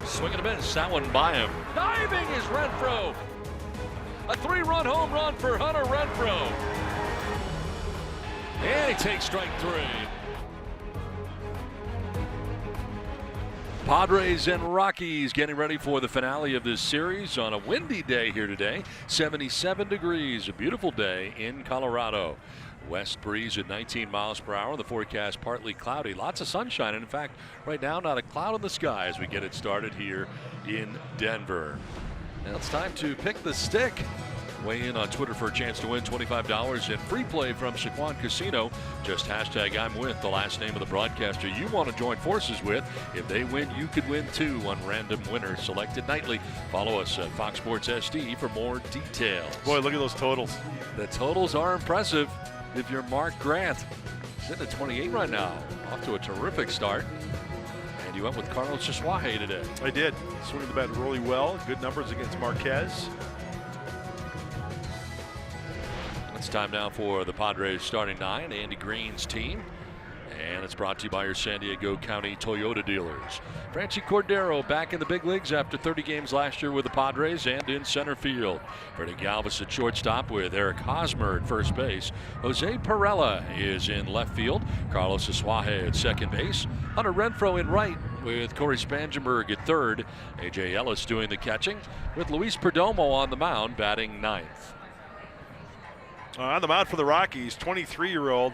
Swing and a miss. That one by him. Diving is Renfro. A 3-run home run for Hunter Renfro. And he takes strike 3. Padres and Rockies getting ready for the finale of this series on a windy day here today. 77 degrees, a beautiful day in Colorado. West breeze at 19 miles per hour. The forecast partly cloudy, lots of sunshine. And in fact, right now, not a cloud in the sky as we get it started here in Denver. Now it's time to pick the stick. Weigh in on Twitter for a chance to win $25 in free play from Shaquan Casino. Just hashtag I'm with the last name of the broadcaster you want to join forces with. If they win, you could win too. One random winner selected nightly. Follow us at Fox Sports SD for more details. Boy, look at those totals. The totals are impressive. If you're Mark Grant, sitting at 28 right now, off to a terrific start. And you went with Carlos Chiswahe today. I did. Swinging the bat really well. Good numbers against Marquez. It's time now for the Padres starting 9, Andy Green's team. And it's brought to you by your San Diego County Toyota dealers. Franchi Cordero back in the big leagues after 30 games last year with the Padres and in center field. Freddie Galvis at shortstop with Eric Hosmer at first base. Jose Perella is in left field. Carlos Chiswahe at second base. Hunter Renfro in right with Corey Spangenberg at third. A.J. Ellis doing the catching with Luis Perdomo on the mound batting ninth. On the mound for the Rockies, 23-year-old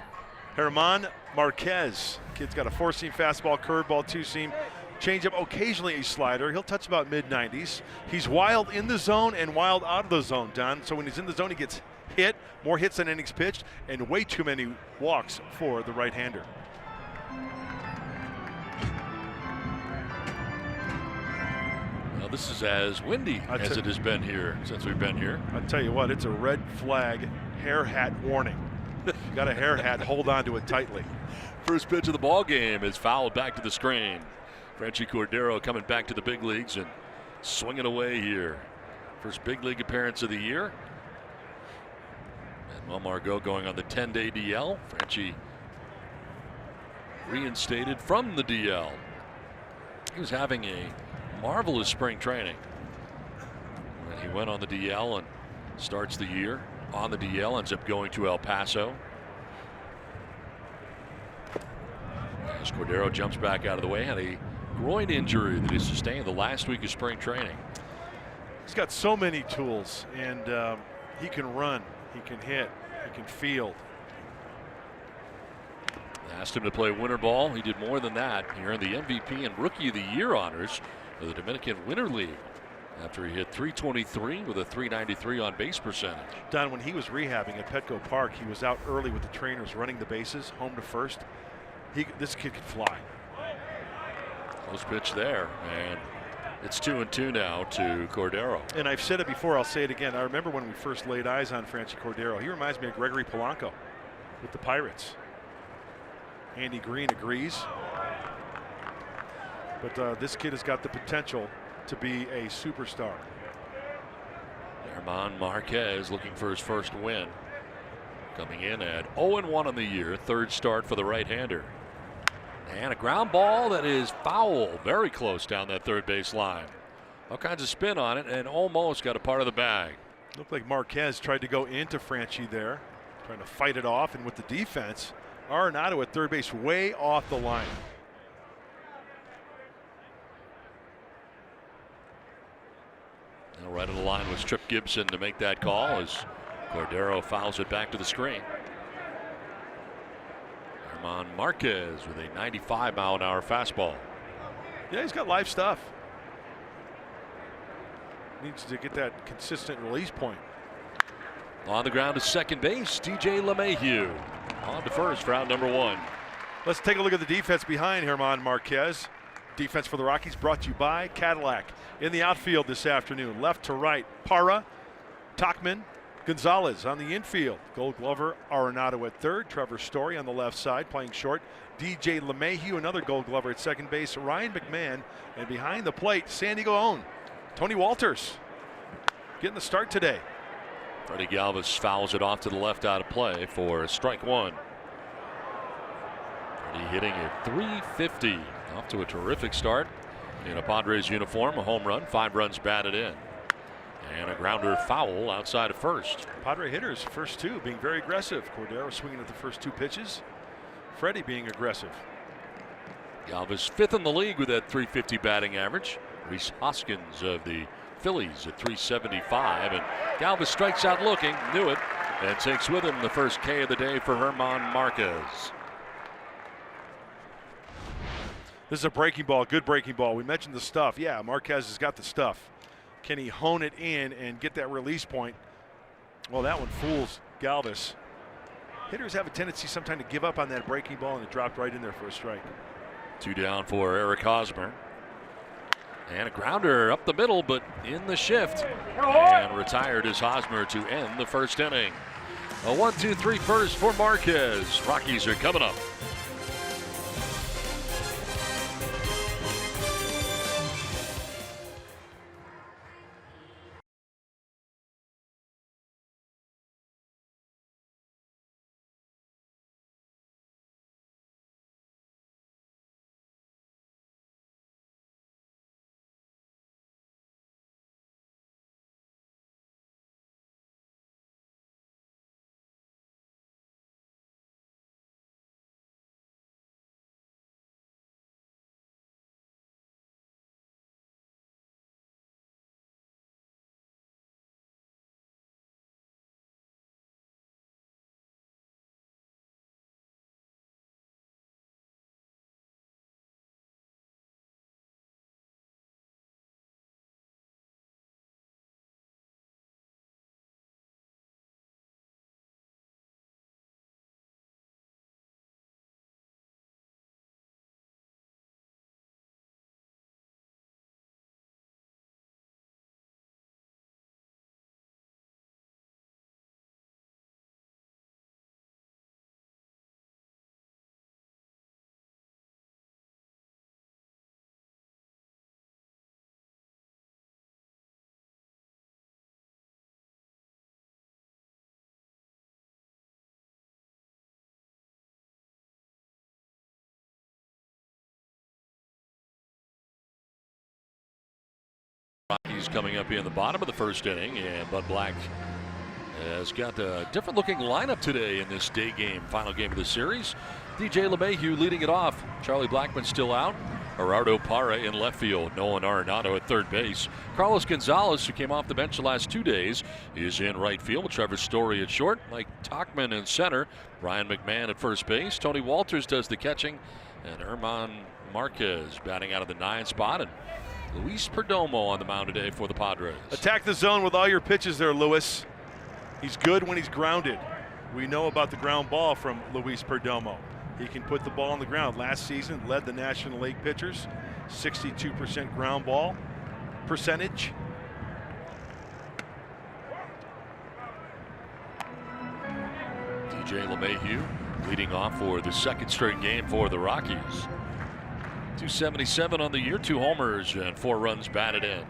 German Marquez. Kid's got a 4-seam fastball, curveball, 2-seam, changeup, occasionally a slider. He'll touch about mid-90s. He's wild in the zone and wild out of the zone, Don. So when he's in the zone, he gets hit, more hits than innings pitched, and way too many walks for the right-hander. Well, this is as windy as it has been here since we've been here. I'll tell you what, it's a red flag hair hat warning. You got a hair hat, hold on to it tightly. First pitch of the ball game is fouled back to the screen. Franchi Cordero coming back to the big leagues and swinging away here. First big league appearance of the year. And Margot going on the 10-day DL. Franchi reinstated from the DL. He was having a marvelous spring training. When he went on the DL and starts the year on the DL, ends up going to El Paso. As Cordero jumps back out of the way, had a groin injury that he sustained the last week of spring training. He's got so many tools, and he can run, he can hit, he can field. Asked him to play winter ball. He did more than that. He earned the MVP and Rookie of the Year honors for the Dominican Winter League after he hit .323 with a .393 on base percentage. Don, when he was rehabbing at Petco Park, he was out early with the trainers running the bases, home to first. This kid could fly. Close pitch there, and it's 2-2 now to Cordero. And I've said it before, I'll say it again. I remember when we first laid eyes on Franchi Cordero. He reminds me of Gregory Polanco with the Pirates. Andy Green agrees. But this kid has got the potential to be a superstar. German Marquez looking for his first win. Coming in at 0-1 on the year, third start for the right-hander. And a ground ball that is foul, very close down that third base line. All kinds of spin on it and almost got a part of the bag. Looked like Marquez tried to go into Franchi there, trying to fight it off, and with the defense, Arenado at third base way off the line. Now right on the line was Trip Gibson to make that call as Cordero fouls it back to the screen. German Marquez with a 95-mile-an-hour fastball. Yeah, he's got live stuff. Needs to get that consistent release point. On the ground to second base, DJ LeMahieu. On to first for out number 1. Let's take a look at the defense behind German Marquez. Defense for the Rockies brought to you by Cadillac. In the outfield this afternoon, left to right, Parra, Tachman, Gonzalez on the infield. Gold Glover, Arenado at third. Trevor Story on the left side playing short. DJ LeMahieu, another Gold Glover at second base. Ryan McMahon, and behind the plate, San Diego own Tony Walters getting the start today. Freddie Galvis fouls it off to the left out of play for strike 1. Freddie hitting at .350. Off to a terrific start. in a Padres uniform, a home run, 5 runs batted in. And a grounder foul outside of first. Padre hitters, first 2 being very aggressive. Cordero swinging at the first 2 pitches. Freddie being aggressive. Galvis 5th in the league with that .350 batting average. Rhys Hoskins of the Phillies at .375. And Galvis strikes out looking, knew it, and takes with him the first K of the day for German Marquez. This is a breaking ball, good breaking ball. We mentioned the stuff. Yeah, Marquez has got the stuff. Can he hone it in and get that release point? Well, that one fools Galvis. Hitters have a tendency sometimes to give up on that breaking ball, and it dropped right in there for a strike. 2 down for Eric Hosmer. And a grounder up the middle, but in the shift. And retired is Hosmer to end the first inning. A 1-2-3 first for Marquez. Rockies are coming up. Rockies coming up in the bottom of the first inning, and Bud Black has got a different looking lineup today in this day game, final game of the series. DJ LeMahieu leading it off. Charlie Blackmon still out. Gerardo Parra in left field. Nolan Arenado at third base. Carlos Gonzalez, who came off the bench the last 2 days, is in right field. Trevor Story at short. Mike Tauchman in center. Brian McMahon at first base. Tony Walters does the catching. And German Marquez batting out of the 9 spot. And Luis Perdomo on the mound today for the Padres. Attack the zone with all your pitches there, Luis. He's good when he's grounded. We know about the ground ball from Luis Perdomo. He can put the ball on the ground. Last season led the National League pitchers. 62% ground ball percentage. DJ LeMahieu leading off for the second straight game for the Rockies. 277 on the year, 2 homers and 4 runs batted in.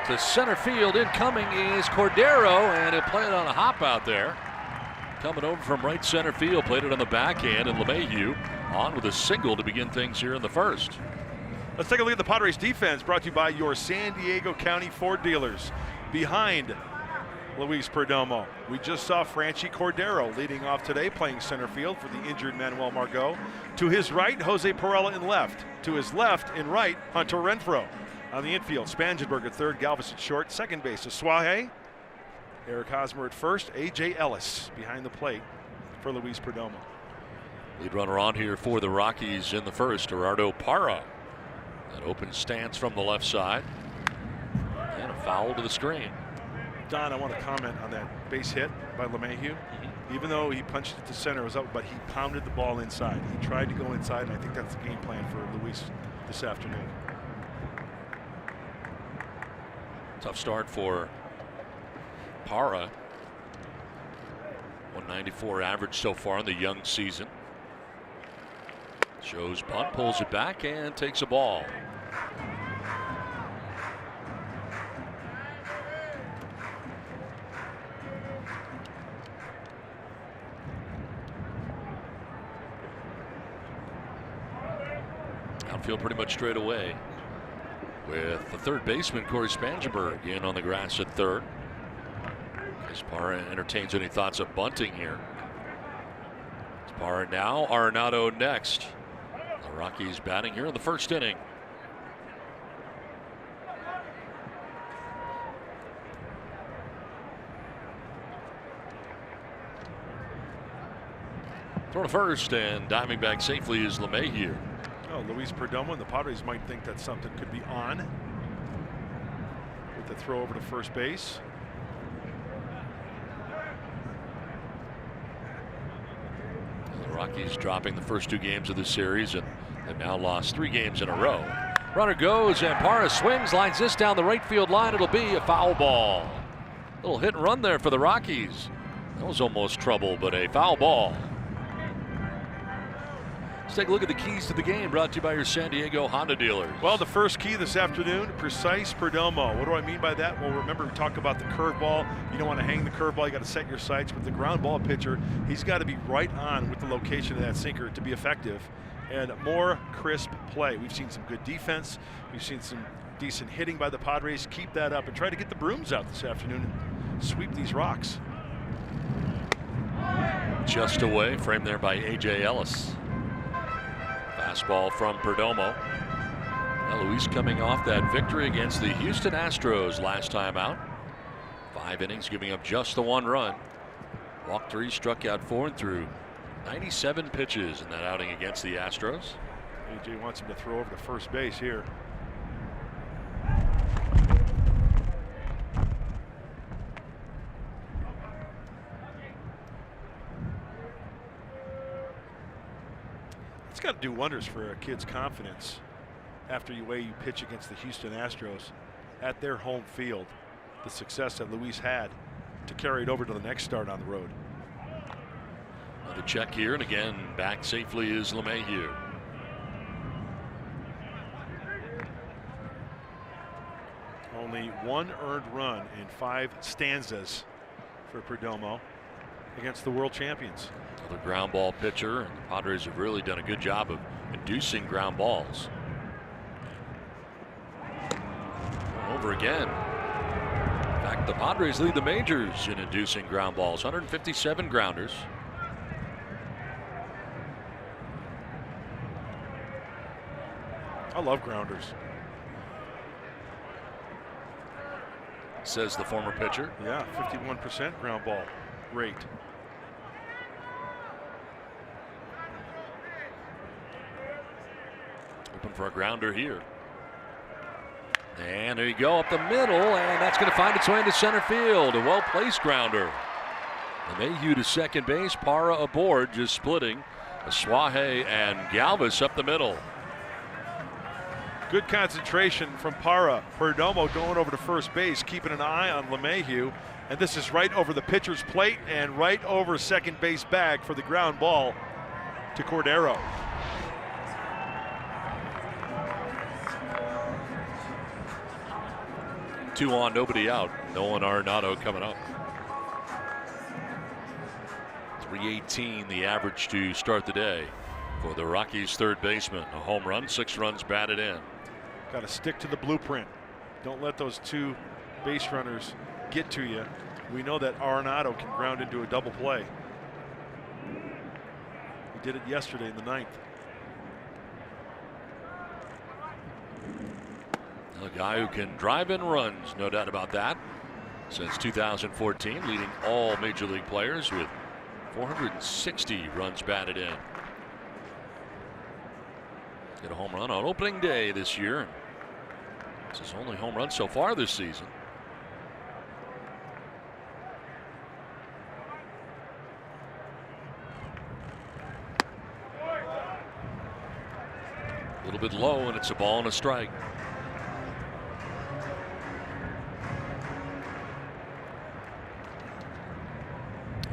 To center field, incoming is Cordero, and he'll play it on a hop out there. Coming over from right center field, played it on the backhand, and LeMahieu on with a single to begin things here in the first. Let's take a look at the Padres defense, brought to you by your San Diego County Ford dealers. Behind Luis Perdomo, we just saw Franchi Cordero leading off today, playing center field for the injured Manuel Margot. To his right, Jose Perella in left. To his left and right, Hunter Renfroe. On the infield, Spangenberg at third, Galvis at short. Second base is Suaje. Eric Hosmer at first. A.J. Ellis behind the plate for Luis Perdomo. Lead runner on here for the Rockies in the first, Gerardo Parra. That open stance from the left side. And a foul to the screen. Don, I want to comment on that base hit by LeMahieu. Even though he punched it to center, it was up, but he pounded the ball inside. He tried to go inside, and I think that's the game plan for Luis this afternoon. Tough start for Parra. 194 average so far in the young season. Shows bunt, pulls it back, and takes a ball. Outfield pretty much straight away, with the third baseman Corey Spangenberg in on the grass at third. As Parra entertains any thoughts of bunting here. It's Parra now, Arenado next. The Rockies batting here in the first inning. Throw to first, and diving back safely is LeMahieu. Oh, Luis Perdomo and the Padres might think that something could be on with the throw over to first base. The Rockies dropping the first 2 games of the series and have now lost 3 games in a row. Runner goes, and Parra swings, lines this down the right field line. It'll be a foul ball. Little hit and run there for the Rockies. That was almost trouble, but a foul ball. Let's take a look at the keys to the game, brought to you by your San Diego Honda dealers. Well, the first key this afternoon, precise Perdomo. What do I mean by that? Well, remember we talked about the curveball. You don't want to hang the curveball. You got to set your sights. With the ground ball pitcher, he's got to be right on with the location of that sinker to be effective. And more crisp play. We've seen some good defense. We've seen some decent hitting by the Padres. Keep that up and try to get the brooms out this afternoon and sweep these rocks. Just away, framed there by A.J. Ellis. Fastball from Perdomo. Now Luis coming off that victory against the Houston Astros last time out. 5 innings, giving up just the 1 run. Walked 3, struck out 4, and threw 97 pitches in that outing against the Astros. A.J. wants him to throw over to first base here. It's got to do wonders for a kid's confidence after you pitch against the Houston Astros at their home field. The success that Luis had to carry it over to the next start on the road. Another check here, and again back safely is LeMahieu. Only 1 earned run in 5 stanzas for Perdomo against the world champions. Another ground ball pitcher, and the Padres have really done a good job of inducing ground balls. Over again. In fact, the Padres lead the majors in inducing ground balls, 157 grounders. I love grounders. Says the former pitcher. Yeah, 51% ground ball rate. Open for a grounder here. And there you go, up the middle, and that's going to find its way into center field. A well-placed grounder. LeMahieu to second base, Parra aboard, just splitting Suaje and Galvis up the middle. Good concentration from Parra. Perdomo going over to first base, keeping an eye on LeMahieu. And this is right over the pitcher's plate and right over second base bag for the ground ball to Cordero. Two on, nobody out. Nolan Arenado coming up. 318 the average to start the day for the Rockies' third baseman. A home run, 6 runs batted in. Got to stick to the blueprint. Don't let those 2 base runners get to you. We know that Arenado can ground into a double play. He did it yesterday in the 9th. A guy who can drive in runs, no doubt about that. Since 2014, leading all major league players with 460 runs batted in. Hit a home run on opening day this year. It's his only home run so far this season. A little bit low, and it's a ball and a strike.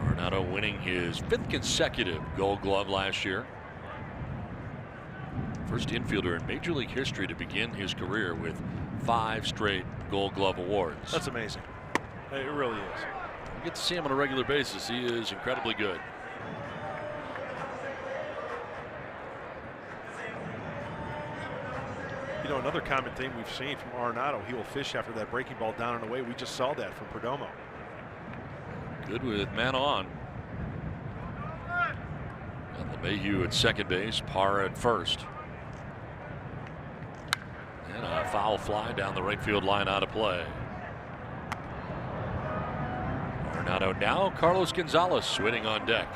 Arenado winning his 5th consecutive Gold Glove last year. First infielder in Major League history to begin his career with 5 straight Gold Glove awards. That's amazing. It really is. You get to see him on a regular basis. He is incredibly good. You know, another common theme we've seen from Arenado, he will fish after that breaking ball down and away. We just saw that from Perdomo. Good with man on. And LeMahieu at second base, Parra at first. And a foul fly down the right field line out of play. Arenado now, Carlos Gonzalez waiting on deck.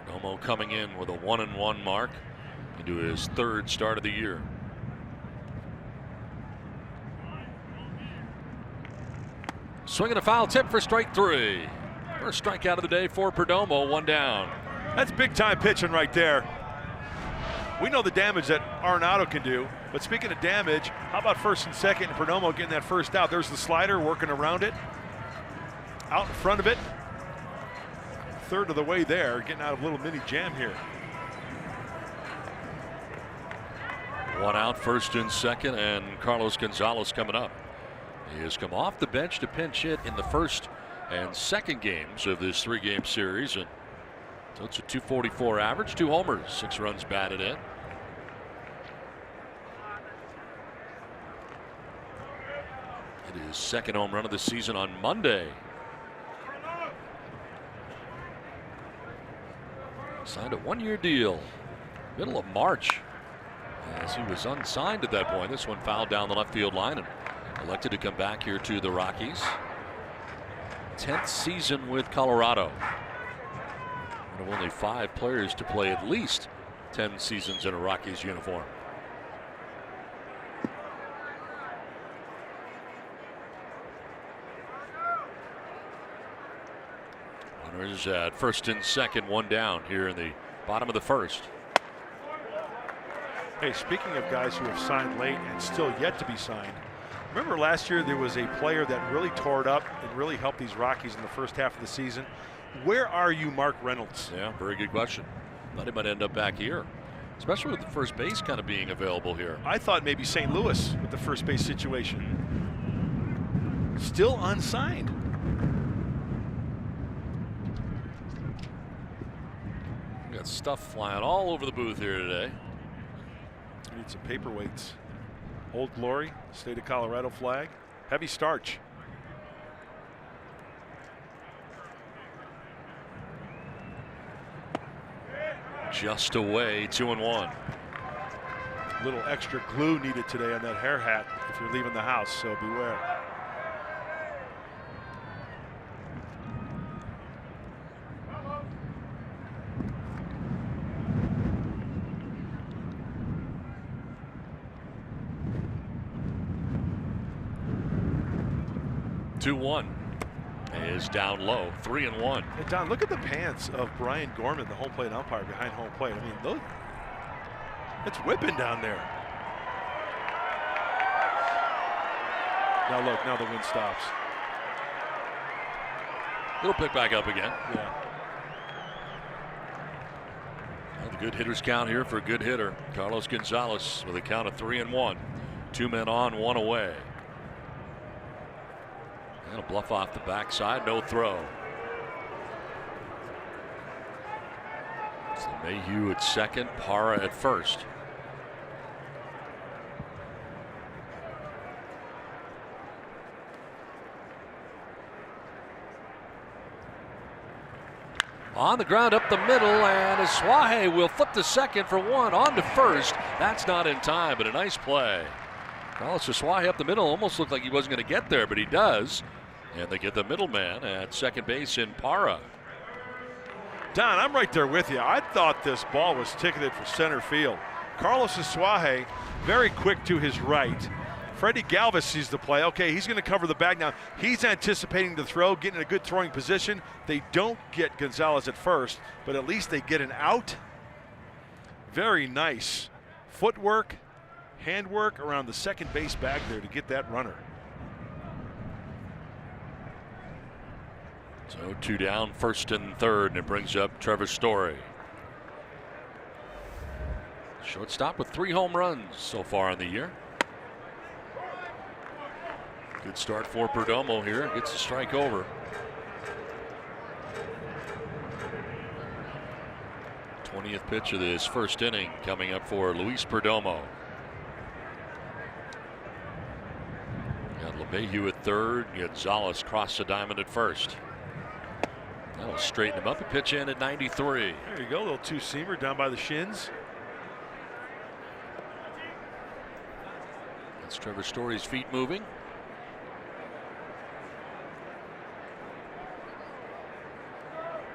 Perdomo coming in with a 1-1 mark into his third start of the year. Swinging a foul tip for strike 3. First strikeout of the day for Perdomo, 1 down. That's big time pitching right there. We know the damage that Arenado can do, but speaking of damage, how about first and second and Perdomo getting that first out? There's the slider working around it, out in front of it. Third of the way there, getting out of a little mini jam here. 1 out, first and second, and Carlos Gonzalez coming up. He has come off the bench to pinch hit in the first and second games of this 3-game series, and so it's a .244 average, 2 homers, 6 runs batted in. It is second home run of the season on Monday. Signed a 1-year deal, middle of March, as he was unsigned at that point. This one fouled down the left field line and elected to come back here to the Rockies. 10th season with Colorado. One of only 5 players to play at least 10 seasons in a Rockies uniform. Runners at first and second, 1 down here in the bottom of the first. Hey, speaking of guys who have signed late and still yet to be signed, remember last year there was a player that really tore it up and really helped these Rockies in the first half of the season. Where are you, Mark Reynolds? Yeah, very good question. Thought he might end up back here, especially with the first base kind of being available here. I thought maybe St. Louis with the first base situation. Still unsigned. We got stuff flying all over the booth here today. We need some paperweights. Old Glory, state of Colorado flag, heavy starch. Just away, 2-1. A little extra glue needed today on that hair hat if you're leaving the house, so beware. Is down low, 3-1. Hey Don, look at the pants of Brian Gorman, the home plate umpire behind home plate. I mean, look, it's whipping down there. Now look, now the wind stops. It'll pick back up again. Yeah. Well, the good hitters count here for a good hitter. Carlos Gonzalez with a count of 3-1. 2 men on, 1 away. And a bluff off the backside, no throw. It's Mayhew at second, Parra at first. On the ground up the middle, and Asuaje will flip to second for 1, on to first. That's not in time, but a nice play. Carlos Asuaje up the middle, almost looked like he wasn't going to get there, but he does. And they get the middleman at second base in Parra. Don, I'm right there with you. I thought this ball was ticketed for center field. Carlos Asuaje very quick to his right. Freddie Galvis sees the play. Okay, he's going to cover the bag now. He's anticipating the throw, getting in a good throwing position. They don't get Gonzalez at first, but at least they get an out. Very nice footwork, handwork around the second base bag there to get that runner. So 2 down, first and third, and it brings up Trevor Story. Shortstop with 3 home runs so far in the year. Good start for Perdomo here. Gets a strike over. 20th pitch of this first inning coming up for Luis Perdomo. Got LeMahieu at third. Gonzalez crossed the diamond at first. That'll straighten him up. A pitch in at 93. There you go, little two-seamer down by the shins. That's Trevor Story's feet moving.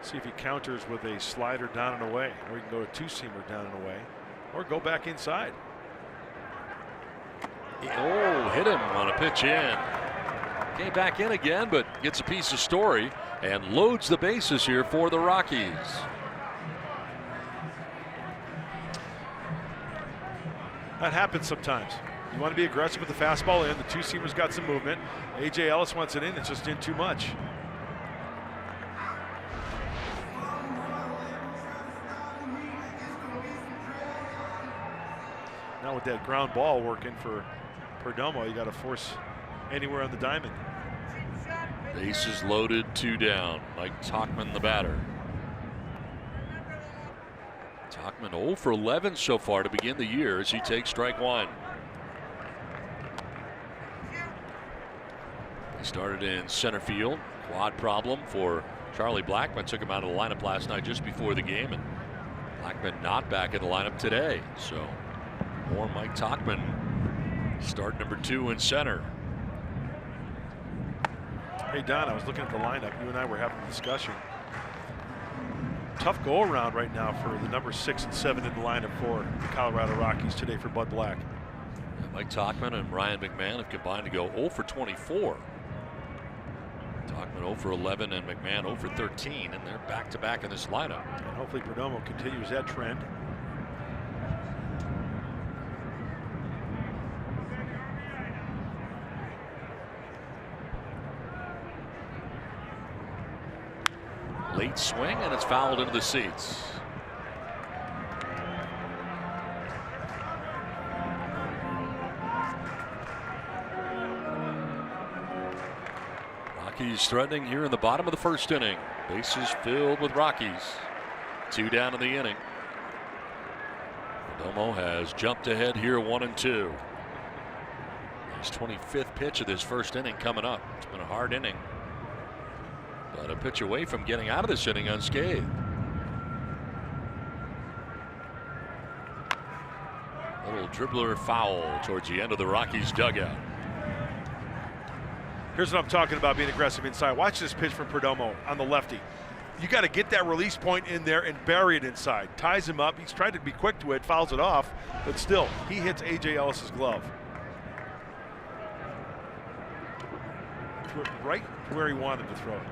See if he counters with a slider down and away, or he can go a two-seamer down and away, or go back inside. Oh, hit him on a pitch in. Came back in again, but gets a piece of Story and loads the bases here for the Rockies. That happens sometimes. You want to be aggressive with the fastball in. The two-seamer's got some movement. A.J. Ellis wants it in. It's just in too much. Now with that ground ball working for Perdomo, you got to force anywhere on the diamond. Bases loaded, 2 down. Mike Tauchman, the batter. Tauchman 0 for 11 so far to begin the year as he takes strike 1. He started in center field. Quad problem for Charlie Blackmon. Took him out of the lineup last night just before the game, and Blackmon not back in the lineup today. So more Mike Tauchman. Start number 2 in center. Hey Don, I was looking at the lineup. You and I were having a discussion. Tough go around right now for the number 6 and 7 in the lineup for the Colorado Rockies today for Bud Black. Yeah, Mike Tauchman and Ryan McMahon have combined to go 0 for 24. Tauchman 0 for 11 and McMahon 0 for 13, and they're back to back in this lineup. And hopefully Perdomo continues that trend. Late swing, and it's fouled into the seats. Rockies threatening here in the bottom of the first inning. Bases filled with Rockies. 2 down in the inning. Perdomo has jumped ahead here, 1-2. His 25th pitch of this first inning coming up. It's been a hard inning, but a pitch away from getting out of this inning unscathed. Little dribbler foul towards the end of the Rockies dugout. Here's what I'm talking about, being aggressive inside. Watch this pitch from Perdomo on the lefty. You got to get that release point in there and bury it inside. Ties him up. He's tried to be quick to it, fouls it off, but still, he hits A.J. Ellis's glove. Right where he wanted to throw it.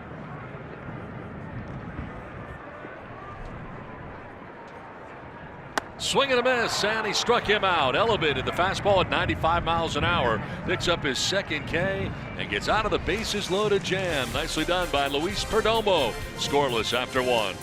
Swing and a miss, and he struck him out. Elevated the fastball at 95 miles an hour. Picks up his second K and gets out of the bases loaded jam. Nicely done by Luis Perdomo. Scoreless after 1.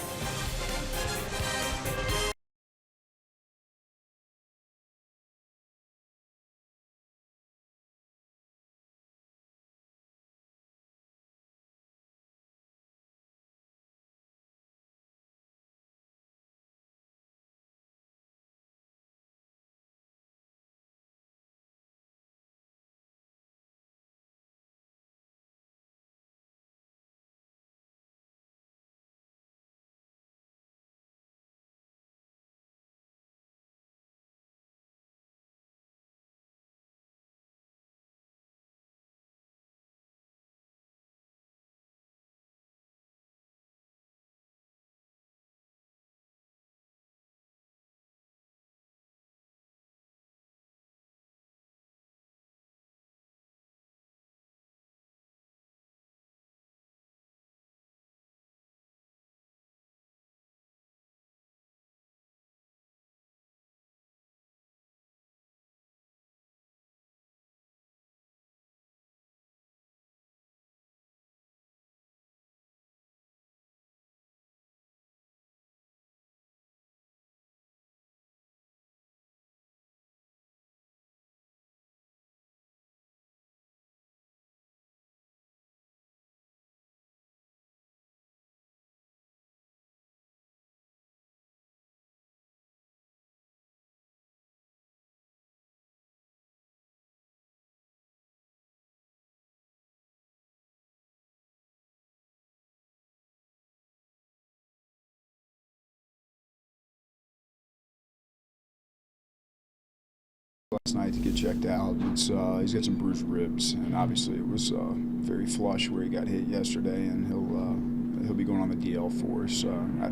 last night to get checked out. He's got some bruised ribs, and obviously it was very flush where he got hit yesterday, and he'll be going on the DL for us.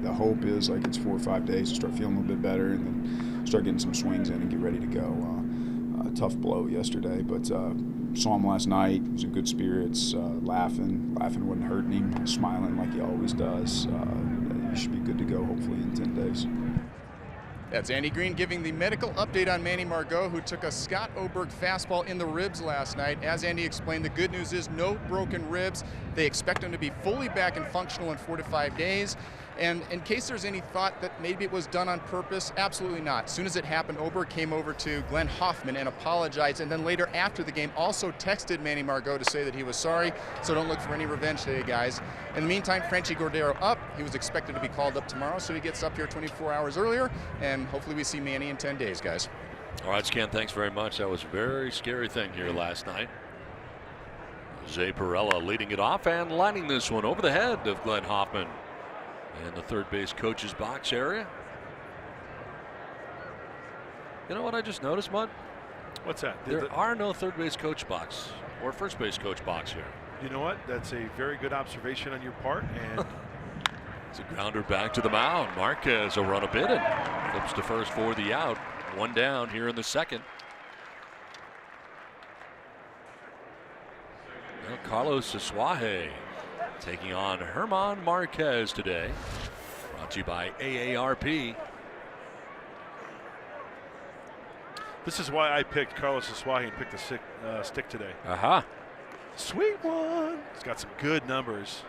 The hope is like it's 4 or 5 days to start feeling a little bit better, and then start getting some swings in and get ready to go. Tough blow yesterday, but saw him last night. He was in good spirits, laughing wasn't hurting him, smiling like he always does. He should be good to go hopefully in 10 days. That's Andy Green giving the medical update on Manny Margot, who took a Scott Oberg fastball in the ribs last night. As Andy explained, the good news is no broken ribs. They expect him to be fully back and functional in 4 to 5 days. And in case there's any thought that maybe it was done on purpose, absolutely not. As soon as it happened, Oberg came over to Glenn Hoffman and apologized, and then later after the game also texted Manny Margot to say that he was sorry, so don't look for any revenge today, guys. In the meantime, Franchi Cordero up. He was expected to be called up tomorrow, so he gets up here 24 hours earlier, and hopefully we see Manny in 10 days, guys. All right, Scan, thanks very much. That was a very scary thing here last night. Zay Perella leading it off and lining this one over the head of Glenn Hoffman in the third base coach's box area. You know what I just noticed, Mud? What's that? There are no third base coach box or first base coach box here. You know what? That's a very good observation on your part. And it's a grounder back to the mound. Marquez will run a bit and flips to first for the out. 1 down here in the second. Now Carlos Asuaje taking on Herman Marquez today. Brought to you by AARP. this is why I picked Carlos Asuaje and picked the stick today. Aha. Sweet one. He's got some good numbers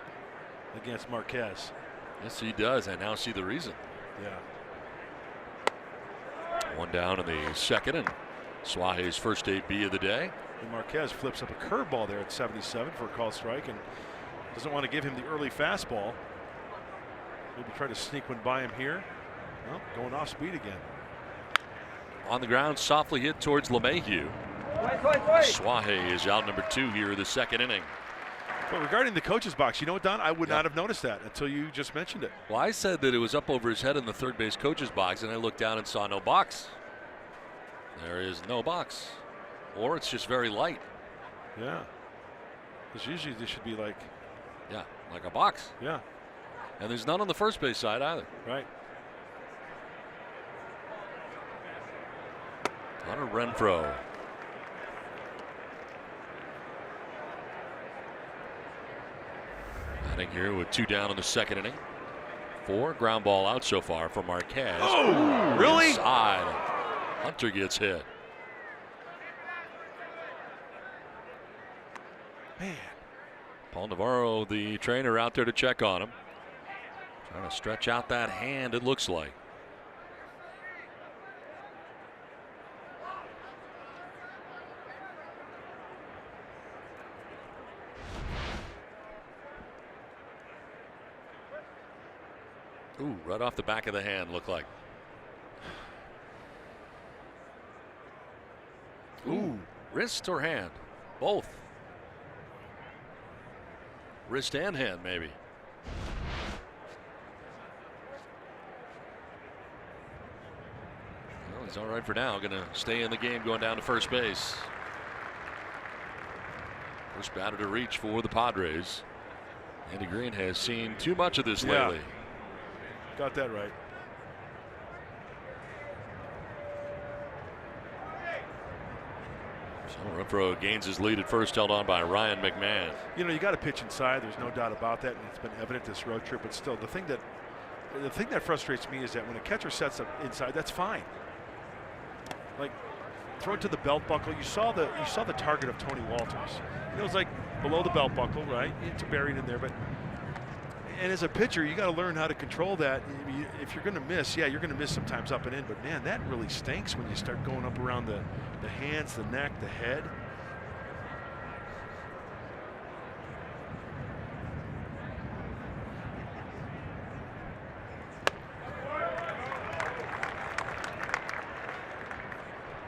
against Marquez. Yes, he does. I now see the reason. Yeah. 1 down in the second, and Suaje's first AB of the day. And Marquez flips up a curveball there at 77 for a called strike and doesn't want to give him the early fastball. Maybe try to sneak one by him here. Well, going off speed again. On the ground, softly hit towards LeMahieu. Suaje is out number 2 here in the second inning. But regarding the coach's box, you know what, Don? I would not have noticed that until you just mentioned it. Well, I said that it was up over his head in the third base coach's box, and I looked down and saw no box. There is no box. Or it's just very light. Yeah. Because usually this should be like. Yeah, like a box. Yeah. And there's none on the first base side either. Right. Hunter Renfroe. Batting here with 2 down in the second inning. 4 ground ball out so far for Marquez. Oh, really? Inside. Hunter gets hit. Man. Paul Navarro, the trainer, out there to check on him. Trying to stretch out that hand, it looks like. Ooh, right off the back of the hand, looked like. Ooh, wrist or hand? Both. Wrist and hand, maybe. Well, he's all right for now. Going to stay in the game, going down to first base. First batter to reach for the Padres. Andy Green has seen too much of this lately. Got that right. So Renfroe gains his lead at first, held on by Ryan McMahon. You know, you got to pitch inside. There's no doubt about that, and it's been evident this road trip. But still, the thing that frustrates me is that when a catcher sets up inside, that's fine. Like, throw it to the belt buckle. You saw the target of Tony Walters. It was like below the belt buckle, right? It's buried in there, but. And as a pitcher, you got to learn how to control that. If you're going to miss, yeah, you're going to miss sometimes up and in. But man, that really stinks when you start going up around the hands, the neck, the head.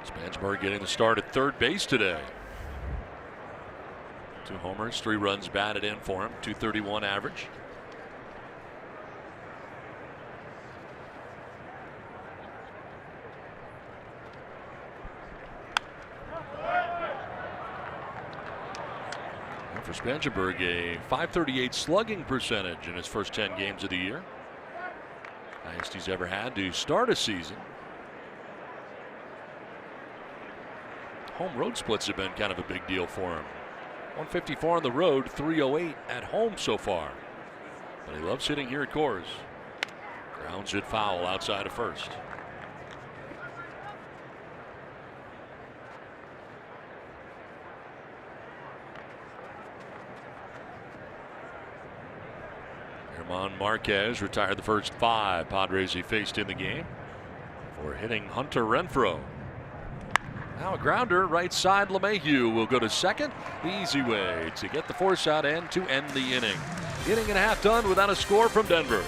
Spansberg getting the start at third base today. 2 homers, 3 runs batted in for him. .231 average. For Spangenberg, a .538 slugging percentage in his first 10 games of the year. Highest he's ever had to start a season. Home road splits have been kind of a big deal for him. 154 on the road, 308 at home so far. But he loves hitting here at Coors. Grounds it foul outside of first. German Marquez retired the first 5 Padres he faced in the game for hitting Hunter Renfroe. Now a grounder right side. LeMahieu will go to second. The easy way to get the force out and to end the inning. Inning and a half done without a score from Denver.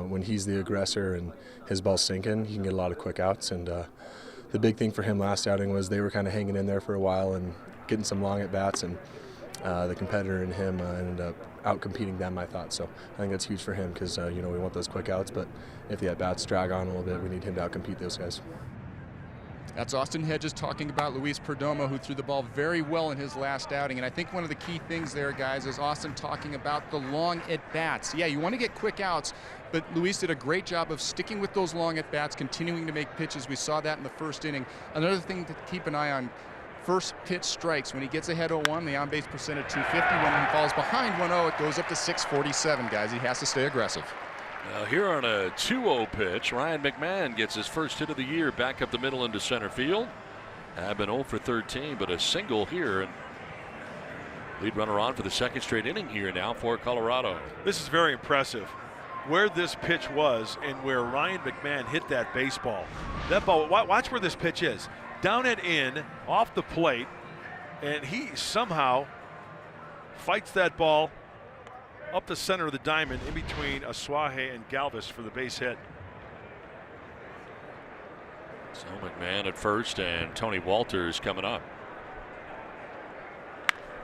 When he's the aggressor and his ball's sinking, he can get a lot of quick outs. And the big thing for him last outing was they were kind of hanging in there for a while and getting some long at bats. And the competitor in him ended up out-competing them, I thought. So I think that's huge for him because, we want those quick outs. But if the at-bats drag on a little bit, we need him to out-compete those guys. That's Austin Hedges talking about Luis Perdomo, who threw the ball very well in his last outing. And I think one of the key things there, guys, is Austin talking about the long at-bats. Yeah, you want to get quick outs, but Luis did a great job of sticking with those long at-bats, continuing to make pitches. We saw that in the first inning. Another thing to keep an eye on, first pitch strikes. When he gets ahead 0-1, the on-base percent at 250. When he falls behind 1-0, it goes up to 647, guys. He has to stay aggressive. Now here on a 2-0 pitch, Ryan McMahon gets his first hit of the year back up the middle into center field. Have been 0 for 13, but a single here. And lead runner on for the second straight inning here now for Colorado. This is very impressive. Where this pitch was and where Ryan McMahon hit that baseball. That ball, watch where this pitch is. Down and in, off the plate, and he somehow fights that ball up the center of the diamond in between Asuaje and Galvis for the base hit. So McMahon at first and Tony Walters coming up.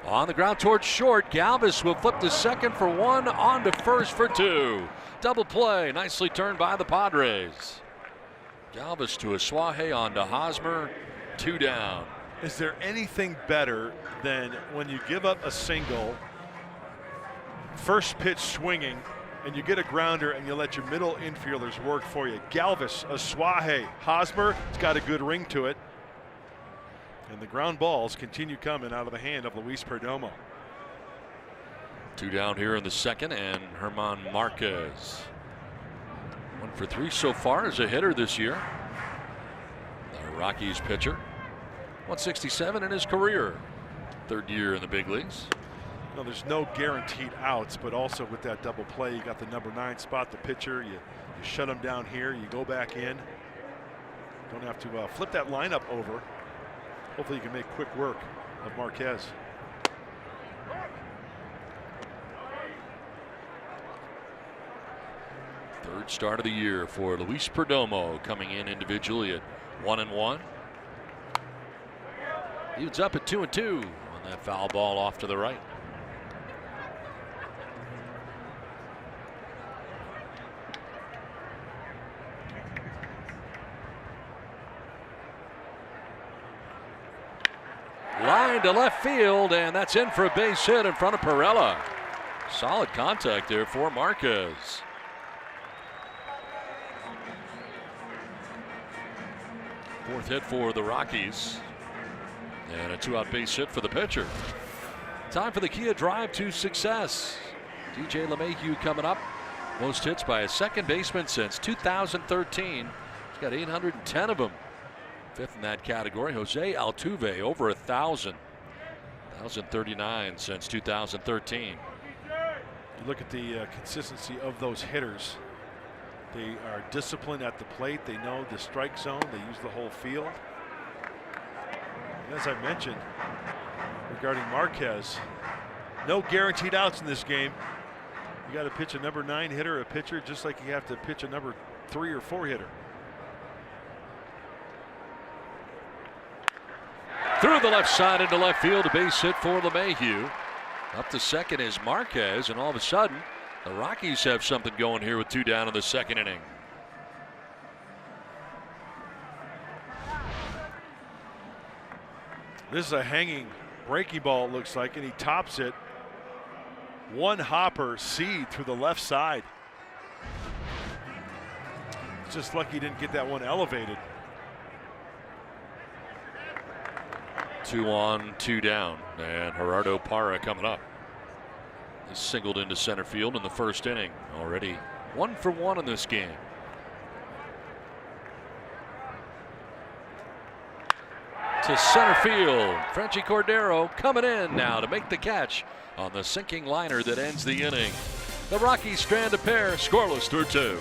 On the ground towards short, Galvis will flip to second for 1, on to first for 2. Double play, nicely turned by the Padres. Galvis to Asuaje, on to Hosmer, 2 down. Is there anything better than when you give up a single, first pitch swinging, and you get a grounder and you let your middle infielders work for you? Galvis, Asuaje, Hosmer, it's got a good ring to it. And the ground balls continue coming out of the hand of Luis Perdomo. 2 down here in the second, and German Marquez. 1 for 3 so far as a hitter this year. The Rockies pitcher. 167 in his career. 3rd year in the big leagues. No, there's no guaranteed outs, but also with that double play, you got the number 9 spot, the pitcher. You shut him down here, you go back in. Don't have to flip that lineup over. Hopefully you can make quick work of Marquez. Third start of the year for Luis Perdomo, coming in individually at 1-1. Evens up at 2-2 on that foul ball off to the right. Line to left field, and that's in for a base hit in front of Perella. Solid contact there for Marquez. Fourth hit for the Rockies, and a 2-out base hit for the pitcher. Time for the Kia drive to success. DJ LeMahieu coming up. Most hits by a second baseman since 2013. He's got 810 of them. Fifth in that category, Jose Altuve, over 1,000. 1,039 since 2013. You look at the consistency of those hitters. They are disciplined at the plate. They know the strike zone. They use the whole field. And as I mentioned regarding Marquez, no guaranteed outs in this game. You got to pitch a number 9 hitter, a pitcher, just like you have to pitch a number 3 or 4 hitter. Through the left side into left field, a base hit for LeMahieu. Up to second is Marquez, and all of a sudden, the Rockies have something going here with 2 down in the second inning. This is a hanging breaking ball, it looks like, and he tops it. One hopper seed through the left side. Just lucky he didn't get that one elevated. 2 on, 2 down, and Gerardo Parra coming up. He singled into center field in the first inning. Already 1 for 1 in this game. To center field, Frenchie Cordero coming in now to make the catch on the sinking liner that ends the inning. The Rockies strand a pair, scoreless through 2.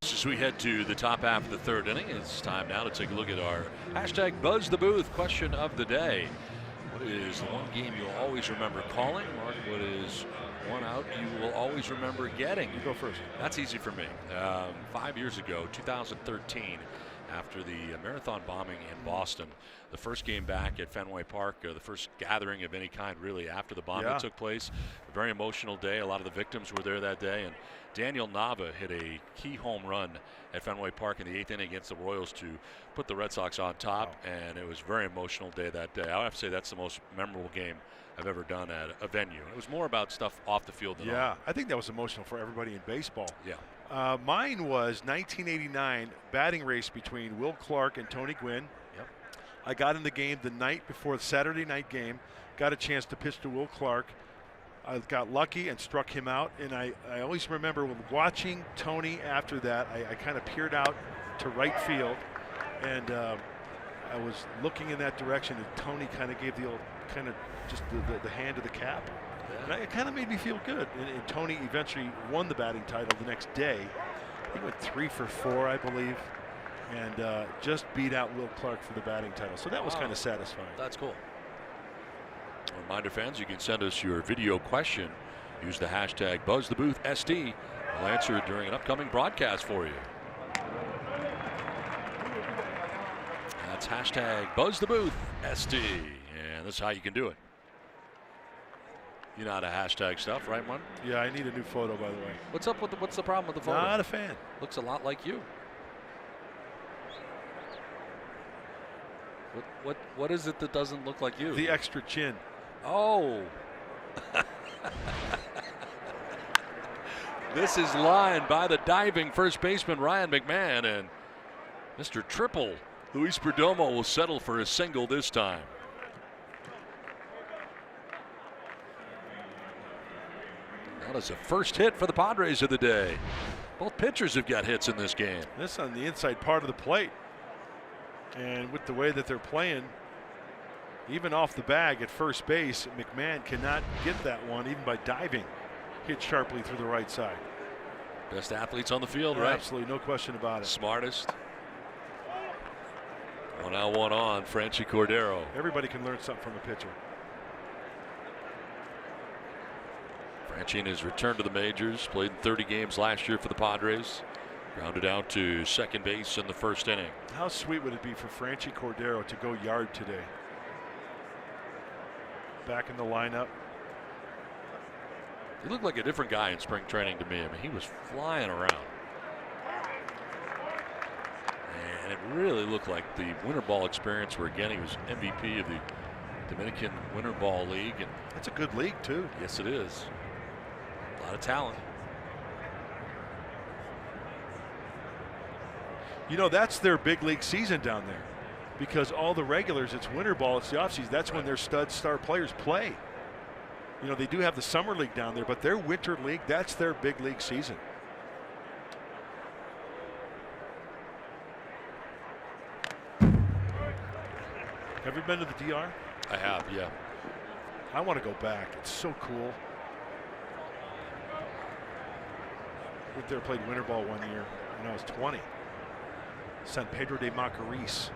As we head to the top half of the third inning, it's time now to take a look at our hashtag Buzz the Booth question of the day. What is the one game you'll always remember calling? Mark, what is one out you will always remember getting? You go first. That's easy for me. 5 years ago, 2013, after the marathon bombing in Boston. The first game back at Fenway Park, the first gathering of any kind really after the bombing took place. A very emotional day. A lot of the victims were there that day, and Daniel Nava hit a key home run at Fenway Park in the 8th inning against the Royals to put the Red Sox on top, and it was a very emotional day that day. I have to say that's the most memorable game I've ever done at a venue. It was more about stuff off the field than on. I think that was emotional for everybody in baseball. Yeah. Mine was 1989 batting race between Will Clark and Tony Gwynn. Yep. I got in the game the night before the Saturday night game, got a chance to pitch to Will Clark. I got lucky and struck him out, and I always remember when watching Tony after that, I kind of peered out to right field, and I was looking in that direction, and Tony kind of gave the old kind of just the hand of the cap. And it kind of made me feel good. And Tony eventually won the batting title the next day. He went 3 for 4, I believe, and just beat out Will Clark for the batting title. So that was kind of satisfying. That's cool. A reminder, fans, you can send us your video question. Use the hashtag BuzzTheBoothSD. We'll answer it during an upcoming broadcast for you. That's hashtag BuzzTheBoothSD. And that's how you can do it. You know how to hashtag stuff, right, Mon? Yeah, I need a new photo, by the way. What's up with what's the problem with the photo? Not a fan. Looks a lot like you. What is it that doesn't look like you? The extra chin. Oh. This is lined by the diving first baseman Ryan McMahon, and Mr. Triple Luis Perdomo will settle for a single this time. That is a first hit for the Padres of the day. Both pitchers have got hits in this game. This on the inside part of the plate. And with the way that they're playing, even off the bag at first base, McMahon cannot get that one even by diving. Hit sharply through the right side. Best athletes on the field, right? Absolutely, no question about it. Smartest. 1 out, 1 on, Franchy Cordero. Everybody can learn something from a pitcher. Franchy in his return to the majors, played 30 games last year for the Padres. Grounded out to second base in the first inning. How sweet would it be for Franchy Cordero to go yard today? Back in the lineup. He looked like a different guy in spring training to me. I mean, he was flying around. And it really looked like the winter ball experience where, again, he was MVP of the Dominican Winter Ball League. And that's a good league, too. Yes, it is. A lot of talent. You know, that's their big league season down there, because all the regulars, it's winter ball, it's the offseason. That's when their star players play. You know, they do have the summer league down there, but their winter league, that's their big league season. Have you been to the DR? I have, yeah. I want to go back. It's so cool. Went there, played winter ball one year when I was 20. San Pedro de Macorís,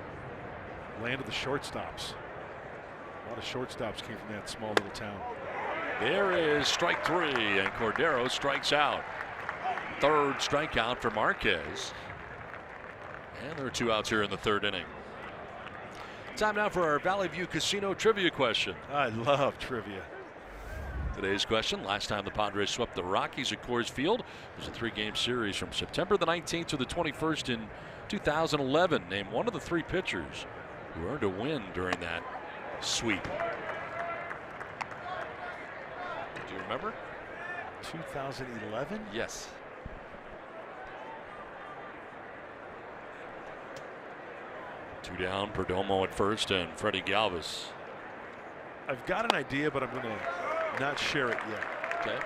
land of the shortstops. A lot of shortstops came from that small little town. There is strike 3, and Cordero strikes out. Third strikeout for Marquez. And there are 2 outs here in the 3rd inning. Time now for our Valley View Casino trivia question. I love trivia. Today's question: last time the Padres swept the Rockies at Coors Field was a 3-game series from September the 19th to the 21st in 2011. Name one of the 3 pitchers who earned a win during that sweep. Do you remember? 2011? Yes. Two down, Perdomo at first, and Freddie Galvis. I've got an idea, but I'm going to not share it yet. Okay.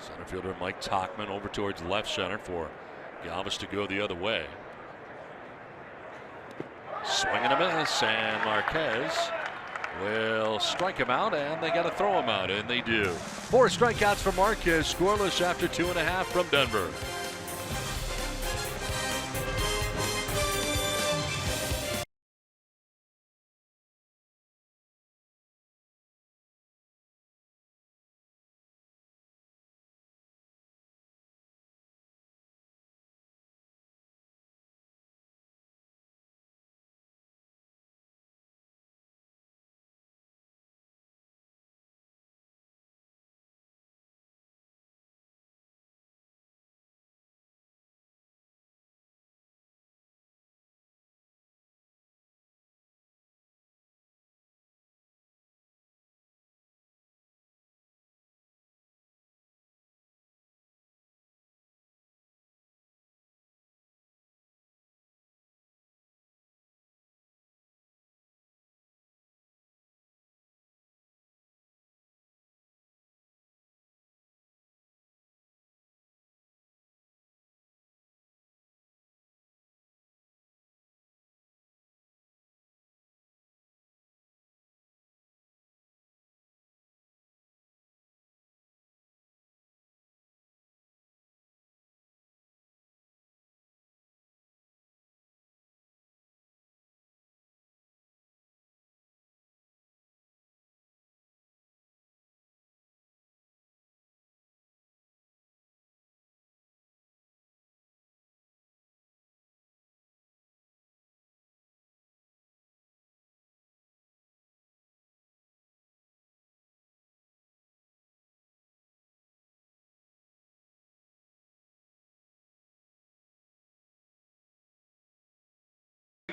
Center fielder Mike Tachman over towards left center for Galvis to go the other way. Swing and a miss, and Marquez will strike him out, and they got to throw him out, and they do. 4 strikeouts for Marquez, scoreless after 2.5 from Denver.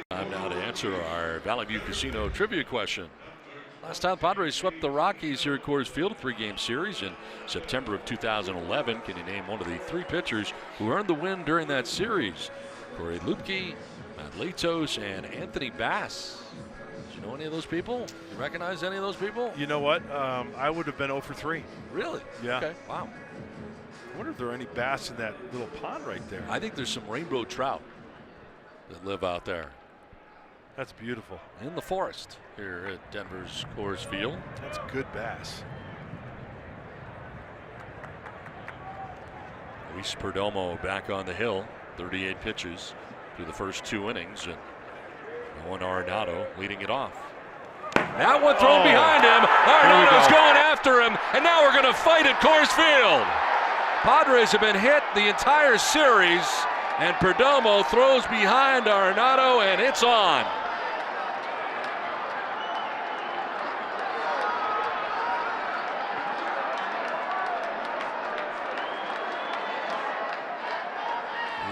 Time now to answer our Valley View Casino trivia question. Last time Padres swept the Rockies here at Coors Field, a 3-game series in September of 2011. Can you name one of the 3 pitchers who earned the win during that series? Corey Lupke, Matt Latos, and Anthony Bass. Do you know any of those people? You recognize any of those people? You know what? I would have been 0 for 3. Really? Yeah. Okay. Wow. I wonder if there are any bass in that little pond right there. I think there's some rainbow trout that live out there. That's beautiful. In the forest here at Denver's Coors Field. That's good bass. Luis Perdomo back on the hill. 38 pitches through the first 2 innings. And Nolan Arenado leading it off. That one thrown behind him. Arenado's going after him. And now we're going to fight at Coors Field. Padres have been hit the entire series. And Perdomo throws behind Arenado, and it's on.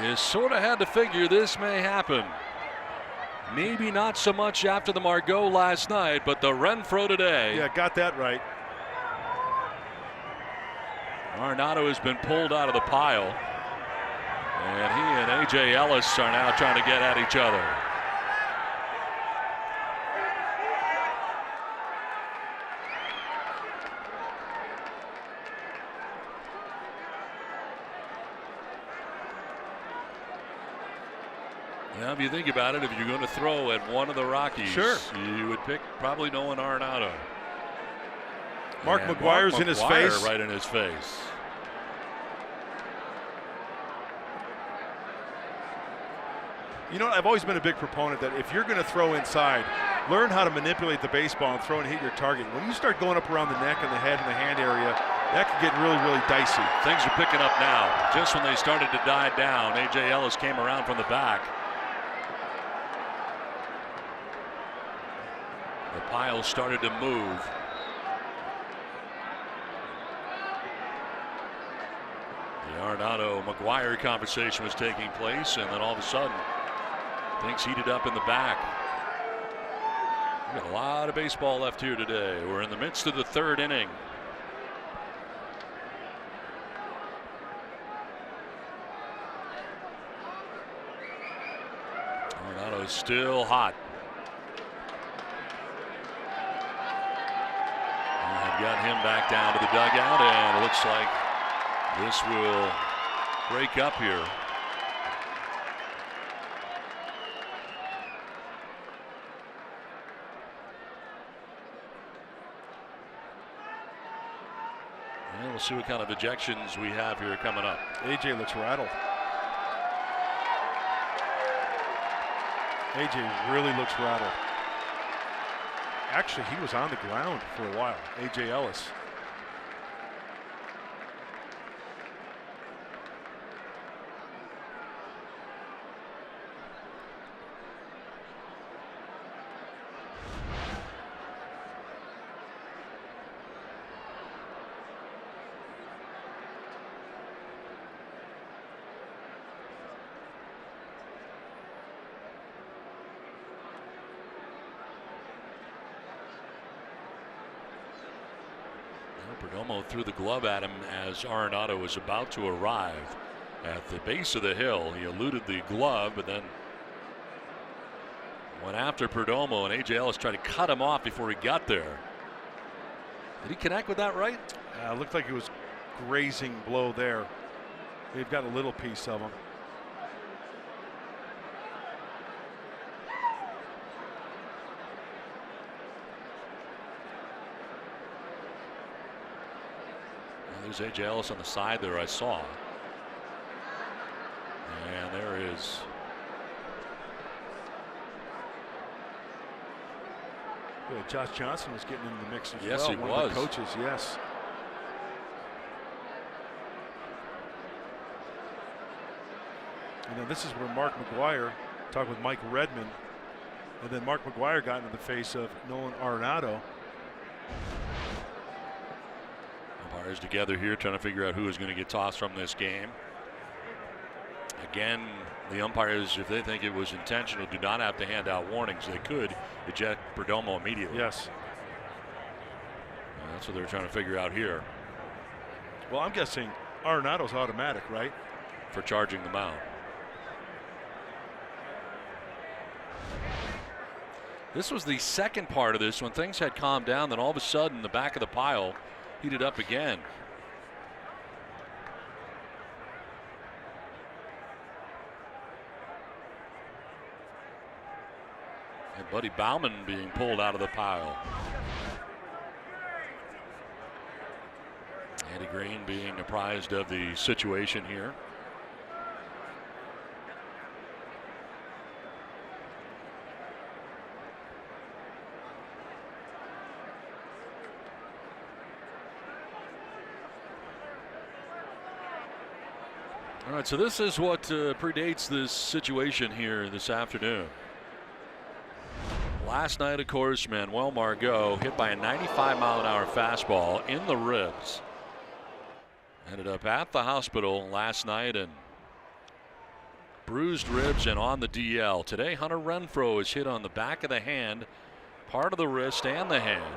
You sort of had to figure this may happen. Maybe not so much after the Margot last night, but the Renfro today. Yeah, got that right. Arenado has been pulled out of the pile. And he and A.J. Ellis are now trying to get at each other. Now, if you think about it, if you're going to throw at one of the Rockies, sure, you would pick probably Nolan Arenado. Mark McGwire's in his face. Right in his face. You know, I've always been a big proponent that if you're going to throw inside, learn how to manipulate the baseball and throw and hit your target. When you start going up around the neck and the head and the hand area, that could get really, really dicey. Things are picking up now. Just when they started to die down, A.J. Ellis came around from the back. The pile started to move. The Arenado-McGwire conversation was taking place, and then all of a sudden, things heated up in the back. We've got a lot of baseball left here today. We're in the midst of the 3rd inning. Arenado is still hot. I've got him back down to the dugout, and it looks like this will break up here. And we'll see what kind of ejections we have here coming up. AJ looks rattled. AJ really looks rattled. Actually, he was on the ground for a while, A.J. Ellis. Perdomo threw the glove at him as Arenado was about to arrive at the base of the hill. He eluded the glove, but then went after Perdomo, and A.J. Ellis tried to cut him off before he got there. Did he connect with that right? Looked like it was grazing blow there. They've got a little piece of him. There's A.J. Ellis on the side there, I saw. And there is yeah, Josh Johnson was getting in the mix as well. Yes, he One was. of the coaches, yes. You know, this is where Mark McGwire talked with Mike Redmond, and then Mark McGwire got into the face of Nolan Arenado. umpires together here trying to figure out who is going to get tossed from this game. Again, the umpires, if they think it was intentional, do not have to hand out warnings. They could eject Perdomo immediately. Yes. And that's what they're trying to figure out here. Well, I'm guessing Arenado's automatic, right? For charging the mound. This was the second part of this when things had calmed down. Then all of a sudden, the back of the pile heated up again. And Buddy Bauman being pulled out of the pile. Andy Green being apprised of the situation here. All right, so this is what predates this situation here this afternoon. Last night, of course, Manuel Margot hit by a 95-mile-an-hour fastball in the ribs. Ended up at the hospital last night and bruised ribs and on the DL. Today, Hunter Renfroe is hit on the back of the hand, part of the wrist and the hand.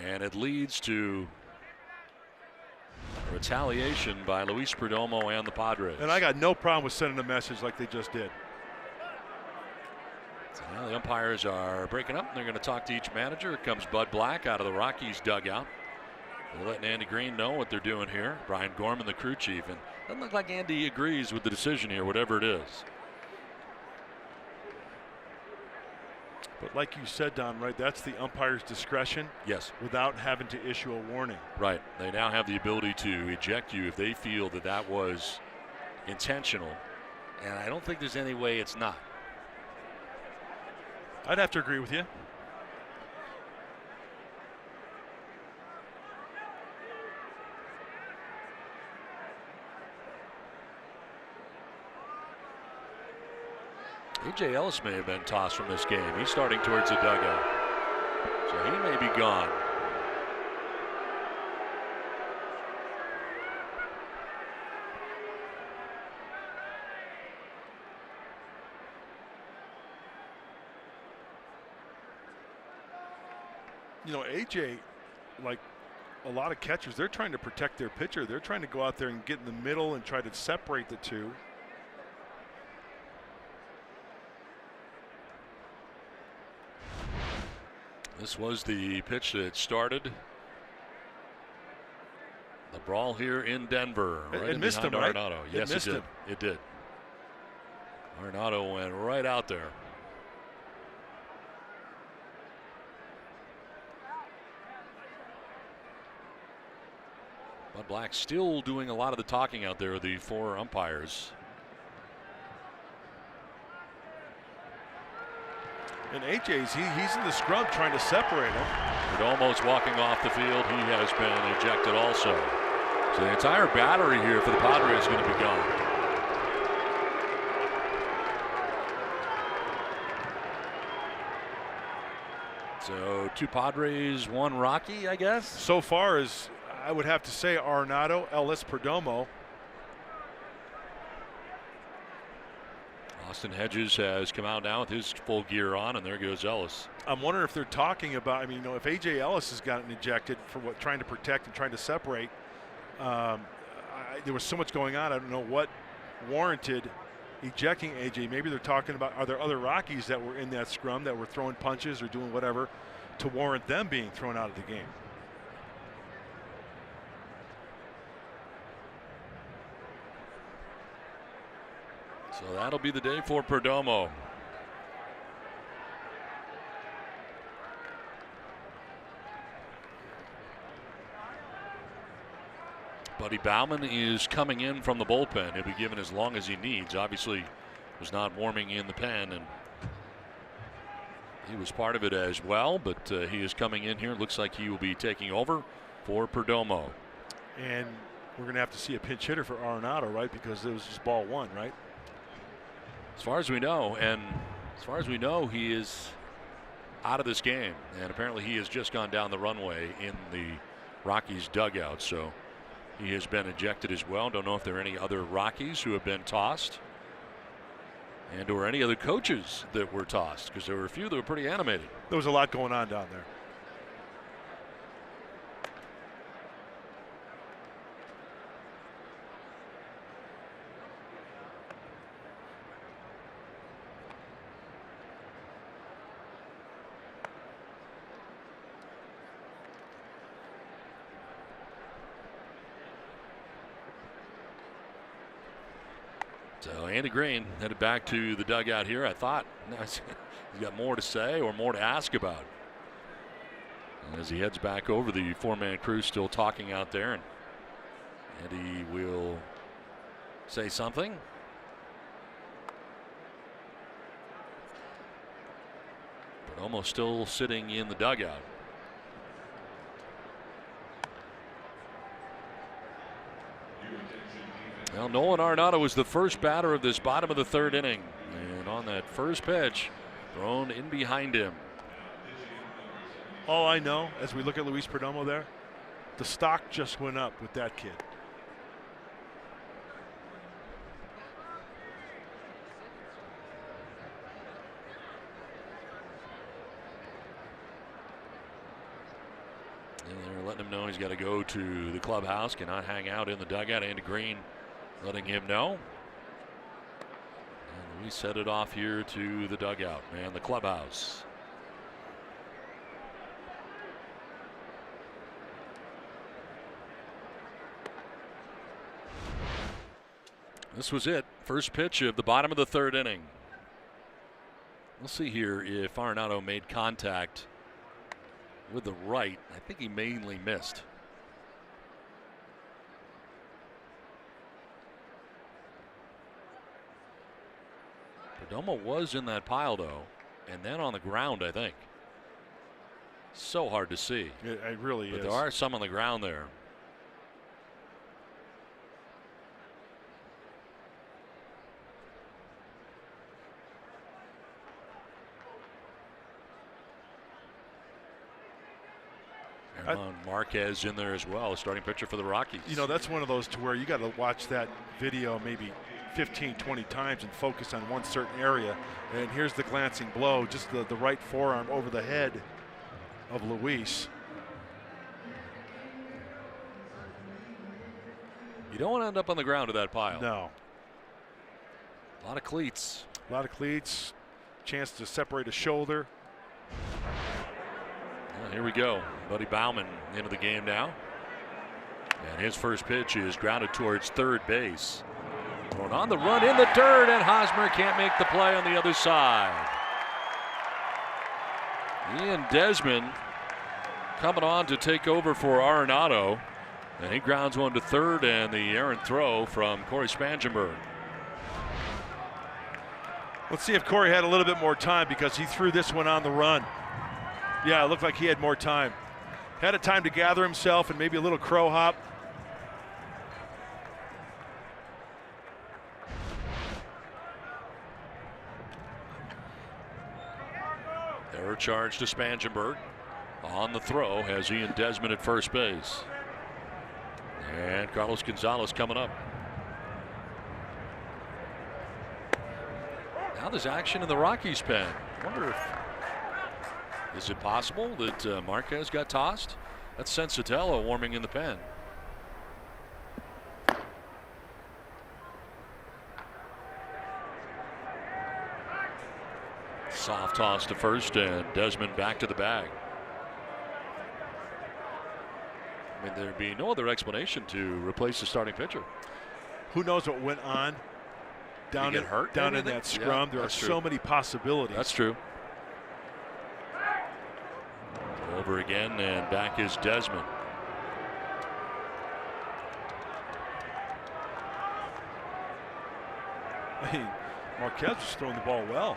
And it leads to retaliation by Luis Perdomo and the Padres. And I got no problem with sending a message like they just did. So now the umpires are breaking up. They're going to talk to each manager. Here comes Bud Black out of the Rockies dugout. They're letting Andy Green know what they're doing here. Brian Gorman, the crew chief. And it doesn't look like Andy agrees with the decision here, whatever it is. But like you said, Don, right, that's the umpire's discretion. Yes. Without having to issue a warning. Right. They now have the ability to eject you if they feel that that was intentional. And I don't think there's any way it's not. I'd have to agree with you. A.J. Ellis may have been tossed from this game. He's starting towards the dugout. So he may be gone. You know, AJ, like a lot of catchers, they're trying to protect their pitcher. They're trying to go out there and get in the middle and try to separate the two. This was the pitch that started the brawl here in Denver. Right It missed him, right? Arenado. Yes, it did. It did. Arenado went right out there. Bud Black still doing a lot of the talking out there, the four umpires. And AJ's, he's in the scrub trying to separate him. Perdomo's walking off the field. He has been ejected also. So the entire battery here for the Padres is going to be gone. So 2 Padres, 1 Rocky, I guess. So far as I would have to say Arenado, Ellis, Perdomo. Austin Hedges has come out now with his full gear on, and there goes Ellis. I'm wondering if they're talking about, I mean, you know, if A.J. Ellis has gotten ejected for what, trying to protect and trying to separate, there was so much going on. I don't know what warranted ejecting A.J. Maybe they're talking about, are there other Rockies that were in that scrum that were throwing punches or doing whatever to warrant them being thrown out of the game? So that'll be the day for Perdomo. Buddy Bauman is coming in from the bullpen. He'll be given as long as he needs. Obviously was not warming in the pen, and he was part of it as well, but he is coming in here. Looks like he will be taking over for Perdomo. And we're going to have to see a pinch hitter for Arenado, right? Because it was just ball 1, right? As far as we know, and as far as we know, he is out of this game, and apparently he has just gone down the runway in the Rockies dugout, so He has been ejected as well. Don't know if there are any other Rockies who have been tossed, and or any other coaches that were tossed, because there were a few that were pretty animated. There was a lot going on down there. So Andy Green headed back to the dugout here. I thought he's got more to say or more to ask about. And as he heads back over, the four-man crew still talking out there, and Andy will say something. But almost still sitting in the dugout. Well, Nolan Arenado was the first batter of this bottom of the third inning. And on that first pitch, thrown in behind him. All I know, as we look at Luis Perdomo there, the stock just went up with that kid. And they're letting him know he's got to go to the clubhouse, cannot hang out in the dugout. Andy Green letting him know. And Luis headed off here to the dugout and the clubhouse. This was it. First pitch of the bottom of the third inning. We'll see here if Arenado made contact with the right. I think he mainly missed. Perdomo was in that pile, though, and then on the ground, I think. So hard to see. It really is. But there are some on the ground there. Aaron Marquez in there as well, starting pitcher for the Rockies. You know, that's one of those to where you got to watch that video maybe 15, 20 times and focus on one certain area. And here's the glancing blow, just the right forearm over the head of Luis. You don't want to end up on the ground of that pile. No. A lot of cleats. A lot of cleats. Chance to separate a shoulder. Well, here we go. Buddy Bauman into the game now. And his first pitch is grounded towards third base. Going on the run in the dirt, and Hosmer can't make the play on the other side. Ian Desmond coming on to take over for Arenado. And he grounds one to third, and the errant throw from Corey Spangenberg. Let's see if Corey had a little bit more time, because he threw this one on the run. Yeah, it looked like he had more time. Had a time to gather himself and maybe a little crow hop. Error charge to Spangenberg. On the throw has Ian Desmond at first base. And Carlos Gonzalez coming up. Now there's action in the Rockies pen. I wonder if, is it possible that Marquez got tossed? That's Sensatello warming in the pen. Soft toss to first, and Desmond back to the bag. I mean, there'd be no other explanation to replace the starting pitcher. Who knows what went on down in that scrum? Yeah, there are so many possibilities. That's true. Over again, and back is Desmond. I mean, Marquez was throwing the ball well.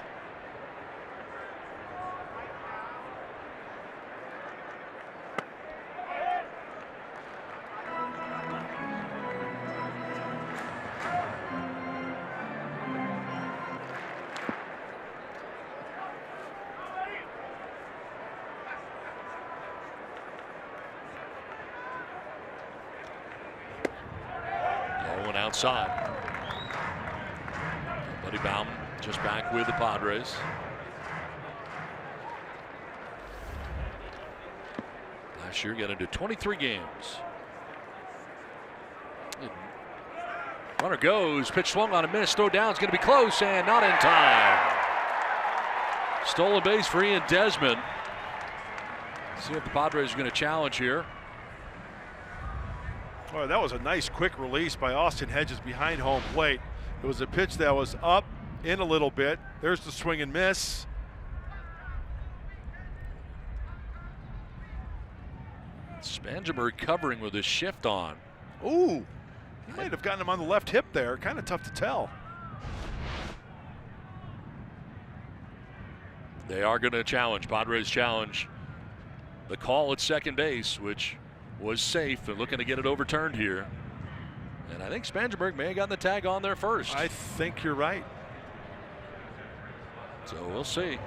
outside. Buddy Bauman just back with the Padres. Last year got into 23 games. Runner goes, pitch swung on a miss, throw down, it's going to be close and not in time. Stolen base for Ian Desmond. See if the Padres are going to challenge here. Boy, that was a nice quick release by Austin Hedges behind home plate. It was a pitch that was up in a little bit. There's the swing and miss. Spangenberg covering with his shift on. Ooh, he might have gotten him on the left hip there. Kind of tough to tell. They are going to challenge. Padres challenge the call at second base, which was safe, and looking to get it overturned here. And I think Spangenberg may have gotten the tag on there first. I think you're right. So we'll see.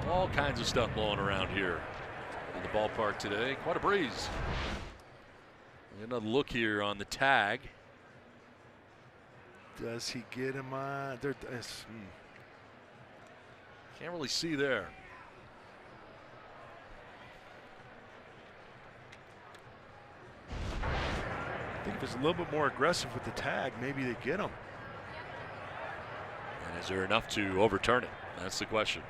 All kinds of stuff blowing around here in the ballpark today. Quite a breeze. Another look here on the tag. Does he get him on? Can't really see there. I think if it's a little bit more aggressive with the tag, maybe they get him. And is there enough to overturn it? That's the question.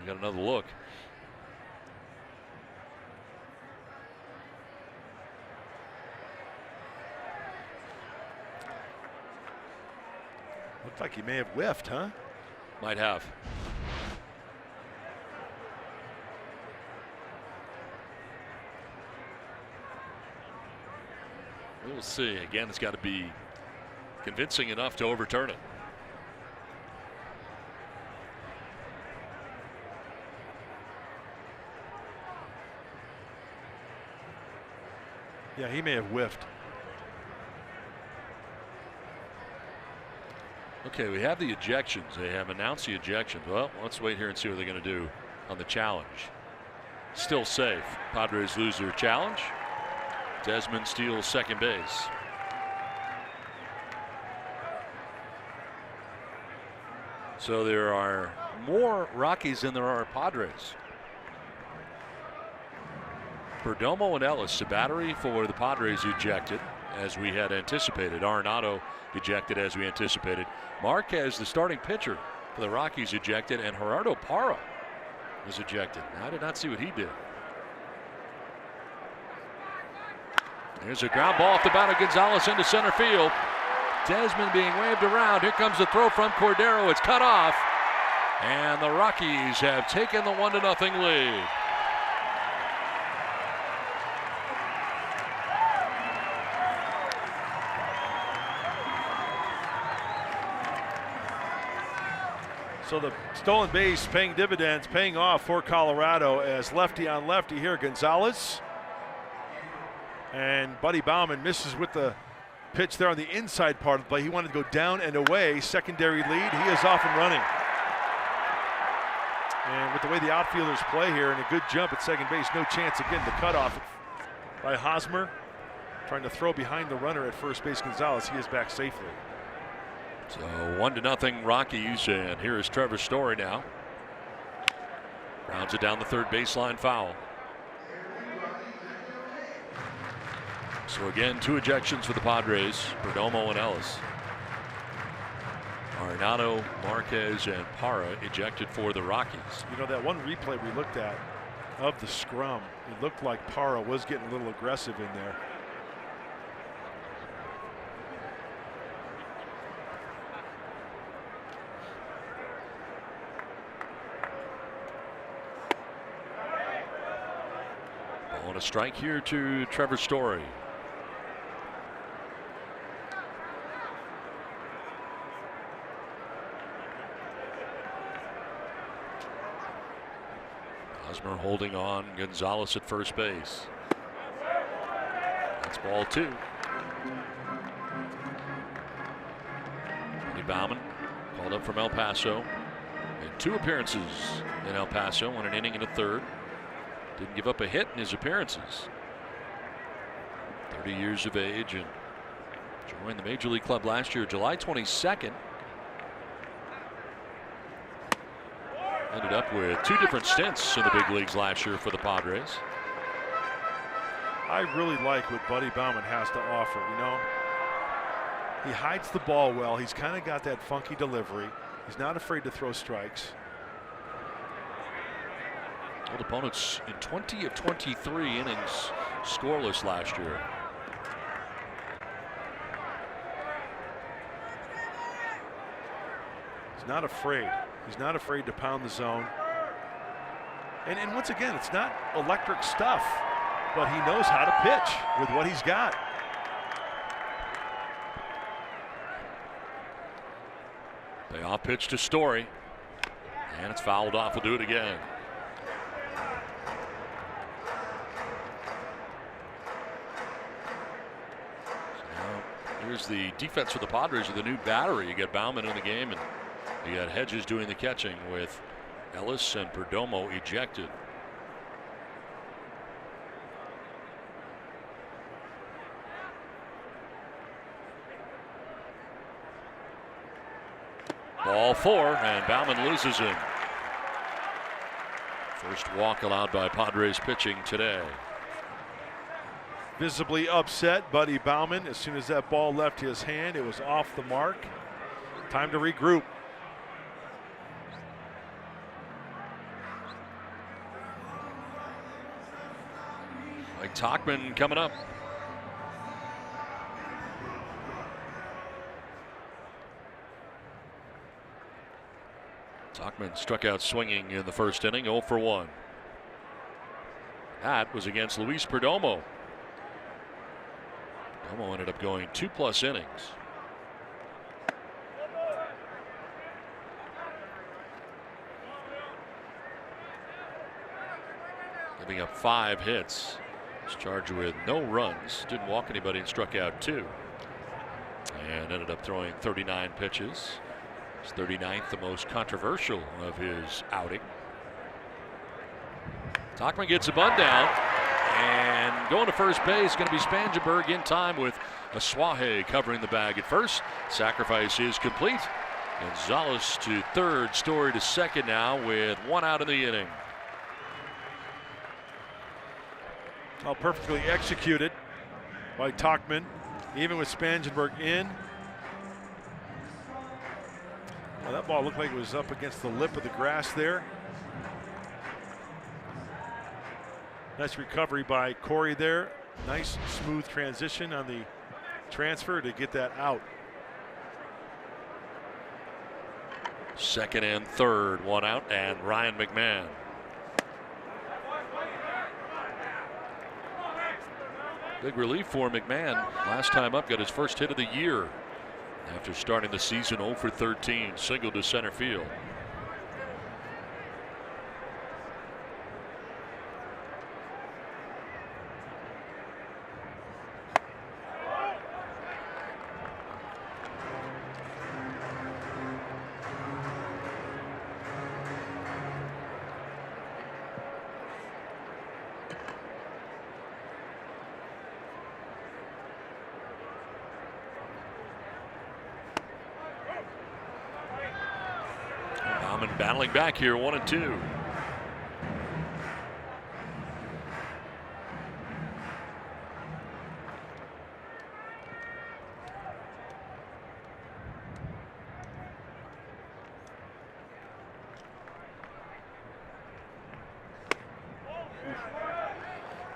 We got another look. Looked like he may have whiffed, huh? Might have. We'll see. Again, it's got to be convincing enough to overturn it. Yeah, he may have whiffed. Okay, we have the ejections. They have announced the ejections. Well, let's wait here and see what they're going to do on the challenge. Still safe. Padres lose their challenge. Desmond steals second base. So there are more Rockies than there are Padres. Perdomo and Ellis, the battery for the Padres, ejected as we had anticipated. Arenado ejected as we anticipated. Marquez, the starting pitcher for the Rockies, ejected, and Gerardo Parra was ejected. I did not see what he did. Here's a ground ball off the bat of Gonzalez into center field. Desmond being waved around. Here comes the throw from Cordero. It's cut off. And the Rockies have taken the 1-0 lead. So the stolen base paying dividends, paying off for Colorado as lefty on lefty here. Gonzalez. And Buddy Bauman misses with the pitch there on the inside part of the play. He wanted to go down and away. Secondary lead. He is off and running. And with the way the outfielders play here and a good jump at second base, no chance again. The cutoff by Hosmer. Trying to throw behind the runner at first base. Gonzalez, he is back safely. So 1-0 Rockies, and here is Trevor Story now. Grounds it down the third baseline, foul. So again, 2 ejections for the Padres, Perdomo and Ellis. Arenado, Marquez, and Parra ejected for the Rockies. You know, that one replay we looked at of the scrum, it looked like Parra was getting a little aggressive in there. On a strike here to Trevor Story. Hosmer holding on Gonzalez at first base. That's ball 2. Buddy Bauman called up from El Paso. Had 2 appearances in El Paso, 1 an inning and a third. Didn't give up a hit in his appearances. 30 years of age and joined the Major League Club last year, July 22nd. Ended up with 2 different stints in the big leagues last year for the Padres. I really like what Buddy Bauman has to offer. You know, he hides the ball well. He's kind of got that funky delivery. He's not afraid to throw strikes. Old opponents in 20 of 23 innings scoreless last year. He's not afraid. He's not afraid to pound the zone. And once again, it's not electric stuff, but he knows how to pitch with what he's got. Payoff pitch to Story. And it's fouled off. We'll do it again. So here's the defense for the Padres with a new battery. You got Bauman in the game, and you got Hedges doing the catching with Ellis and Perdomo ejected. Ball 4, and Bauman loses him. First walk allowed by Padres pitching today. Visibly upset, Buddy Bauman. As soon as that ball left his hand, it was off the mark. Time to regroup. Mike Tauchman coming up. Tauchman struck out swinging in the first inning, 0 for 1. That was against Luis Perdomo. Perdomo ended up going 2+ innings. Giving up 5 hits. Was charged with no runs. Didn't walk anybody and struck out 2. And ended up throwing 39 pitches. His 39th, the most controversial of his outing. Tauchman gets a bunt down, and going to first base going to be Spangenberg in time with Asuaje covering the bag at first. Sacrifice is complete. Gonzalez to third, Story to second now with 1 out in the inning. Well, perfectly executed by Tauchman, even with Spangenberg in. Well, that ball looked like it was up against the lip of the grass there. Nice recovery by Corey there. Nice smooth transition on the transfer to get that out. Second and third, 1 out, and Ryan McMahon. Big relief for McMahon. Last time up, got his first hit of the year after starting the season 0 for 13, single to center field. Battling back here, 1 and 2.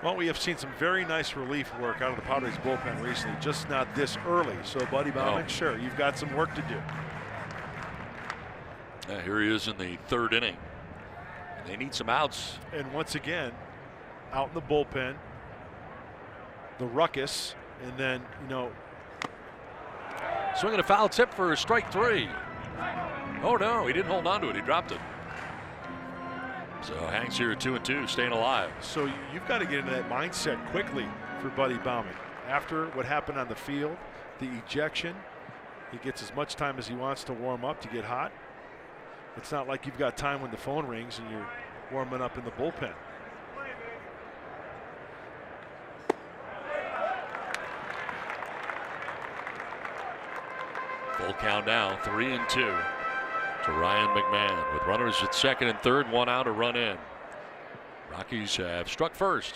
Well, we have seen some very nice relief work out of the Padres bullpen recently, just not this early. So, Buddy Bauman, sure, you've got some work to do. Yeah, here he is in the third inning. They need some outs. And once again, out in the bullpen, the ruckus, and then, you know. Swinging a foul tip for strike 3. Oh no, he didn't hold on to it, he dropped it. So hangs here at 2 and 2, staying alive. So you've got to get into that mindset quickly for Buddy Bauman. After what happened on the field, the ejection, He gets as much time as he wants to warm up to get hot. It's not like you've got time when the phone rings and you're warming up in the bullpen. Full count now, 3-2 to Ryan McMahon with runners at second and third, one out, a run in. Rockies have struck first.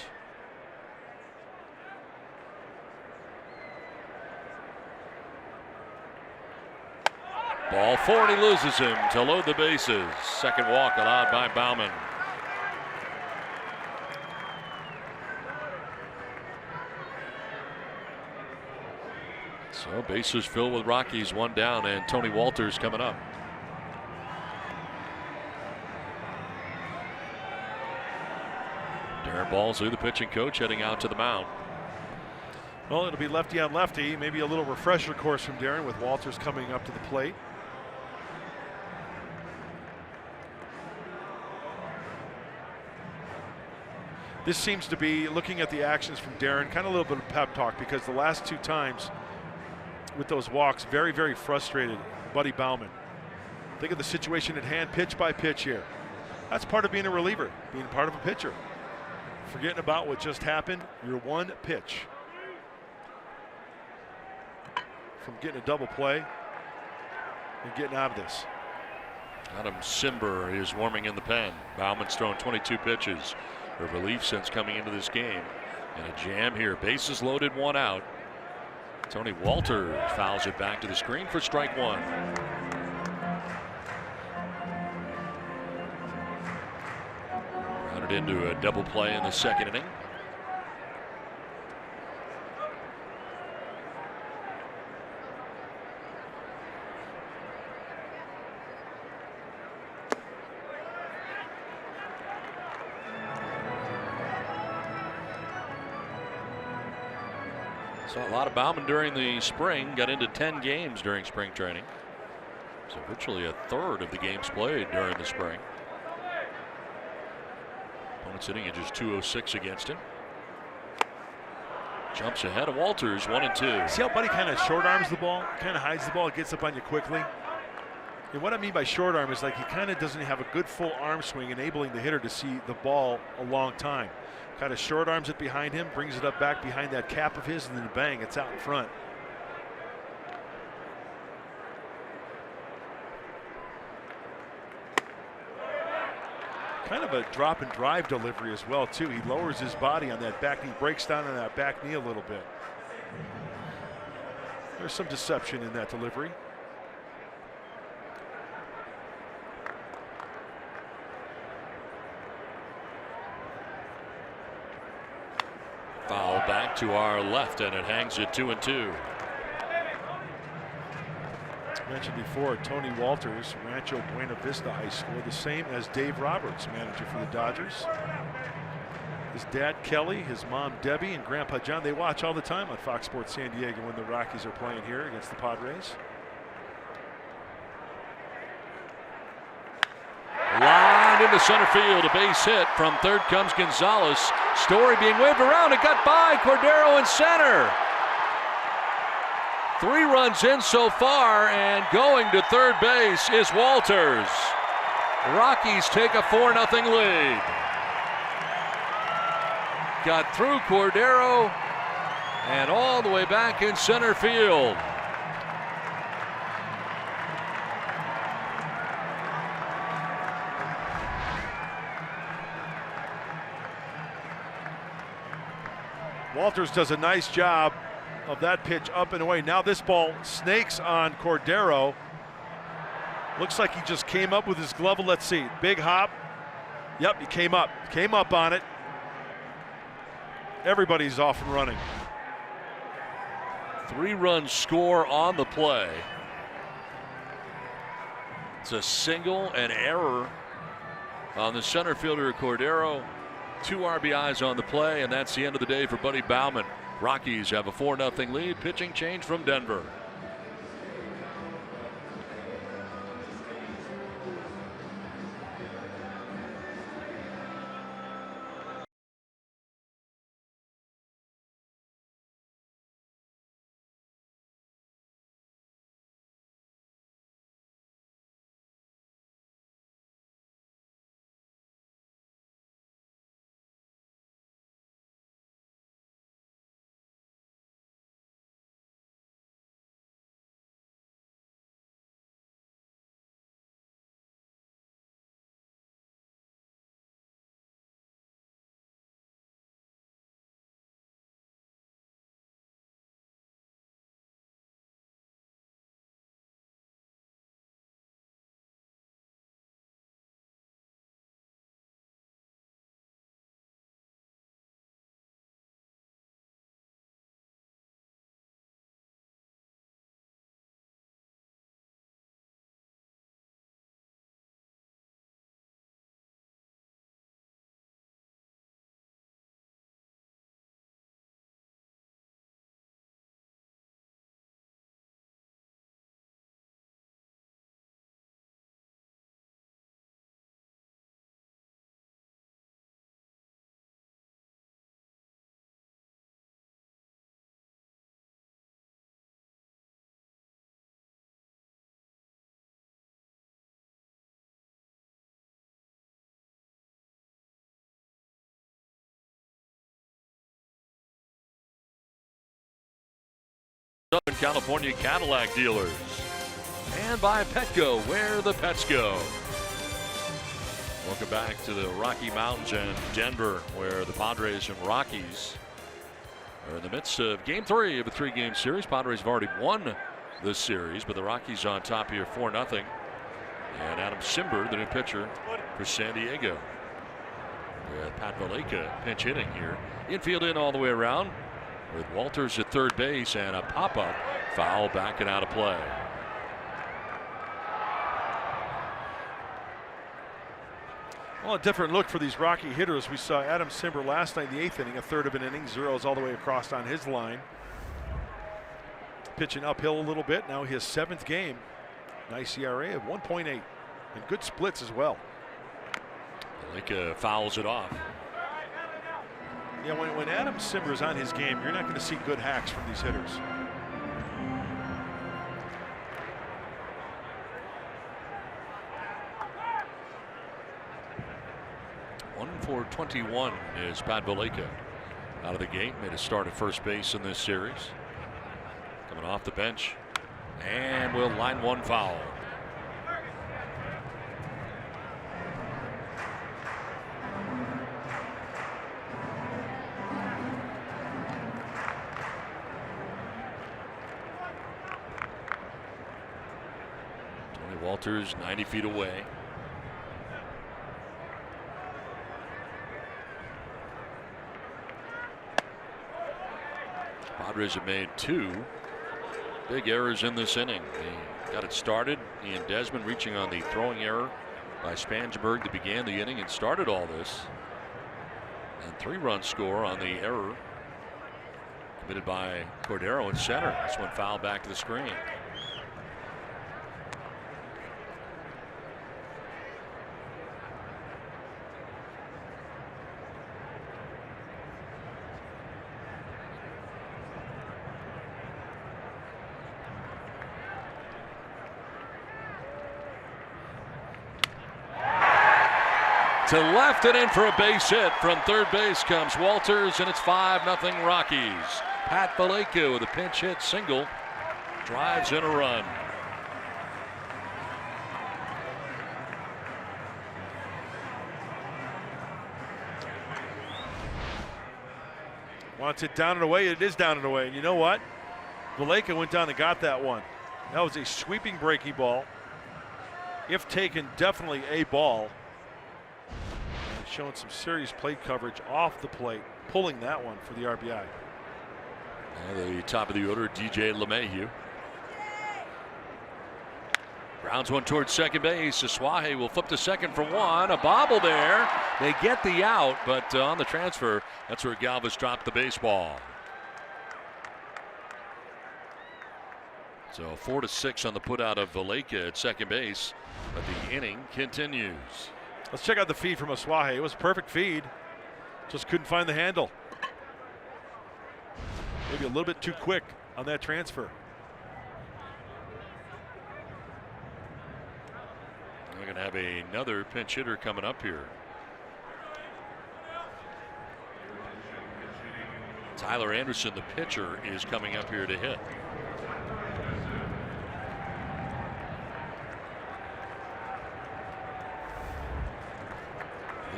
Ball four, and he loses him to load the bases. Second walk allowed by Baumann. So bases filled with Rockies, one down, and Tony Walters coming up. Darren Balsley, the pitching coach, heading out to the mound. Well, it'll be lefty on lefty. Maybe a little refresher course from Darren with Walters coming up to the plate. This seems to be, looking at the actions from Darren, kind of a little bit of pep talk, because the last two times with those walks, very, very frustrated Buddy Baumann. Think of the situation at hand, pitch by pitch here. That's part of being a reliever, being part of a pitcher. Forgetting about what just happened, you're one pitch from getting a double play and getting out of this. Adam Simber is warming in the pen. Baumann's thrown 22 pitches for relief since coming into this game. And a jam here. Bases loaded, one out. Tony Walters fouls it back to the screen for strike one. Grounded into a double play in the second inning. Saw a lot of Baumann during the spring, got into 10 games during spring training. So virtually a third of the games played during the spring. Opponent's hitting at just 206 against him. Jumps ahead of Walters, 1-2. See how Buddy kind of short arms the ball, kind of hides the ball, gets up on you quickly. And what I mean by short arm is like he kind of doesn't have a good full arm swing, enabling the hitter to see the ball a long time. Kind of short arms it behind him, brings it up back behind that cap of his, and then bang, it's out in front. Kind of a drop and drive delivery as well, too. He lowers his body on that back knee, breaks down on that back knee a little bit. There's some deception in that delivery. Foul back to our left, and it hangs at 2-2. Mentioned before, Tony Walters, Rancho Buena Vista High School, the same as Dave Roberts, manager for the Dodgers. His dad Kelly, his mom Debbie, and Grandpa John, they watch all the time on Fox Sports San Diego when the Rockies are playing here against the Padres. Lined into center field, a base hit. From third comes Gonzalez. Story being waved around. It got by Cordero in center. 3 runs in so far, and going to third base is Walters. Rockies take a 4-0 lead. Got through Cordero and all the way back in center field. Walters does a nice job of that pitch up and away. Now this ball snakes on Cordero. Looks like he just came up with his glove. Let's see. Big hop. Yep, he came up on it. Everybody's off and running. 3-run score on the play. It's a single and error on the center fielder Cordero. 2 RBIs on the play, and that's the end of the day for Buddy Baumann. Rockies have a 4-0 lead. Pitching change from Denver. Southern California Cadillac dealers. And by Petco, where the pets go. Welcome back to the Rocky Mountains and Denver, where the Padres and Rockies are in the midst of Game 3 of a 3-game series. Padres have already won this series, but the Rockies on top here 4-0. And Adam Simber, the new pitcher for San Diego. Pat Valleca pinch hitting here. Infield in all the way around with Walters at third base and a pop-up foul back and out of play. Well, a different look for these Rocky hitters. We saw Adam Simber last night in the 8th inning, a third of an inning, zeros all the way across on his line. Pitching uphill a little bit. Now his 7th game. Nice ERA of 1.8 and good splits as well. Valleca fouls it off. Yeah, when Adam Simber is on his game, you're not going to see good hacks from these hitters. One for 21 is Pat Valleca out of the gate. Made a start at first base in this series. Coming off the bench and will line one foul. Walters 90 feet away. Padres have made 2 big errors in this inning. They got it started. Ian Desmond reaching on the throwing error by Spansberg that began the inning and started all this. And 3-run score on the error committed by Cordero in center. This one fouled back to the screen. To left and in for a base hit. From third base comes Walters, and it's 5-0 Rockies. Pat Valleca with a pinch hit single drives in a run. Wants it down and away. It is down and away. And you know what? Valleca went down and got that one. That was a sweeping breaking ball. If taken, definitely a ball. Showing some serious plate coverage off the plate, pulling that one for the RBI. And the top of the order, DJ LeMahieu. Grounds one towards second base. Aswahe will flip to second for one. A bobble there. They get the out, but on the transfer, that's where Galvis dropped the baseball. So 4-6 on the putout of Valleca at second base, but the inning continues. Let's check out the feed from Aswahe. It was a perfect feed. Just couldn't find the handle. Maybe a little bit too quick on that transfer. We're going to have another pinch hitter coming up here. Tyler Anderson, the pitcher, is coming up here to hit.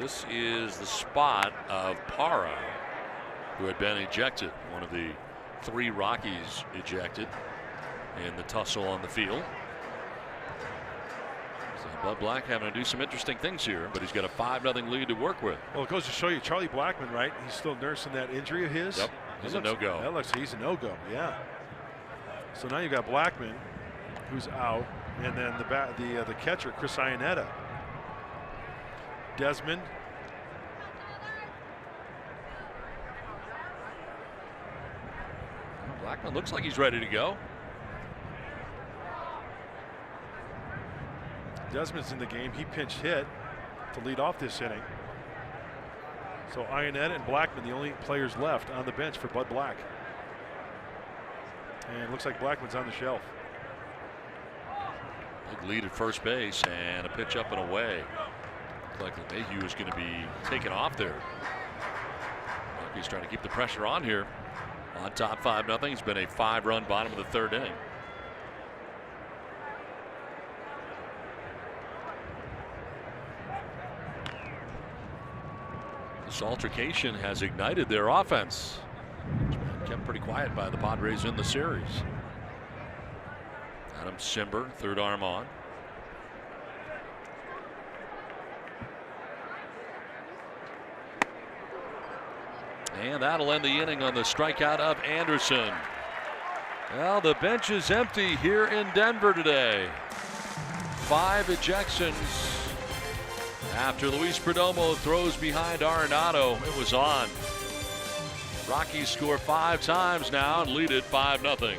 This is the spot of Parra, who had been ejected, one of the 3 Rockies ejected in the tussle on the field. So Bud Black having to do some interesting things here, but he's got a 5-0 lead to work with. Well, it goes to show you Charlie Blackmon, right? He's still nursing that injury of his. Yep, he's a no-go. That looks like he's a no-go, yeah. So now you got Blackmon, who's out, and then the catcher, Chris Iannetta. Desmond. Blackmon looks like he's ready to go. Desmond's in the game. He pinch hit to lead off this inning. So Iannetta and Blackmon, the only players left on the bench for Bud Black. And it looks like Blackman's on the shelf. Big lead at first base and a pitch up and away. Looks like LeMahieu is going to be taken off there. Rockies trying to keep the pressure on here. On top 5-0. It's been a 5-run bottom of the third inning. This altercation has ignited their offense. It's been kept pretty quiet by the Padres in the series. Adam Simber, third arm on. And that'll end the inning on the strikeout of Anderson. Well, the bench is empty here in Denver today. 5 ejections after Luis Perdomo throws behind Arenado. It was on. Rockies score 5 times now and lead it 5-0.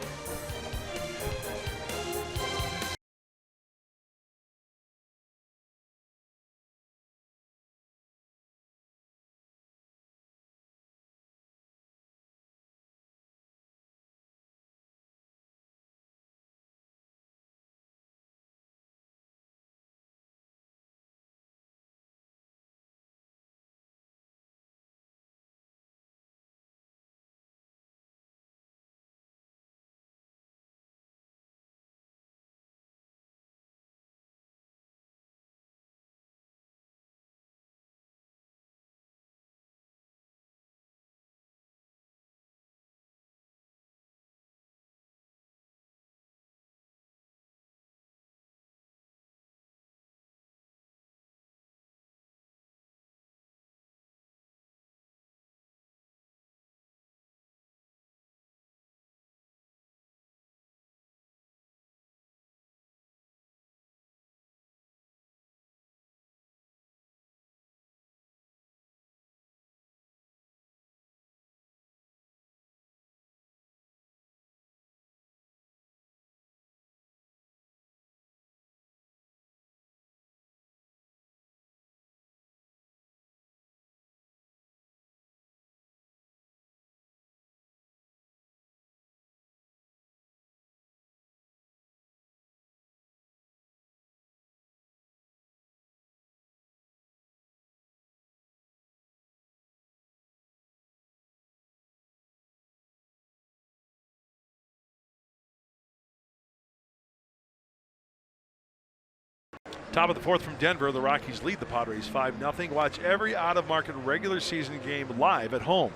Top of the 4th from Denver, the Rockies lead the Padres 5-0. Watch every out-of-market regular season game live at home,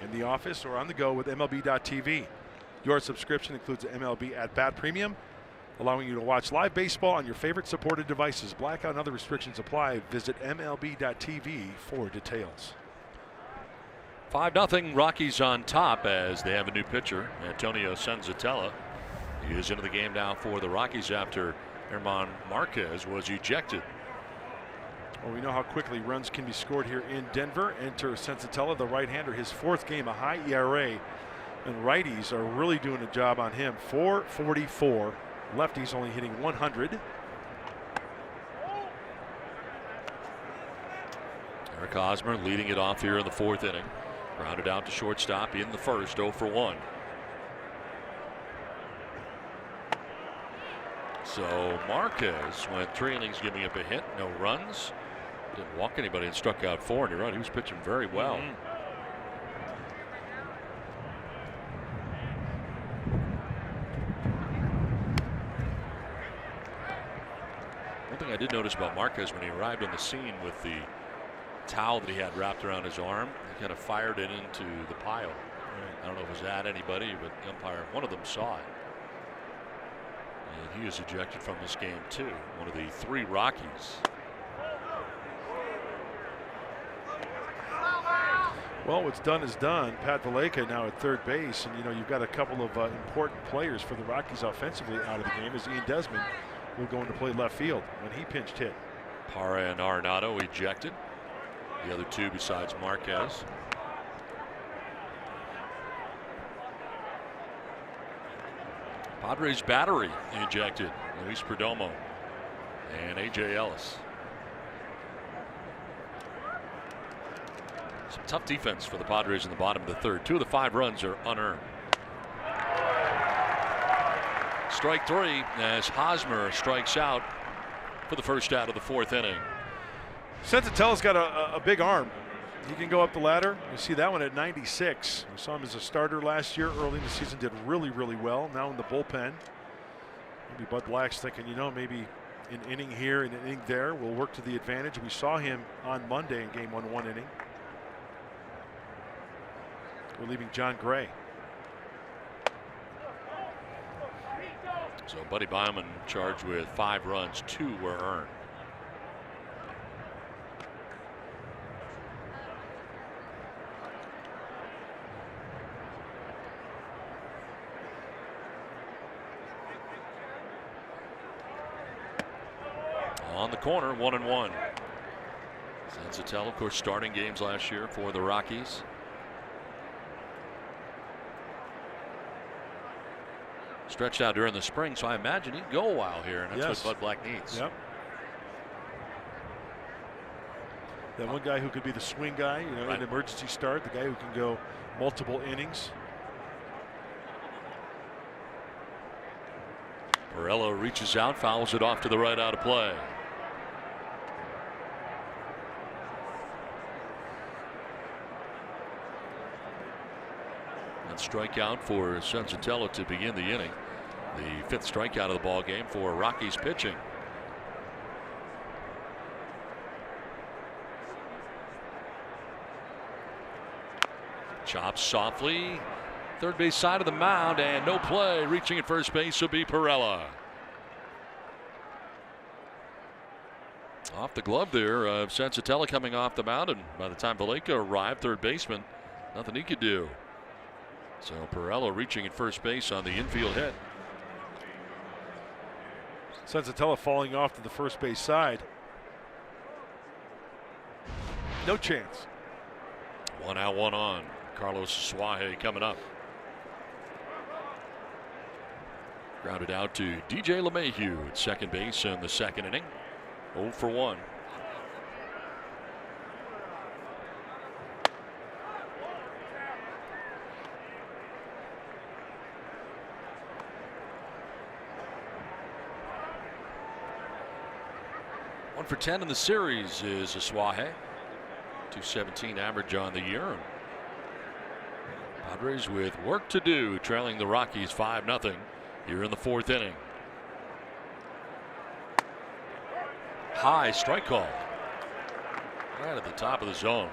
in the office, or on the go with MLB.tv. Your subscription includes the MLB at-bat premium, allowing you to watch live baseball on your favorite supported devices. Blackout and other restrictions apply. Visit MLB.tv for details. 5-0. Rockies on top as they have a new pitcher, Antonio Senzatella. He is into the game now for the Rockies after German Marquez was ejected. Well, we know how quickly runs can be scored here in Denver. Enter Senzatella, the right-hander, his 4th game, a high ERA. And righties are really doing a job on him. 444. Lefties only hitting 100. Eric Hosmer leading it off here in the 4th inning. Grounded out to shortstop in the 1st, 0 for 1. So Marquez went 3 innings giving up a hit, no runs. Didn't walk anybody and struck out 4. And you're right, he was pitching very well. One thing I did notice about Marquez when he arrived on the scene with the towel that he had wrapped around his arm, he kind of fired it into the pile. I don't know if it was at anybody, but the umpire, one of them saw it. And he is ejected from this game too. One of the 3 Rockies. Well, what's done is done. Pat Valleca now at 3rd base, and you know you've got a couple of important players for the Rockies offensively out of the game, as Ian Desmond will go into play left field when he pinched hit. Parra and Arenado ejected. The other 2 besides Marquez. Padres battery ejected. Luis Perdomo and A.J. Ellis. Some tough defense for the Padres in the bottom of the 3rd. 2 of the 5 runs are unearned. Strike 3 as Hosmer strikes out for the first out of the 4th inning. Senzatella's got a big arm. He can go up the ladder. You see that one at 96. We saw him as a starter last year. Early in the season, did really, really well. Now in the bullpen. Maybe Bud Black's thinking, you know, maybe an inning here and an inning there will work to the advantage. We saw him on Monday in game 1 inning. We're leaving John Gray. So Buddy Byman charged with 5 runs, 2 were earned. On the corner, 1-1. Senzatella, of course, starting games last year for the Rockies. Stretched out during the spring, so I imagine he'd go a while here, and that's what Bud Black needs. Yep. That one guy who could be the swing guy, you know, Right. an emergency start, the guy who can go multiple innings. Morello reaches out, fouls it off to the right, out of play. And strikeout for Senzatella to begin the inning. The 5th strikeout of the ball game for Rockies pitching. Chops softly. Third base side of the mound, and no play. Reaching at first base will be Perella. Off the glove there of Senzatella coming off the mound, and by the time Vallejo arrived, third baseman, nothing he could do. So Perella reaching at first base on the infield hit. Senzatella falling off to the first base side. No chance. 1 out, 1 on. Carlos Suaje coming up. Grounded out to DJ LeMahieu at second base in the 2nd inning. 0 for 1. One for 10 in the series is Suaje. 217 average on the year. Padres with work to do, trailing the Rockies 5-0 here in the 4th inning. High strike call. Right at the top of the zone.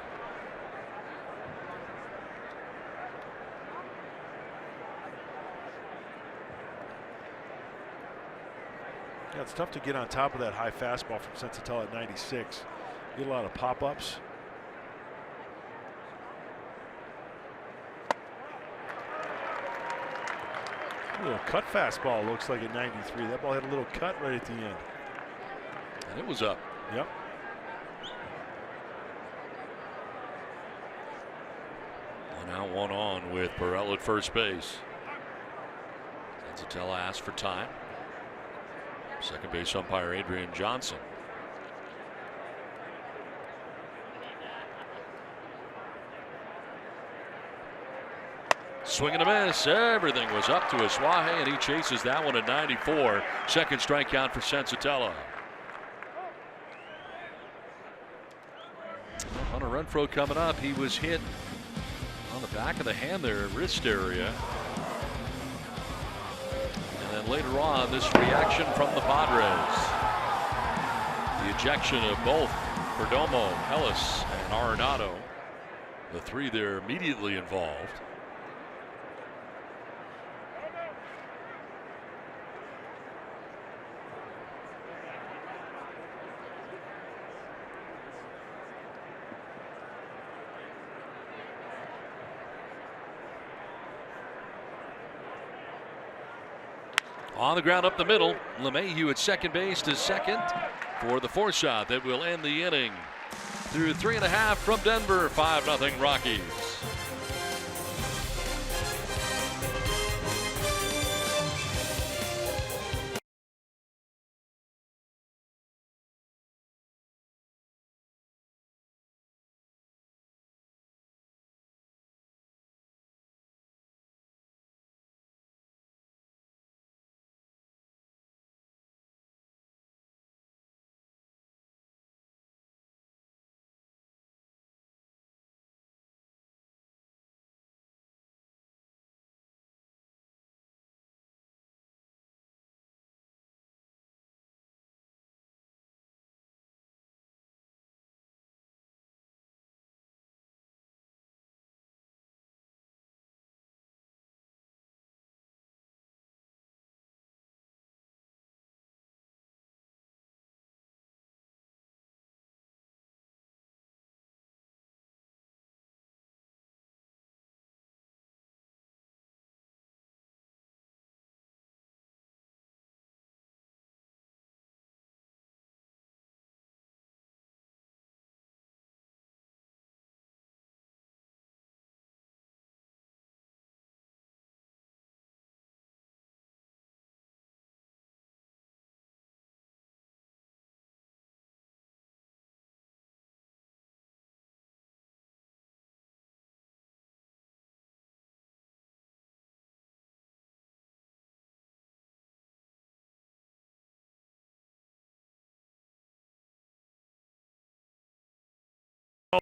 Yeah, it's tough to get on top of that high fastball from Senzatella at 96. Get a lot of pop-ups. A little cut fastball looks like at 93. That ball had a little cut right at the end. And it was up. Yep. One out, 1 on with Perella at first base. Senzatella asked for time. Second base umpire Adrian Johnson. Swing and a miss. Everything was up to Suaje, and he chases that one at 94. Second strikeout for Senzatella. Hunter Renfroe coming up. He was hit on the back of the hand there, wrist area. And then later on, this reaction from the Padres. The ejection of both Perdomo, Ellis, and Arenado. The 3 there immediately involved. On the ground up the middle, LeMahieu at second base to second for the 4 shot that will end the inning. Through 3.5 from Denver, 5-0 Rockies.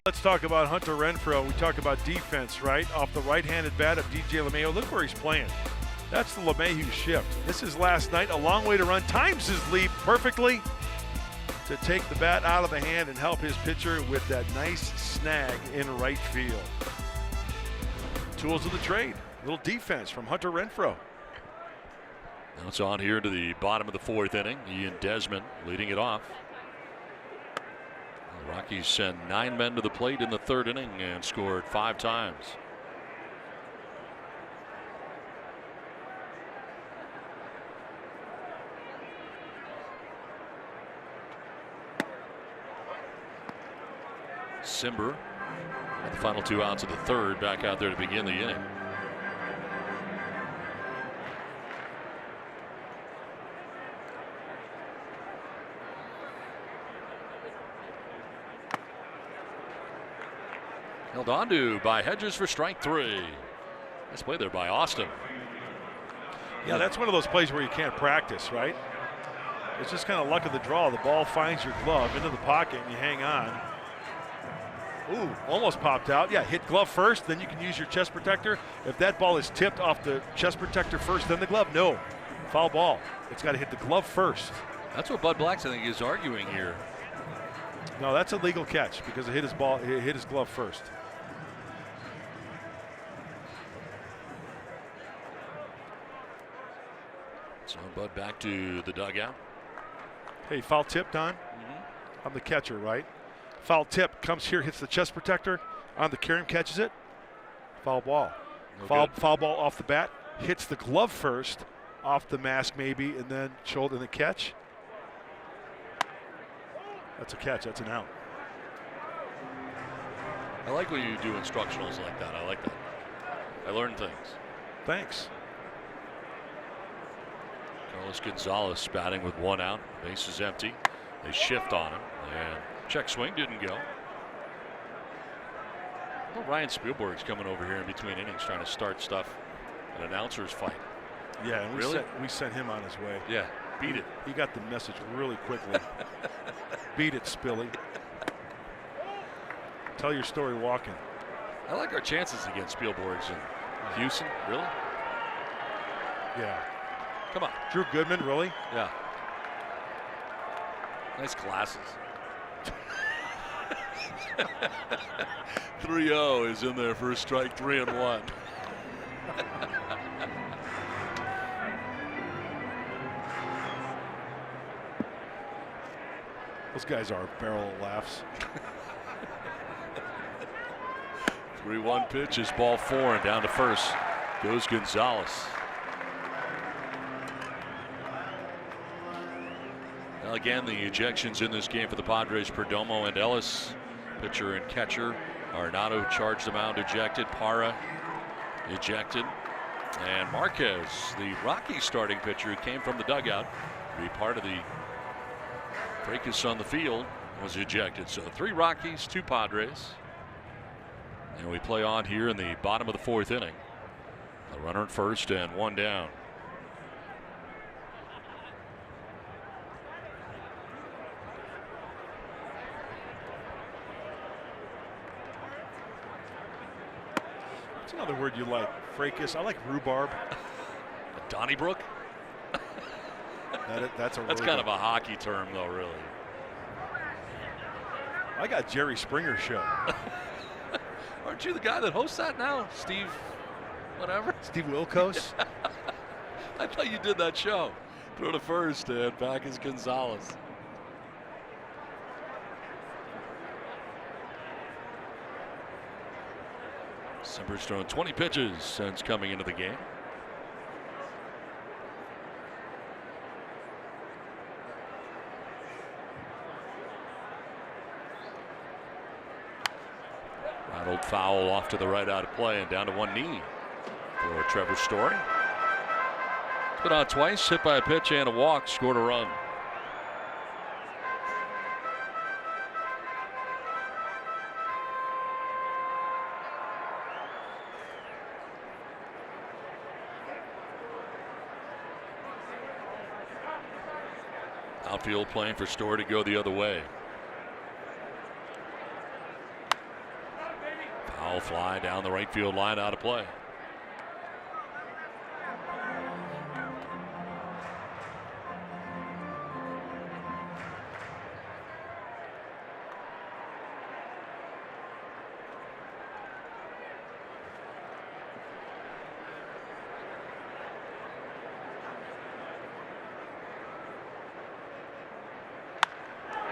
Let's talk about Hunter Renfroe. We talk about defense, right? Off the right-handed bat of DJ LeMahieu. Look where he's playing. That's the LeMahieu shift. This is last night. A long way to run. Times his leap perfectly to take the bat out of the hand and help his pitcher with that nice snag in right field. Tools of the trade. Little defense from Hunter Renfroe. Now it's on here to the bottom of the 4th inning. Ian Desmond leading it off. The Rockies sent 9 men to the plate in the 3rd inning and scored 5 times. Simber, the final 2 outs of the 3rd, back out there to begin the inning. Held on to by Hedges for strike 3. Nice play there by Austin. Yeah, that's one of those plays where you can't practice, right? It's just kind of luck of the draw. The ball finds your glove into the pocket and you hang on. Ooh, almost popped out. Yeah, hit glove first, then you can use your chest protector. If that ball is tipped off the chest protector first, then the glove, no. Foul ball. It's got to hit the glove first. That's what Bud Blacks, I think, is arguing here. No, that's a legal catch because it hit his ball, it hit his glove first. So Bud back to the dugout. Hey, foul tip, Don. I'm the catcher, right? Foul tip comes here, hits the chest protector on the carry, catches it. Foul ball. Foul ball off the bat, hits the glove first, off the mask maybe, and then shoulder and the catch. That's a catch. That's an out. I like when you do instructionals like that. I like that. I learn things. Thanks. Carlos Gonzalez batting with 1 out. Base is empty. They shift on him. And check swing didn't go. Well, Ryan Spielberg's coming over here in between innings trying to start stuff. An announcer's fight. Yeah, and Really? we sent him on his way. Yeah, beat it. He got the message really quickly. Beat it, Spilly. Tell your story walking. I like our chances against Spielberg's in Houston. Really? Yeah. Come on. Drew Goodman, really? Yeah. Nice glasses. 3-0 is in there for a strike 3-1. Those guys are a barrel of laughs. 3-1 pitch is ball 4 and down to first goes Gonzalez. Well, again, the ejections in this game for the Padres, Perdomo and Ellis. Pitcher and catcher. Arenado charged the mound, ejected. Parra ejected. And Marquez, the Rockies starting pitcher who came from the dugout to be part of the fracas on the field, was ejected. So 3 Rockies, 2 Padres. And we play on here in the bottom of the 4th inning. A runner at first and 1 down. What's another word you like? Fracas. I like rhubarb. Donnybrook? That's a. That's really kind of a hockey term, though, really. I got Jerry Springer show. Aren't you the guy that hosts that now? Steve, whatever? Steve Wilkos. I thought you did that show. Throw to first and back is Gonzalez. Simber's thrown 20 pitches since coming into the game. Rattled foul off to the right out of play and down to 1 knee for Trevor Story. It's been on twice, hit by a pitch and a walk, scored a run. Outfield playing for Story to go the other way. Foul fly down the right field line, out of play.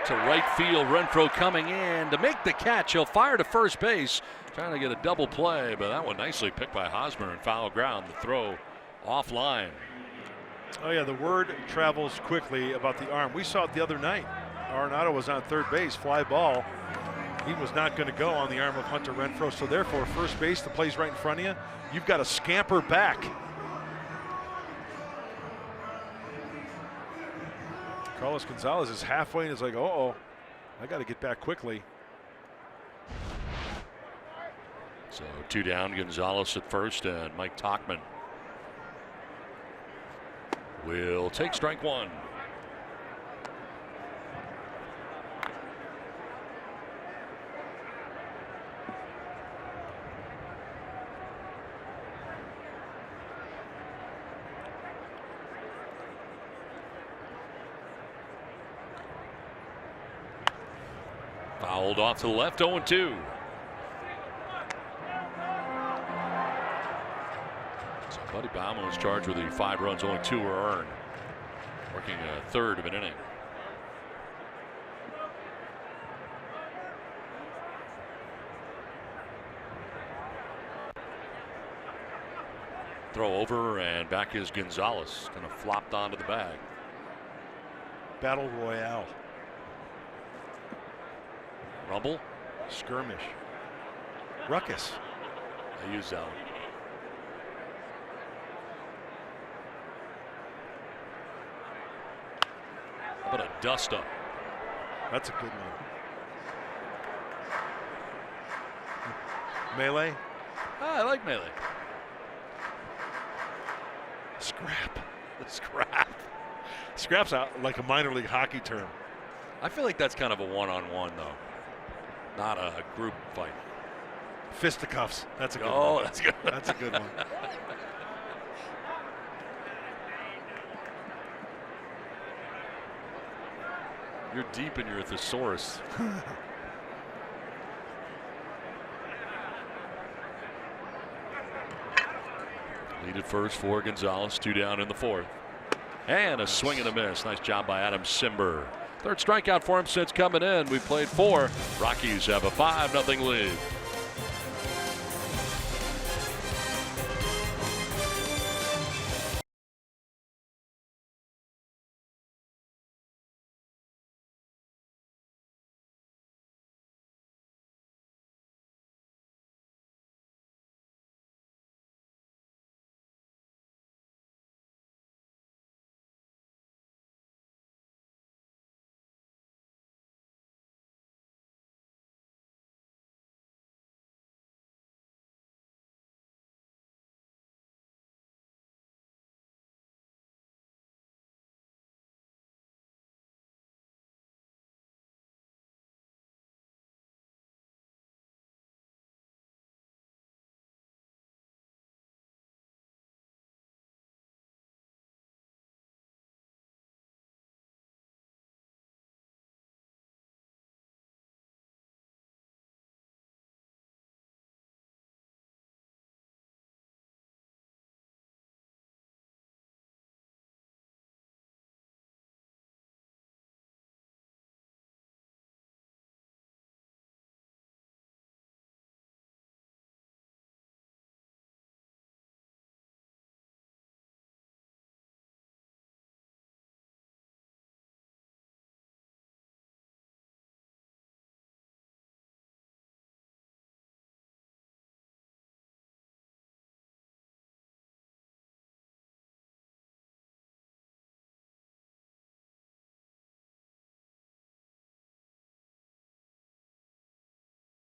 To right field, Renfroe coming in to make the catch. He'll fire to first base, trying to get a double play, but that one nicely picked by Hosmer and foul ground. The throw offline. Oh yeah, the word travels quickly about the arm. We saw it the other night. Arenado was on third base, fly ball. He was not going to go on the arm of Hunter Renfroe, so therefore first base, the play's right in front of you. You've got to scamper back. Carlos Gonzalez is halfway and is like, uh-oh, I got to get back quickly. So 2 down, Gonzalez at first, and Mike Tauchman will take strike 1. Fouled off to the left, 0-2. So Buddy Baumann was charged with the 5 runs, only 2 were earned, working a third of an inning. Throw over, and back is Gonzalez, kind of flopped onto the bag. Battle Royale. Rumble. Skirmish. Ruckus. I use that one. How about a dust up? That's a good one. Melee. I like melee. Scrap. Scrap. Scrap's out like a minor league hockey term. I feel like that's kind of a one-on-one though, not a group fight. Fisticuffs. That's a good one. one. That's good. That's a good one. You're deep in your thesaurus. Lead at first for Gonzalez, 2 down in the 4th. And a swing and a miss. Nice job by Adam Simber. 3rd strikeout for him since coming in. We played 4. Rockies have a 5-0 lead.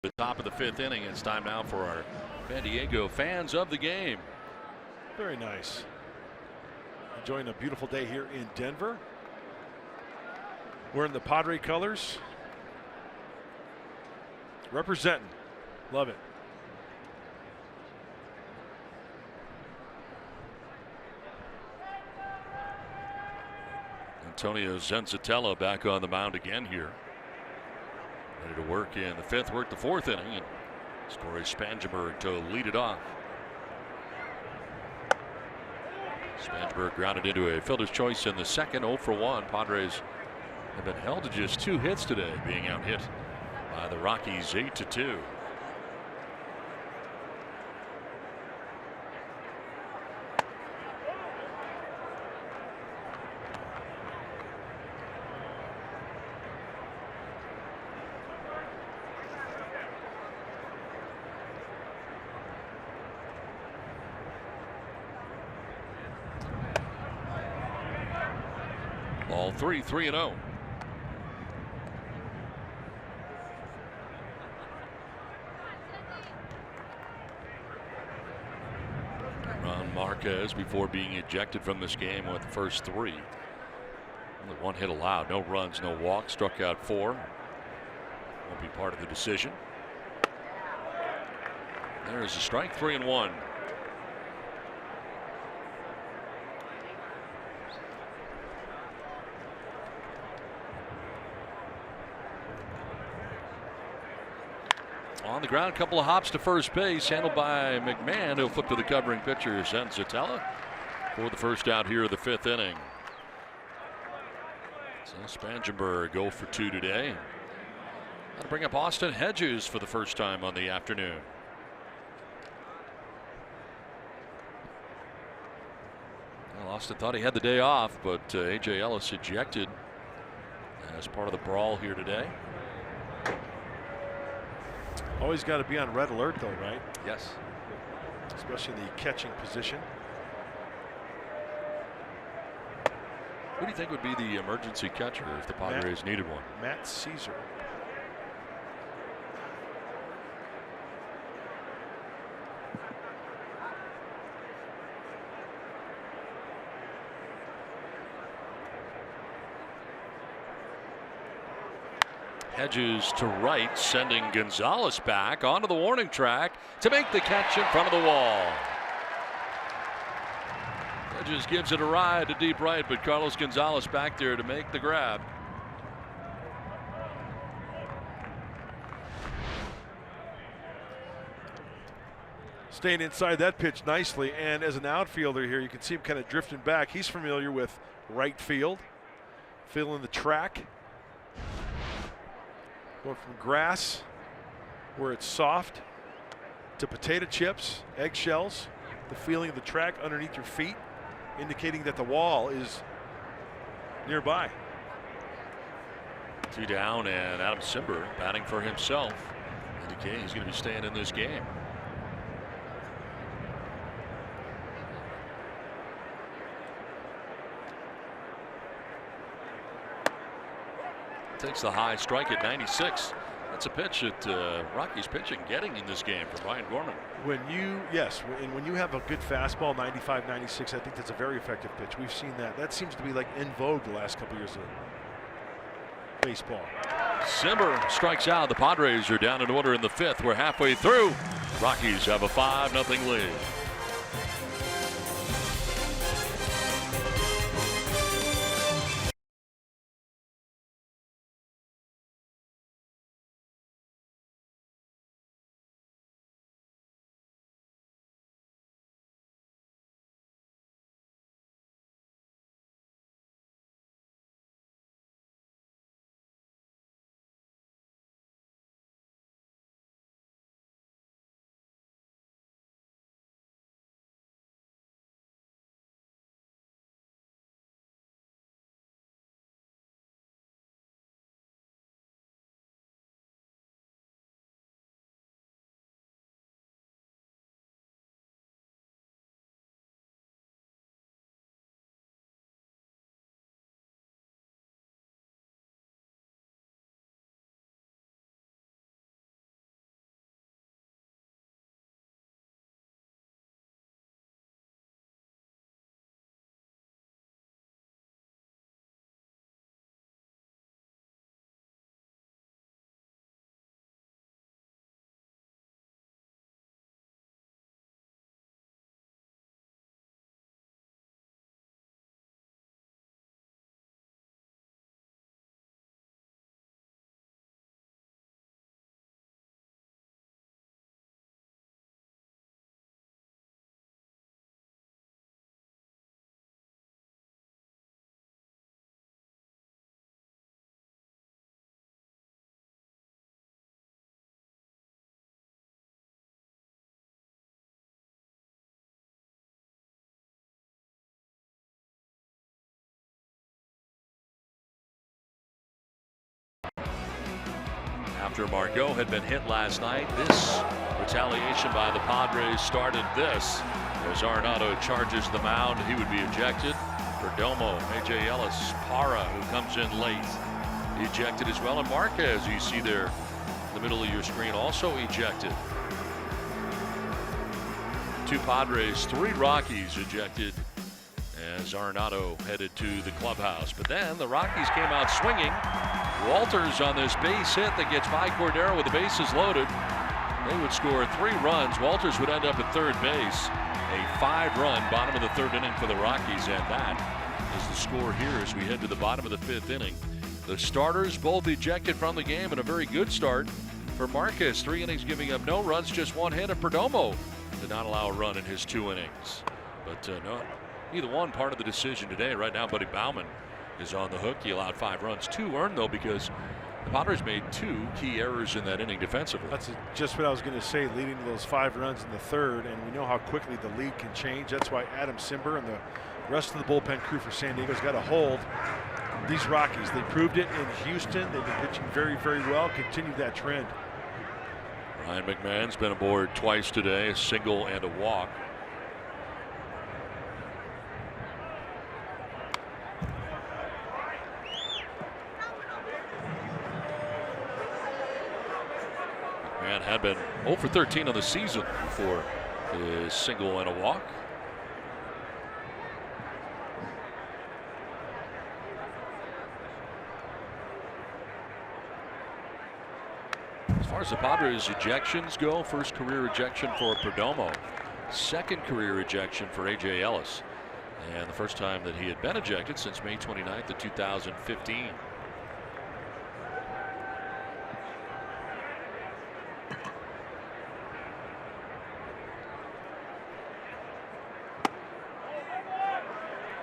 The top of the 5th inning. It's time now for our San Diego fans of the game. Very nice. Enjoying a beautiful day here in Denver. Wearing the Padre colors. Representing. Love it. Antonio Zenzatella back on the mound again here. Ready to work in the 5th, work the 4th inning, and Corey Spangenberg to lead it off. Spangenberg grounded into a fielder's choice in the 2nd, 0 for 1. Padres have been held to just 2 hits today, being out hit by the Rockies 8-2. Ball 3, 3-0. Ron Marquez, before being ejected from this game, with the first 3. Only 1 hit allowed, no runs, no walks, struck out 4. Won't be part of the decision. There's a strike, 3-1. On the ground, a couple of hops to first base, handled by McMahon. He'll flip to the covering pitcher, Zenzatella, for the first out here of the 5th inning. So Spangenberg 0 for 2 today. That'll bring up Austin Hedges for the first time on the afternoon. Well, Austin thought he had the day off, but A.J. Ellis ejected as part of the brawl here today. Always got to be on red alert, though, right? Yes. Especially in the catching position. Who do you think would be the emergency catcher if the Padres needed one? Matt Caesar. Hedges to right, sending Gonzalez back onto the warning track to make the catch in front of the wall. Hedges gives it a ride to deep right, but Carlos Gonzalez back there to make the grab. Staying inside that pitch nicely, and as an outfielder here, you can see him kind of drifting back. He's familiar with right field, feeling the track. Going from grass, where it's soft, to potato chips, eggshells, the feeling of the track underneath your feet, indicating that the wall is nearby. 2 down, and Adam Simber batting for himself, indicating he's going to be staying in this game. Takes the high strike at 96. That's a pitch that Rockies pitching getting in this game for Brian Gorman. When you have a good fastball, 95, 96, I think that's a very effective pitch. We've seen that. That seems to be like in vogue the last couple years of baseball. Simber strikes out. The Padres are down in order in the 5th. We're halfway through. Rockies have a 5-0 lead. After Margot had been hit last night, this retaliation by the Padres started this. As Arenado charges the mound, he would be ejected. Perdomo, A.J. Ellis, Parra, who comes in late, ejected as well. And Marquez, you see there in the middle of your screen, also ejected. 2 Padres, 3 Rockies ejected as Arenado headed to the clubhouse. But then the Rockies came out swinging. Walters on this base hit that gets by Cordero with the bases loaded. They would score 3 runs. Walters would end up at third base. A 5-run bottom of the 3rd inning for the Rockies, and that is the score here as we head to the bottom of the 5th inning. The starters both ejected from the game, and a very good start for Marquez. 3 innings giving up no runs, just 1 hit, and Perdomo did not allow a run in his 2 innings. But no, neither one part of the decision today. Right now, Buddy Baumann is on the hook. He allowed 5 runs, 2 earned though, because the Padres made 2 key errors in that inning defensively. That's just what I was going to say, leading to those 5 runs in the 3rd, and we know how quickly the lead can change. That's why Adam Simber and the rest of the bullpen crew for San Diego's got to hold these Rockies. They proved it in Houston. They've been pitching very, very well. Continue that trend. Ryan McMahon's been aboard twice today, a single and a walk. McMahon had been 0 for 13 on the season for his single and a walk. As far as the Padres ejections go, first career ejection for Perdomo, second career ejection for A.J. Ellis, and the first time that he had been ejected since May 29th of 2015.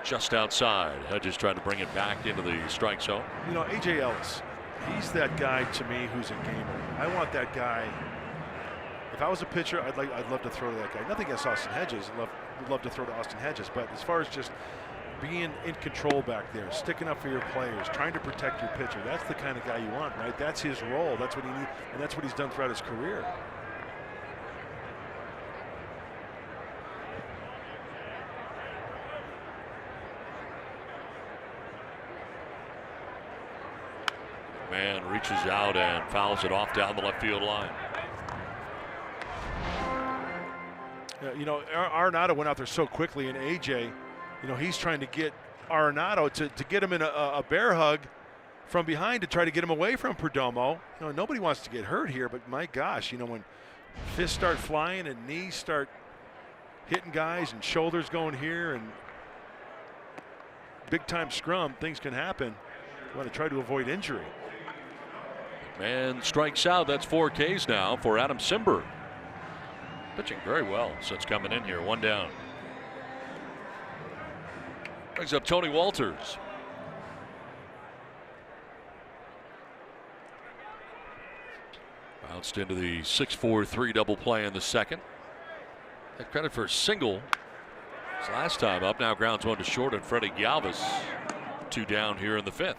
Just outside. Hedges trying to bring it back into the strike zone. You know, A.J. Ellis, he's that guy to me who's a gamer. I want that guy. If I was a pitcher, I'd love to throw to that guy. Nothing against Austin Hedges. Would love to throw to Austin Hedges. But as far as just being in control back there, sticking up for your players, trying to protect your pitcher, that's the kind of guy you want, right? That's his role. That's what he needs, and that's what he's done throughout his career. Man reaches out and fouls it off down the left field line. You know, Arenado went out there so quickly, and AJ, you know, he's trying to get Arenado to get him in a bear hug from behind to try to get him away from Perdomo. You know, nobody wants to get hurt here, but my gosh, you know, when fists start flying and knees start hitting guys and shoulders going here and big time scrum, things can happen. You want to try to avoid injury. Man strikes out. That's 4 Ks now for Adam Simber. Pitching very well since coming in here. 1 down. Brings up Tony Walters. Bounced into the 6-4-3 double play in the 2nd. Had credit for a single his last time up. Now grounds 1 to short, and Freddie Galvis 2 down here in the 5th.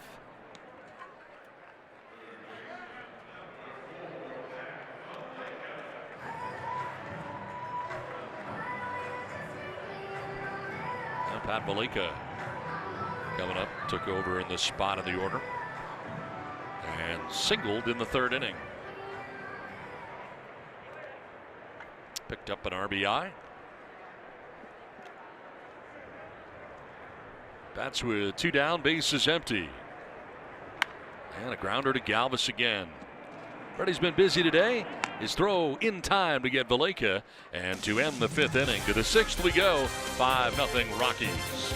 Pat Valika coming up, took over in this spot in the order and singled in the 3rd inning. Picked up an RBI. Bats with 2 down, bases empty. And a grounder to Galvis again. Freddie's been busy today. His throw in time to get Valika, and to end the 5th inning. To the 6th we go. 5-0 Rockies.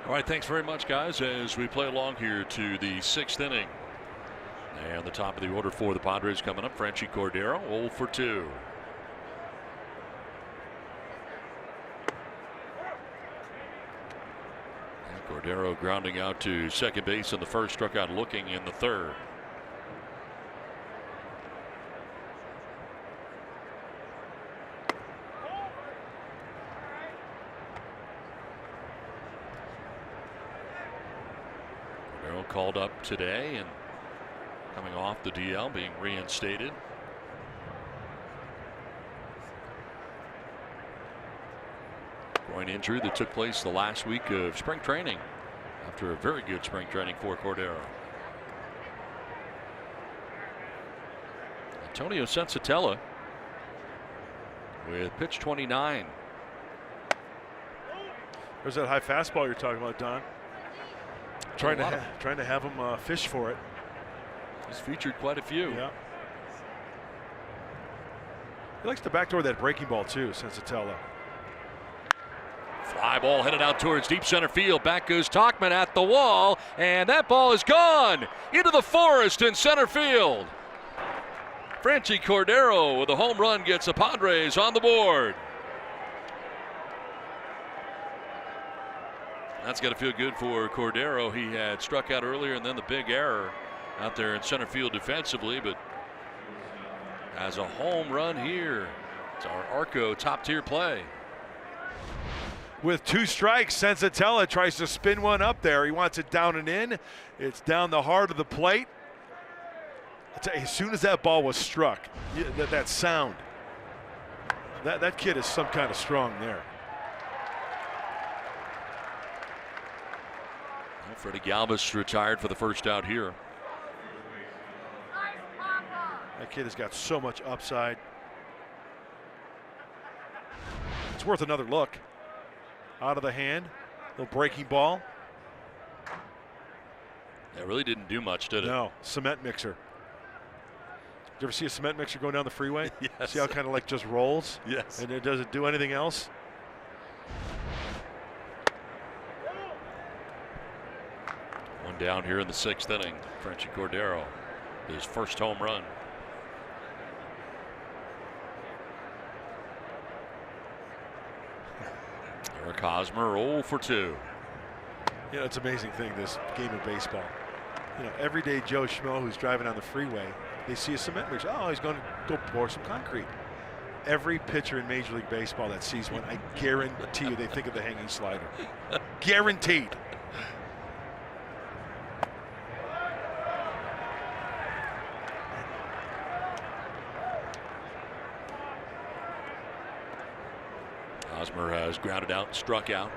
All right, thanks very much, guys, as we play along here to the 6th inning. And the top of the order for the Padres coming up, Franchy Cordero, 0 for 2. And Cordero grounding out to second base in the first, struck out looking in the third. Cordero called up today and coming off the DL, being reinstated. Groin injury that took place the last week of spring training after a very good spring training for Cordero. Antonio Sensatella with pitch 29. There's that high fastball you're talking about, Don. Trying to have him fish for it. He's featured quite a few. Yeah. He likes to backdoor that breaking ball too, Sensatella. Fly ball headed out towards deep center field. Back goes Tachman at the wall, and that ball is gone into the forest in center field. Franchy Cordero with a home run gets the Padres on the board. That's got to feel good for Cordero. He had struck out earlier and then the big error out there in center field defensively, but as a home run here, it's our Arco top tier play. With 2 strikes, Sensatella tries to spin one up there. He wants it down and in. It's down the heart of the plate. As soon as that ball was struck, that sound, that kid is some kind of strong there. Freddie Galvis retired for the first out here. That kid has got so much upside. It's worth another look. Out of the hand, little breaking ball. That really didn't do much, did it? No, cement mixer. Did you ever see a cement mixer going down the freeway? Yes. See how it kind of like just rolls? Yes. And it doesn't do anything else? One down here in the 6th inning. Franchy Cordero, his first home run. Eric Hosmer 0 for 2. You know, it's an amazing thing, this game of baseball. You know, everyday Joe Schmo who's driving on the freeway, they see a cement mixer. Oh, he's going to go pour some concrete. Every pitcher in Major League Baseball that sees one, I guarantee you they think of the hanging slider. Guaranteed. Hosmer has grounded out and struck out.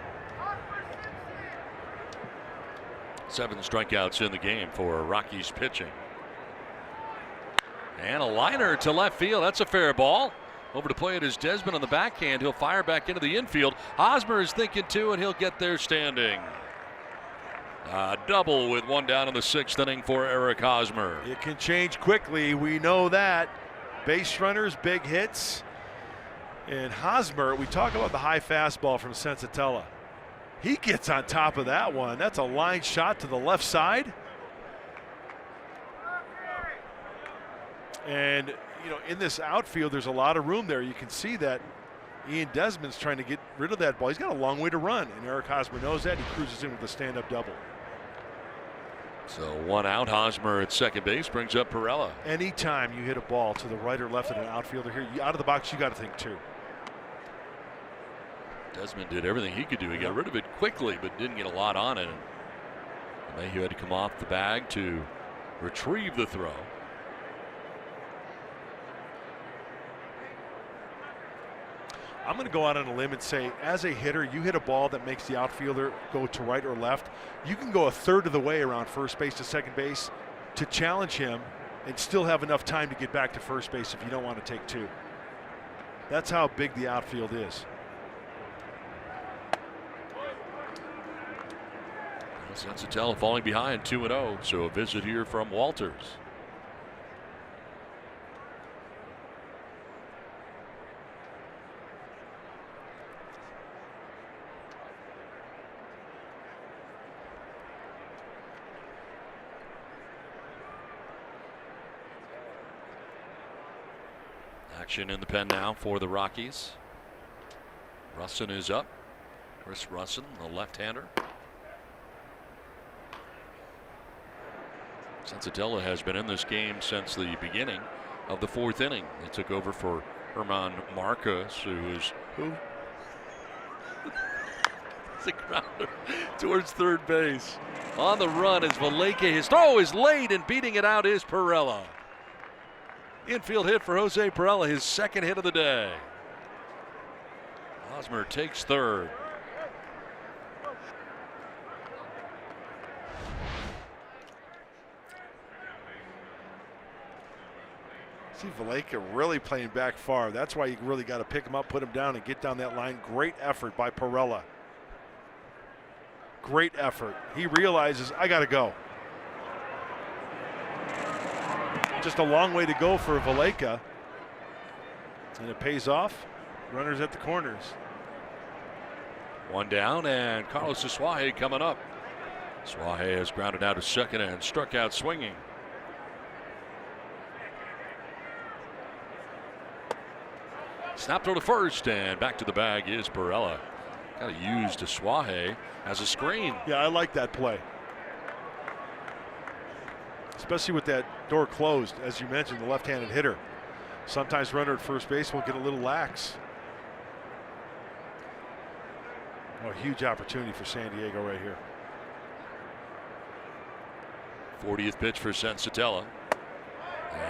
7 strikeouts in the game for Rockies pitching. And a liner to left field. That's a fair ball. Over to play it is Desmond on the backhand. He'll fire back into the infield. Hosmer is thinking too, and he'll get there standing. A double with 1 down in the 6th inning for Eric Hosmer. It can change quickly. We know that. Base runners, big hits. And Hosmer, we talk about the high fastball from Sensatella. He gets on top of that one. That's a line shot to the left side. And, you know, in this outfield, there's a lot of room there. You can see that Ian Desmond's trying to get rid of that ball. He's got a long way to run, and Eric Hosmer knows that. He cruises in with a stand-up double. So 1 out. Hosmer at second base brings up Perella. Anytime you hit a ball to the right or left of an outfielder here, out of the box, you got to think 2. Desmond did everything he could do. He got rid of it quickly, but didn't get a lot on it. Mayhew had to come off the bag to retrieve the throw. I'm going to go out on a limb and say, as a hitter, you hit a ball that makes the outfielder go to right or left. You can go a third of the way around first base to second base to challenge him and still have enough time to get back to first base if you don't want to take 2. That's how big the outfield is. Sensatella falling behind 2-0, so a visit here from Walters. Action in the pen now for the Rockies. Russin is up. Chris Russin, the left-hander. Sensatella has been in this game since the beginning of the 4th inning. They took over for Herman Marcus, who is it's a grounder towards third base. On the run is Valleca. His throw is late, and beating it out is Perella. Infield hit for Jose Perella, his 2nd hit of the day. Hosmer takes third. See Valleca really playing back far. That's why you really got to pick him up, put him down, and get down that line. Great effort by Perella. Great effort. He realizes, I got to go. Just a long way to go for Valleca. And it pays off. Runners at the corners. One down, and Carlos Suaje coming up. Suaje has grounded out to second and struck out swinging. Snap throw to first, and back to the bag is Perella. Got to use Suaje as a screen. Yeah, I like that play. Especially with that door closed, as you mentioned, the left-handed hitter. Sometimes runner at first base will get a little lax. Oh, huge opportunity for San Diego right here. 40th pitch for Sensatella.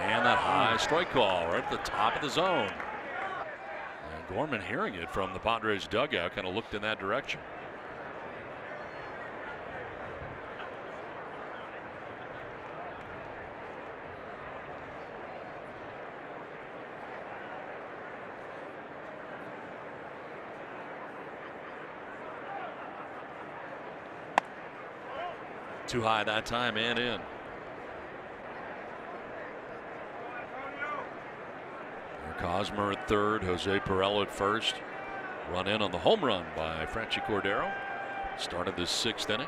And that high strike call right at the top of the zone. And Gorman, hearing it from the Padres dugout, kind of looked in that direction. Too high that time and in. Cosmer at third, Jose Perella at first. Run in on the home run by Franchi Cordero. Started the 6th inning.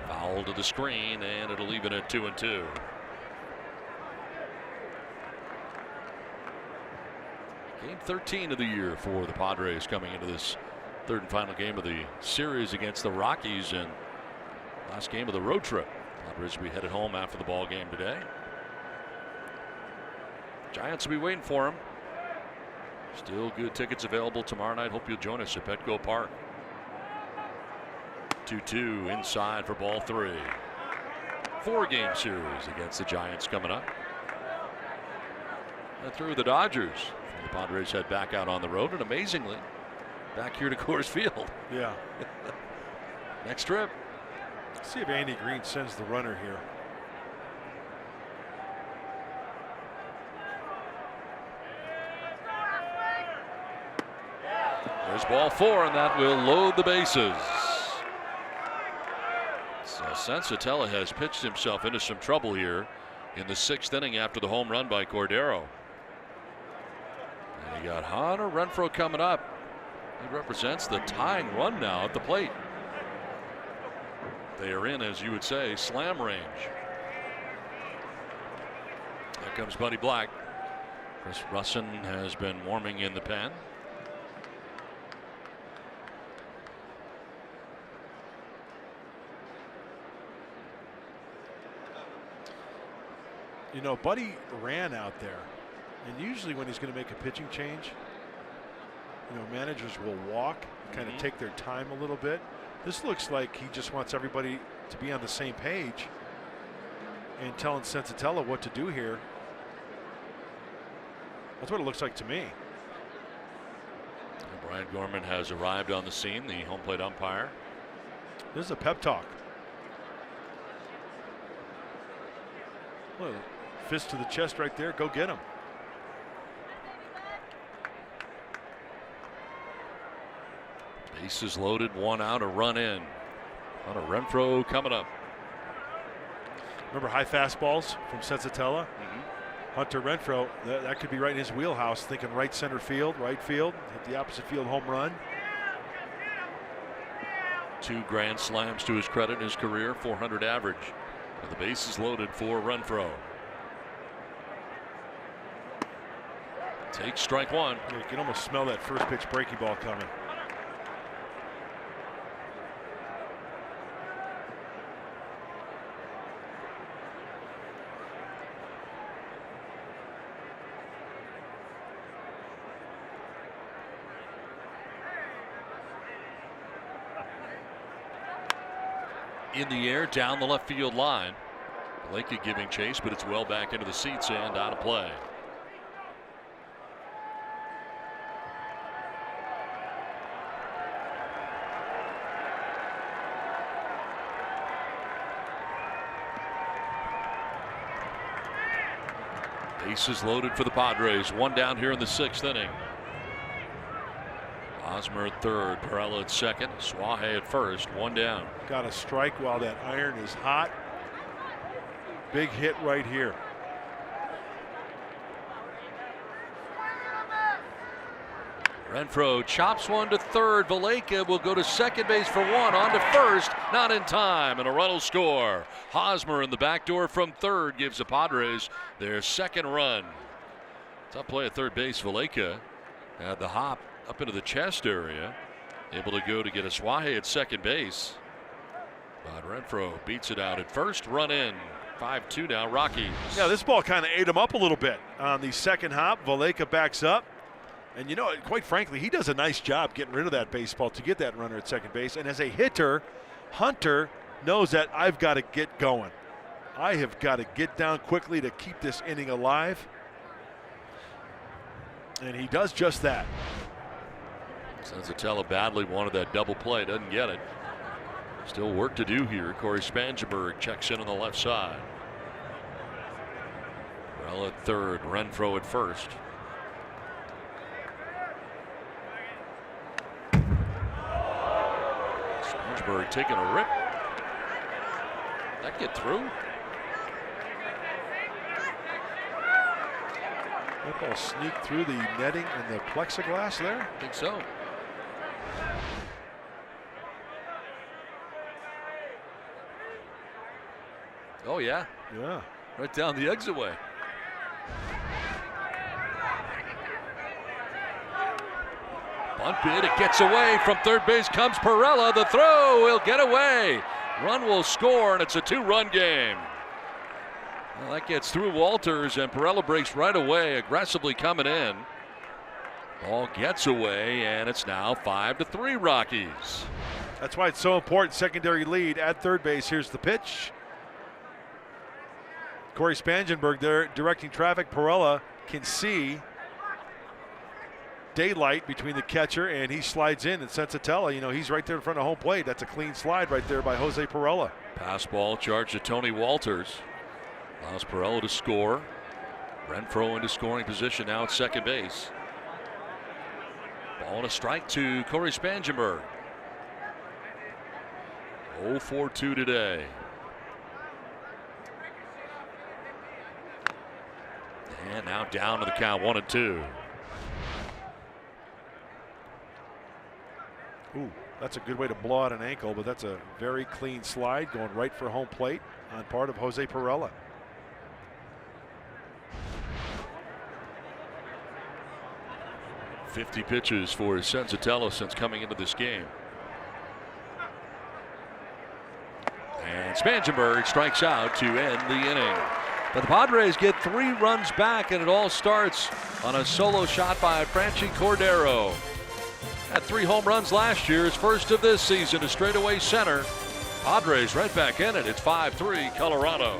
Foul to the screen, and it'll leave it at 2-2. Game 13 of the year for the Padres coming into this 3rd and final game of the series against the Rockies, and last game of the road trip. Padres will be headed home after the ball game today. Giants will be waiting for him. Still good tickets available tomorrow night. Hope you'll join us at Petco Park. 2-2 inside for ball 3. 4-game series against the Giants coming up. And through the Dodgers. The Padres head back out on the road, and amazingly, back here to Coors Field. Yeah. Next trip. See if Andy Green sends the runner here. There's ball 4, and that will load the bases. So Sensatella has pitched himself into some trouble here in the 6th inning after the home run by Cordero. And you got Hunter Renfroe coming up. He represents the tying run now at the plate. They are in, as you would say, slam range. Here comes Buddy Black. Chris Russin has been warming in the pen. You know, Buddy ran out there, and usually when he's going to make a pitching change, you know, managers will walk, kind of take their time a little bit. This looks like he just wants everybody to be on the same page and telling Sensatella what to do here. That's what it looks like to me. Brian Gorman has arrived on the scene, the home plate umpire. This is a pep talk. Look, fist to the chest right there. Go get him. Bases loaded, 1 out, a run in. Hunter Renfroe coming up. Remember high fastballs from Sensatella? Hunter Renfroe, that could be right in his wheelhouse, thinking right center field, right field, hit the opposite field home run. 2 grand slams to his credit in his career, 400 average. And the bases loaded for Renfroe. Takes strike 1. You can almost smell that first pitch breaking ball coming. In the air down the left field line. Blakey giving chase, but it's well back into the seats and out of play. Bases loaded for the Padres. 1 down here in the 6th inning. Hosmer at third, Perella at second, Suaje at first, 1 down. Got a strike while that iron is hot. Big hit right here. Renfroe chops one to third. Valleca will go to second base for 1. On to first, not in time, and a run will score. Hosmer in the back door from third gives the Padres their 2nd run. Tough play at third base. Valleca had the hop up into the chest area, able to go to get a Suaje at second base. But Renfroe beats it out at first. Run in. 5-2 now, Rockies. Yeah, this ball kind of ate him up a little bit on the second hop. Valleca backs up. And you know, quite frankly, he does a nice job getting rid of that baseball to get that runner at second base. And as a hitter, Hunter knows that I've got to get going. I have got to get down quickly to keep this inning alive. And he does just that. Senzatella badly wanted that double play, doesn't get it. Still work to do here. Corey Spangenberg checks in on the left side. Well at third, Renfroe at first. Spangenberg taking a rip. That get through? That ball sneaked through the netting and the plexiglass there. I think so. Oh, yeah. Yeah. Right down the exitway. Bunt bid, it gets away. From third base comes Perella. The throw will get away. Run will score, and it's a 2-run game. Well, that gets through Walters, and Perella breaks right away, aggressively coming in. Ball gets away, and it's now 5-3 Rockies. That's why it's so important. Secondary lead at third base. Here's the pitch. Corey Spangenberg there directing traffic. Perella can see daylight between the catcher, and he slides in. And Senzatella, you know, he's right there in front of home plate. That's a clean slide right there by Jose Perella. Pass ball charged to Tony Walters. Allows Perella to score. Renfroe into scoring position now at second base. Ball and a strike to Corey Spangenberg. 0-for-2 today. And now down to the count, 1-2. Ooh, that's a good way to blow out an ankle, but that's a very clean slide going right for home plate on part of Jose Perella. .50 pitches for Senzatella since coming into this game. And Spangenberg strikes out to end the inning. But the Padres get 3 runs back, and it all starts on a solo shot by Franchi Cordero. Had 3 home runs last year, his first of this season, to straightaway center. Padres right back in it. It's 5-3 Colorado.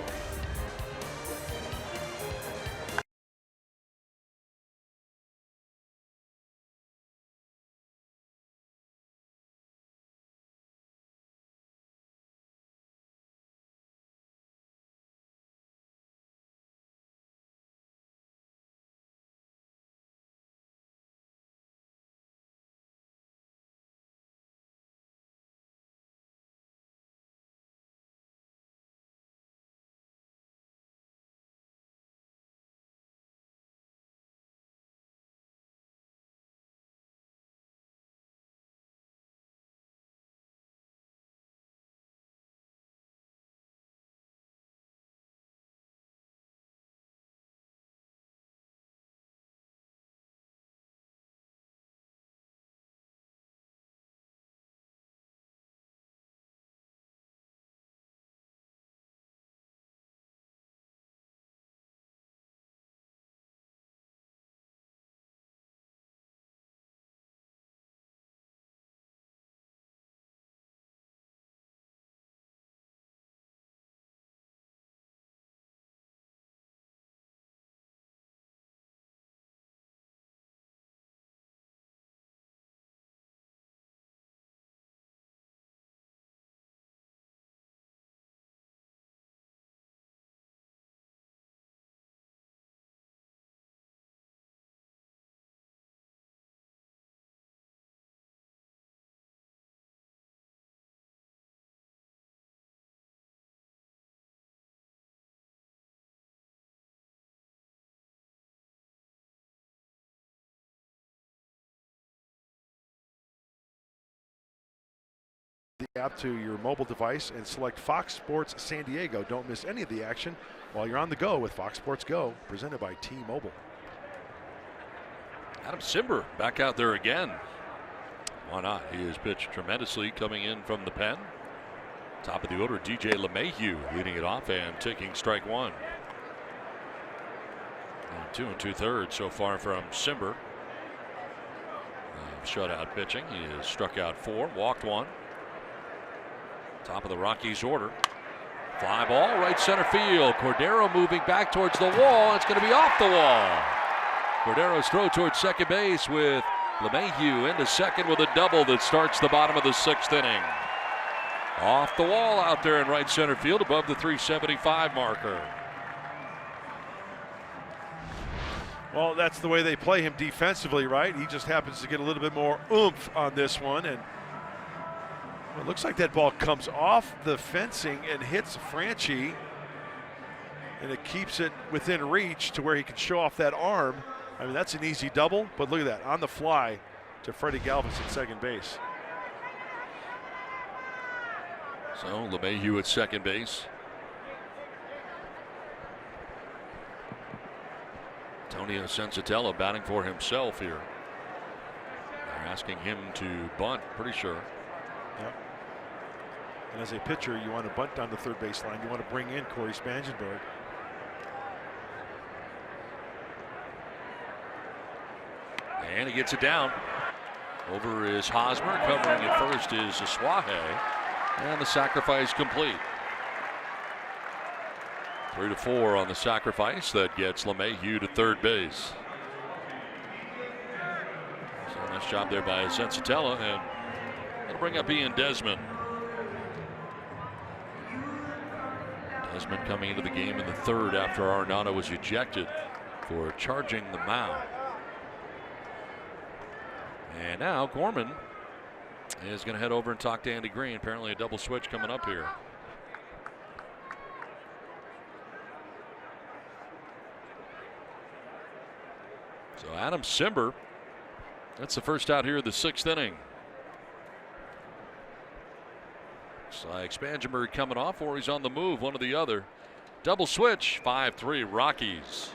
the app to your mobile device and select Fox Sports San Diego. Don't miss any of the action while you're on the go with Fox Sports Go, presented by T-Mobile. Adam Simber back out there again. Why not? He has pitched tremendously coming in from the pen. Top of the order, DJ LeMahieu leading it off and taking strike one. And 2 2/3 so far from Simber. Shutout pitching. He has struck out 4, walked 1. Top of the Rockies order. Fly ball, right center field. Cordero moving back towards the wall. It's going to be off the wall. Cordero's throw towards second base with LeMahieu into second with a double that starts the bottom of the 6th inning. Off the wall out there in right center field above the 375 marker. Well, that's the way they play him defensively, right? He just happens to get a little bit more oomph on this one. And it looks like that ball comes off the fencing and hits Franchi. And it keeps it within reach to where he can show off that arm. I mean, that's an easy double, but look at that, on the fly to Freddie Galvis at second base. So LeMahieu at second base. Antonio Sensatella batting for himself here. They're asking him to bunt, pretty sure. Yep. And as a pitcher, you want to bunt down the third baseline. You want to bring in Corey Spangenberg. And he gets it down. Over is Hosmer. Covering at first is Aswahe. And the sacrifice complete. 3-4 on the sacrifice. That gets LeMahieu to third base. So nice job there by Sensatella. And it'll bring up Ian Desmond. Desmond coming into the game in the third after Arenado was ejected for charging the mound. And now Gorman is going to head over and talk to Andy Green. Apparently a double switch coming up here. So Adam Simber, that's the first out here of the 6th inning. Looks like Spangenberg coming off, or he's on the move, one or the other. Double switch, 5-3 Rockies.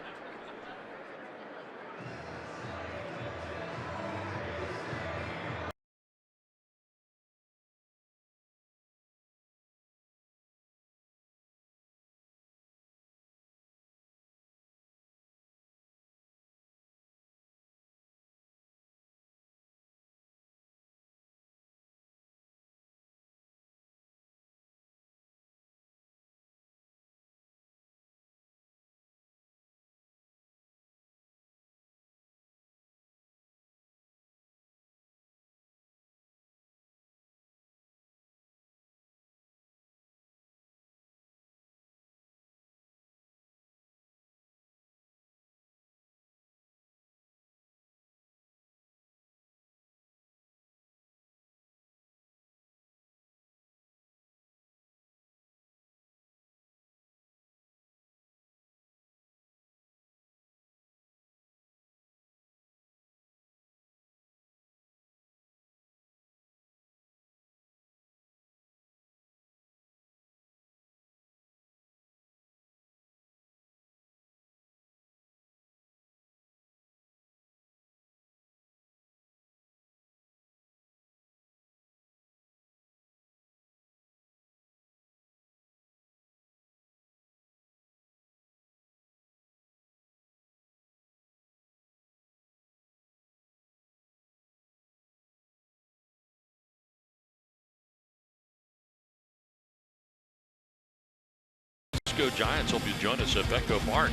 Giants hope you join us at Petco Park.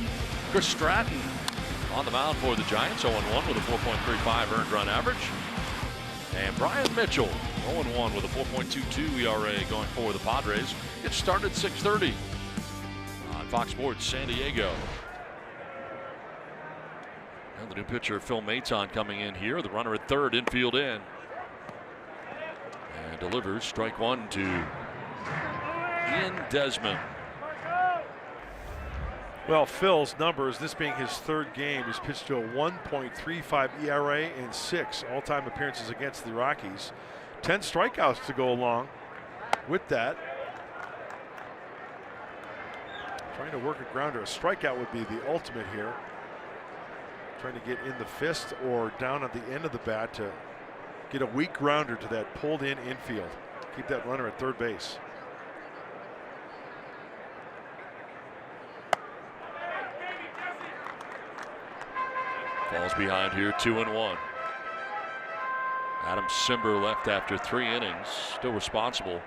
Chris Stratton on the mound for the Giants, 0-1 with a 4.35 earned run average. And Brian Mitchell, 0-1 with a 4.22 ERA going for the Padres. It started 6:30 on Fox Sports San Diego. And the new pitcher Phil Maton coming in here. The runner at third, infield in. And delivers strike one to Ian Desmond. Well, Phil's numbers, this being his third game, he's pitched to a 1.35 ERA and 6 all-time appearances against the Rockies. 10 strikeouts to go along with that. Trying to work a grounder. A strikeout would be the ultimate here. Trying to get in the fist or down at the end of the bat to get a weak grounder to that pulled in infield. Keep that runner at third base. Falls behind here, 2-1. Adam Simber left after 3 innings, still responsible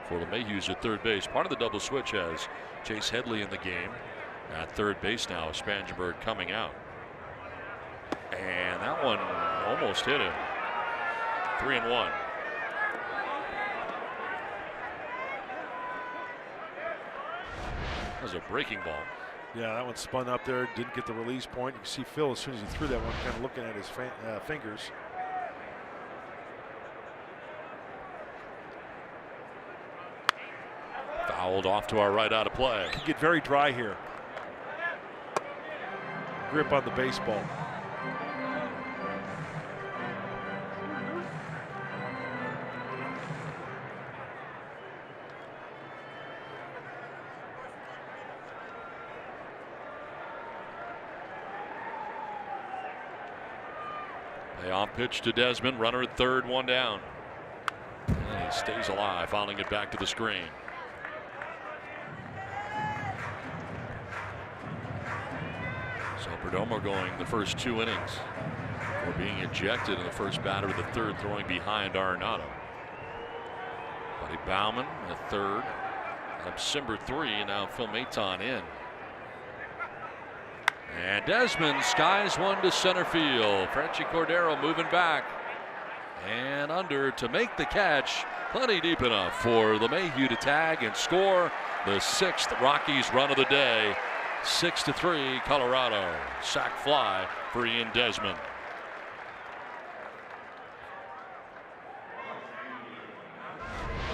for the Mayhews at third base. Part of the double switch has Chase Headley in the game at third base now. Spangenberg coming out. And that one almost hit him. 3-1. That was a breaking ball. Yeah, that one spun up there, didn't get the release point. You can see Phil, as soon as he threw that one, kind of looking at his fingers. Fouled off to our right, out of play. Could get very dry here. Grip on the baseball. Payoff pitch to Desmond, runner at third, 1 down. And he stays alive, fouling it back to the screen. So Perdomo going the first 2 innings for being ejected in the first batter of the third, throwing behind Arenado. Buddy Bauman at third. Adam Simber 3, and now Phil Maton in. And Desmond skies one to center field. Franchi Cordero moving back and under to make the catch. Plenty deep enough for LeMahieu to tag and score the 6th Rockies run of the day. 6-3 Colorado. Sac fly for Ian Desmond.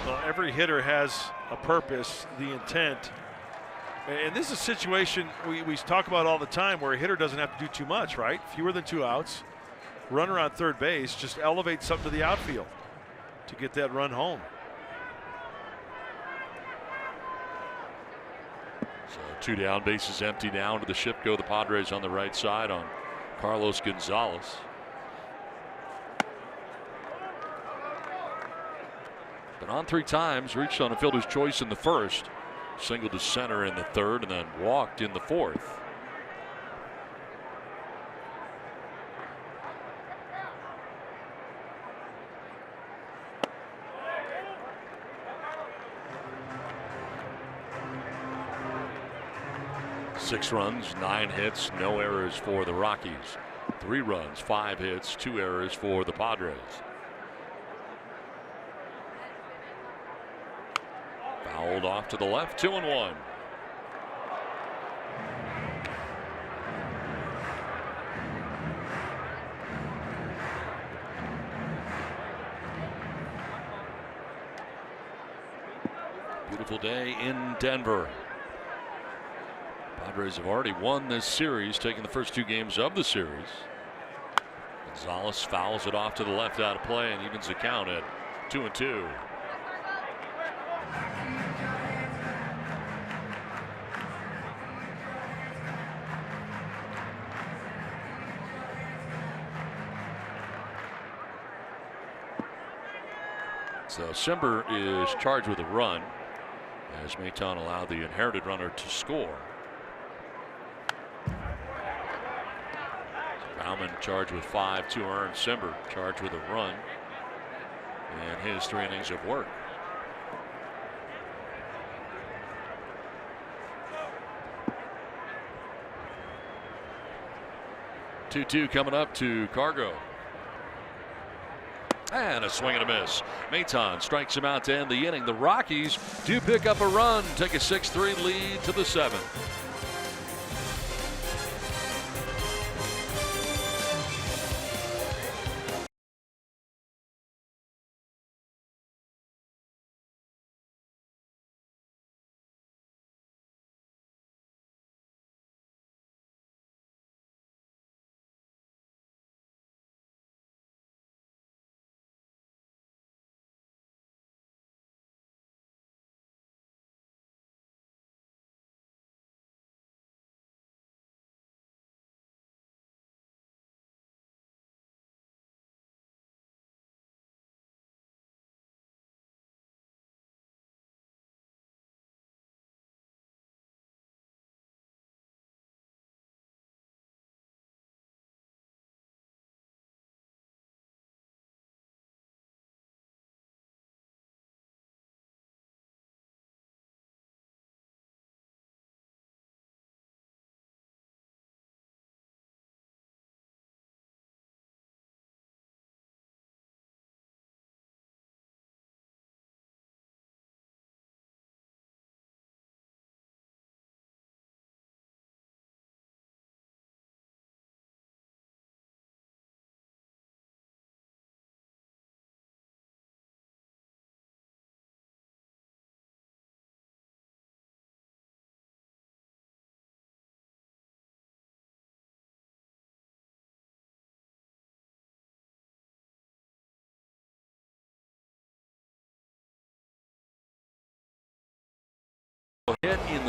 Well, every hitter has a purpose, the intent. And this is a situation we talk about all the time where a hitter doesn't have to do too much, right? Fewer than 2 outs, runner on third base, just elevate something to the outfield to get that run home. So 2 down, bases empty now. To the shift go the Padres on the right side on Carlos Gonzalez. Been on 3 times, reached on a fielder's choice in the first. Singled to center in the third and then walked in the fourth. Six runs, 9 hits, no errors for the Rockies. 3 runs, 5 hits, 2 errors for the Padres. Fouled off to the left, 2-1. Beautiful day in Denver. Padres have already won this series, taking the first 2 games of the series. Gonzalez fouls it off to the left, out of play, and evens the count at 2-2. So Simber is charged with a run as Maton allowed the inherited runner to score. Bauman charged with 5, 2 earned. Simber charged with a run in his 3 innings of work. Two coming up to Cargo. And a swing and a miss. Maton strikes him out to end the inning. The Rockies do pick up a run, take a 6-3 lead to the 7th.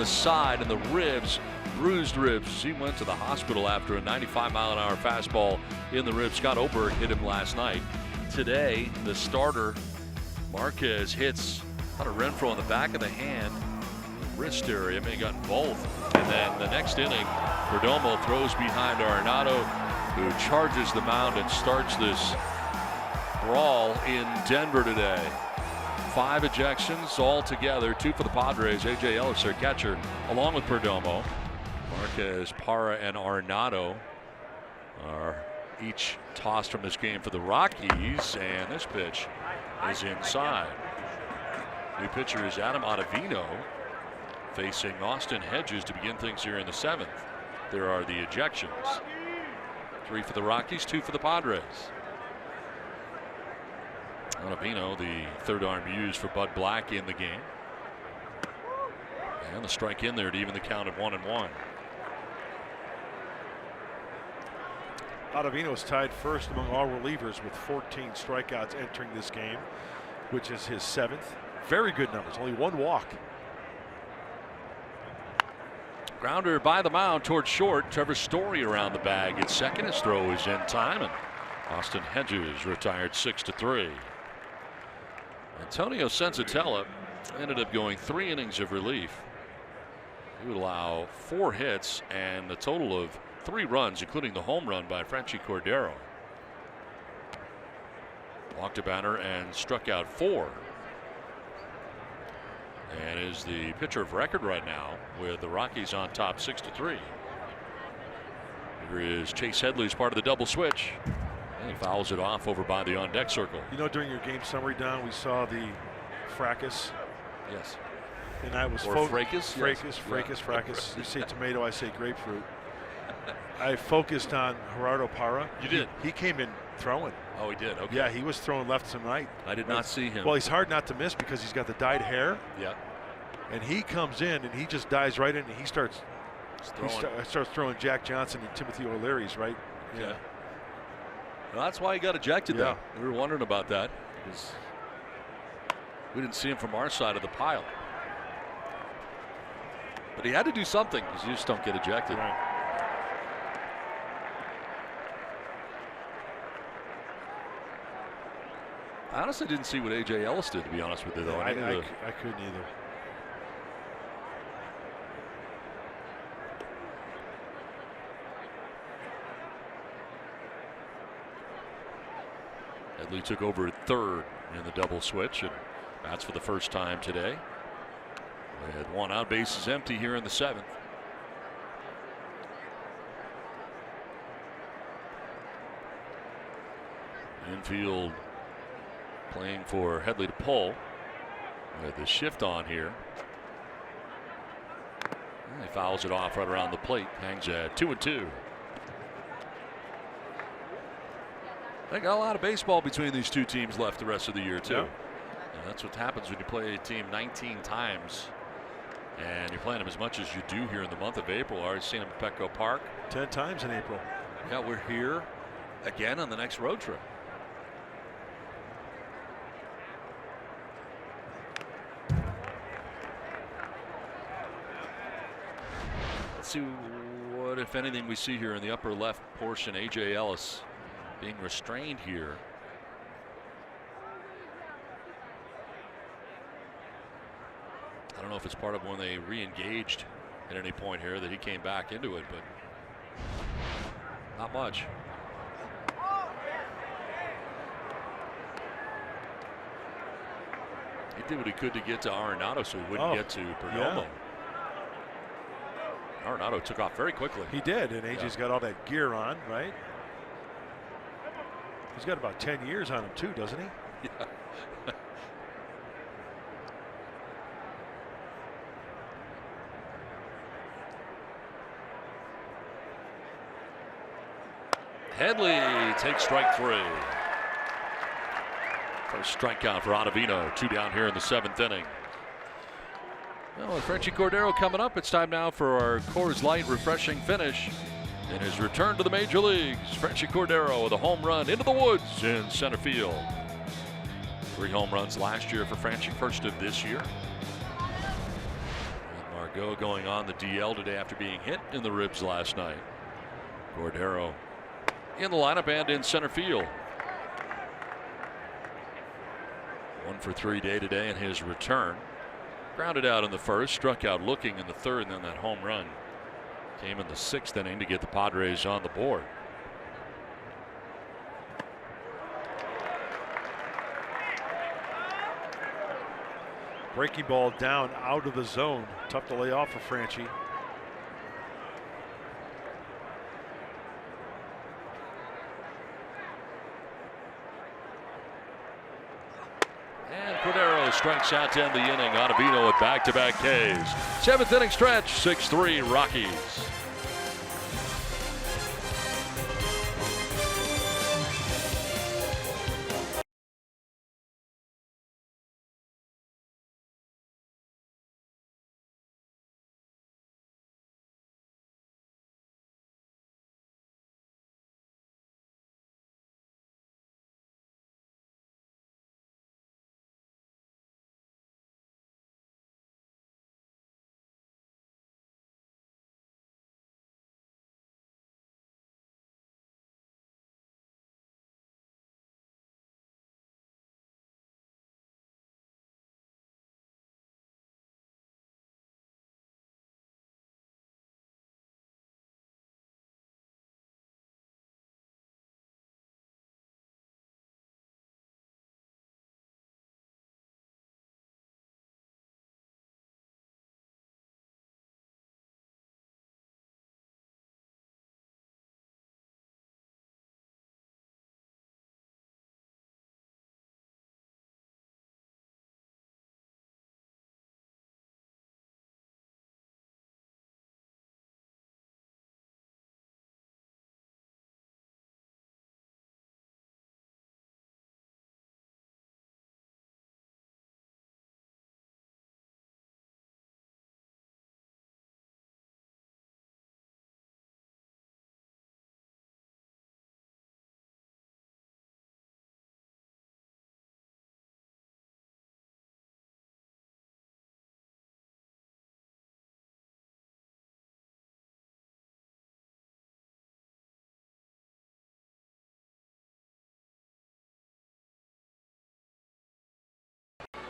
the side and the ribs, bruised ribs. He went to the hospital after a 95-mile-an-hour fastball in the ribs. Scott Oberg hit him last night. Today, the starter, Marquez, hits Hunter Renfroe on the back of the hand, wrist area, may have gotten both. And then the next inning, Perdomo throws behind Arenado, who charges the mound and starts this brawl in Denver today. 5 ejections altogether, 2 for the Padres. A.J. Ellis, their catcher, along with Perdomo. Marquez, Parra, and Arenado are each tossed from this game for the Rockies, and this pitch is inside. New pitcher is Adam Ottavino, facing Austin Hedges to begin things here in the 7th. There are the ejections. 3 for the Rockies, 2 for the Padres. Ottavino, the third arm used for Bud Black in the game. And the strike in there to even the count at 1-1. Ottavino is tied first among all relievers with 14 strikeouts entering this game, which is his 7th. Very good numbers, only 1 walk. Grounder by the mound towards short. Trevor Story around the bag at second. His throw is in time, and Austin Hedges retired 6-3. Antonio Senzatella ended up going 3 innings of relief. He would allow 4 hits and a total of 3 runs, including the home run by Franchy Cordero. Walked a batter and struck out 4. And is the pitcher of record right now with the Rockies on top 6-3. Here is Chase Headley's part of the double switch. And he fouls it off over by the on-deck circle. You know, during your game summary, Don, we saw the fracas. Yes. And I was fracas? Fracas. You say tomato, I say grapefruit. I focused on Gerardo Parra. You did? He came in throwing. Oh, he did? Okay. Yeah, he was throwing left tonight. I did not see him. Well, he's hard not to miss because he's got the dyed hair. Yeah. And he comes in and he just dives right in and he starts throwing Jack Johnson and Timothy O'Leary's right. Yeah. Well, that's why he got ejected, though. We were wondering about that because we didn't see him from our side of the pile. But he had to do something because you just don't get ejected. Right. I honestly didn't see what A.J. Ellis did, to be honest with you, though. I couldn't either. Headley took over at third in the double switch, and that's for the first time today. With 1 out, bases empty here in the 7th. Infield playing for Headley to pull with the shift on here. And he fouls it off right around the plate. Hangs at 2-2. They got a lot of baseball between these two teams left the rest of the year too. Yeah. And that's what happens when you play a team 19 times and you're playing them as much as you do here in the month of April. I already seen them at Petco Park 10 times in April. Yeah, we're here again on the next road trip. Let's see what, if anything, we see here in the upper left portion. A.J. Ellis being restrained here. I don't know if it's part of when they re-engaged at any point here that he came back into it, but not much. He did what he could to get to Arenado so he wouldn't get to Perdomo. Yeah. Arenado took off very quickly. He did, and AJ's got all that gear on, right? He's got about 10 years on him too, doesn't he? Yeah. Headley takes strike 3. First strikeout for Ottavino. 2 down here in the 7th inning. Well, with Franchy Cordero coming up, it's time now for our Coors Light refreshing finish. In his return to the major leagues, Franchy Cordero with a home run into the woods in center field. 3 home runs last year for Franchy, first of this year. And Margot going on the DL today after being hit in the ribs last night. Cordero in the lineup and in center field. 1 for 3 day today in his return. Grounded out in the first, struck out looking in the third, and then that home run came in the 6th inning to get the Padres on the board. Breaking ball down out of the zone. Tough to lay off for Franchi. And Cordero strikes out to end the inning. Ottavino with back-to-back Ks. 7th inning stretch, 6-3 Rockies.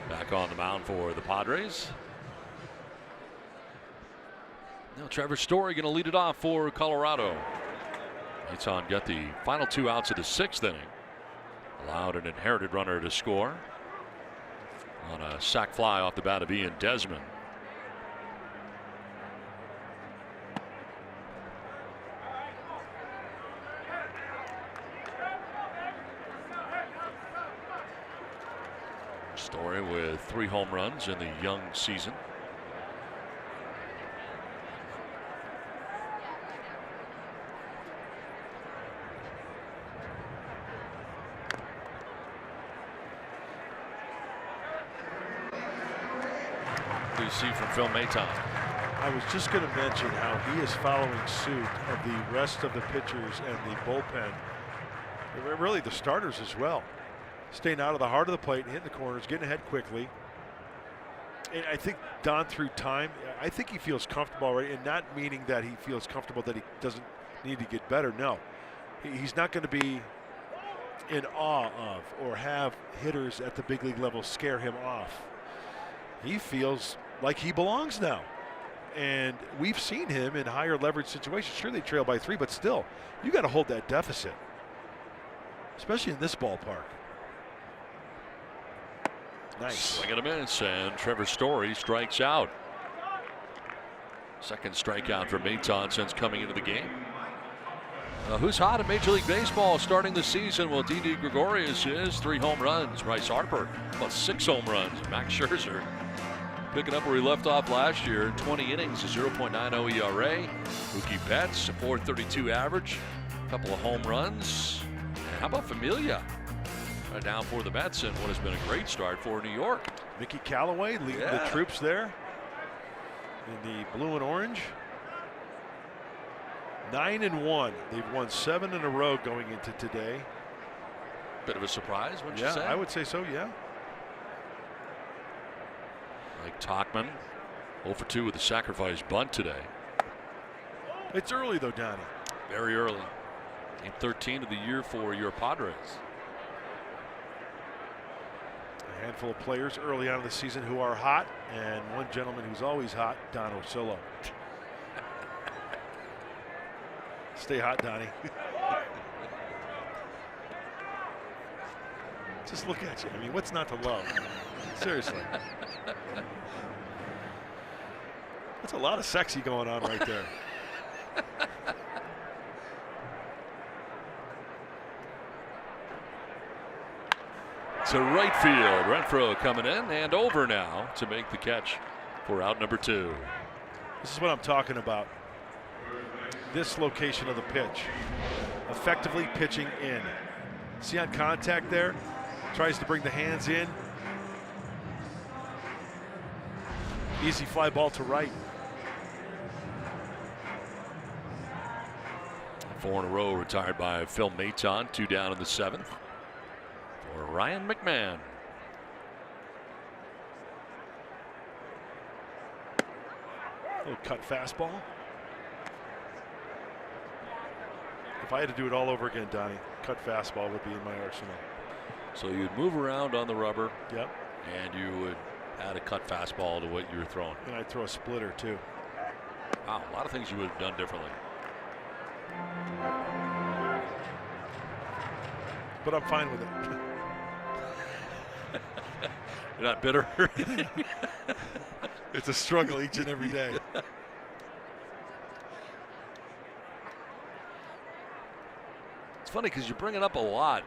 Back on the mound for the Padres. Now Trevor Story going to lead it off for Colorado. Maton got the final 2 outs of the 6th inning. Allowed an inherited runner to score on a sac fly off the bat of Ian Desmond. Story with 3 home runs in the young season. What do you see from Phil Maton? I was just going to mention how he is following suit of the rest of the pitchers and the bullpen. Really the starters as well. Staying out of the heart of the plate, hitting the corners, getting ahead quickly. And I think Don, through time, I think he feels comfortable already, and not meaning that he feels comfortable that he doesn't need to get better. No, he's not going to be in awe of or have hitters at the big league level scare him off. He feels like he belongs now. And we've seen him in higher leverage situations. Sure, they trail by 3, but still, you got to hold that deficit, especially in this ballpark. Nice. Swing and a miss, and Trevor Story strikes out. Second strikeout for Maton since coming into the game. Who's hot in Major League Baseball starting the season? Well, Didi Gregorius is 3 home runs. Bryce Harper about 6 home runs. Max Scherzer picking up where he left off last year. 20 innings, a 0.90 ERA. Mookie Betts, a 4.32 average. A couple of home runs. And how about Familia? Down for the Mets in what has been a great start for New York. Mickey Callaway leading the troops there in the blue and orange. 9-1. They've won 7 in a row going into today. Bit of a surprise, wouldn't you say? Yeah, I would say so, yeah. Like Tachman 0 for 2 with a sacrifice bunt today. It's early though, Donnie. Very early. Game 13 of the year for your Padres. A handful of players early on in the season who are hot, and one gentleman who's always hot, Don Orsillo. Stay hot, Donnie. Just look at you. I mean, what's not to love? Seriously. That's a lot of sexy going on right there. To right field. Renfroe coming in and over now to make the catch for out number 2. This is what I'm talking about. This location of the pitch. Effectively pitching in. See on contact there? Tries to bring the hands in. Easy fly ball to right. 4 in a row retired by Phil Maton. 2 down in the 7th for Ryan McMahon. Little cut fastball. If I had to do it all over again, Donnie, cut fastball would be in my arsenal. So you'd move around on the rubber. Yep. And you would add a cut fastball to what you were throwing. And I'd throw a splitter too. Wow, a lot of things you would have done differently. But I'm fine with it. You're not bitter? It's a struggle each and every day. It's funny because you bring it up a lot.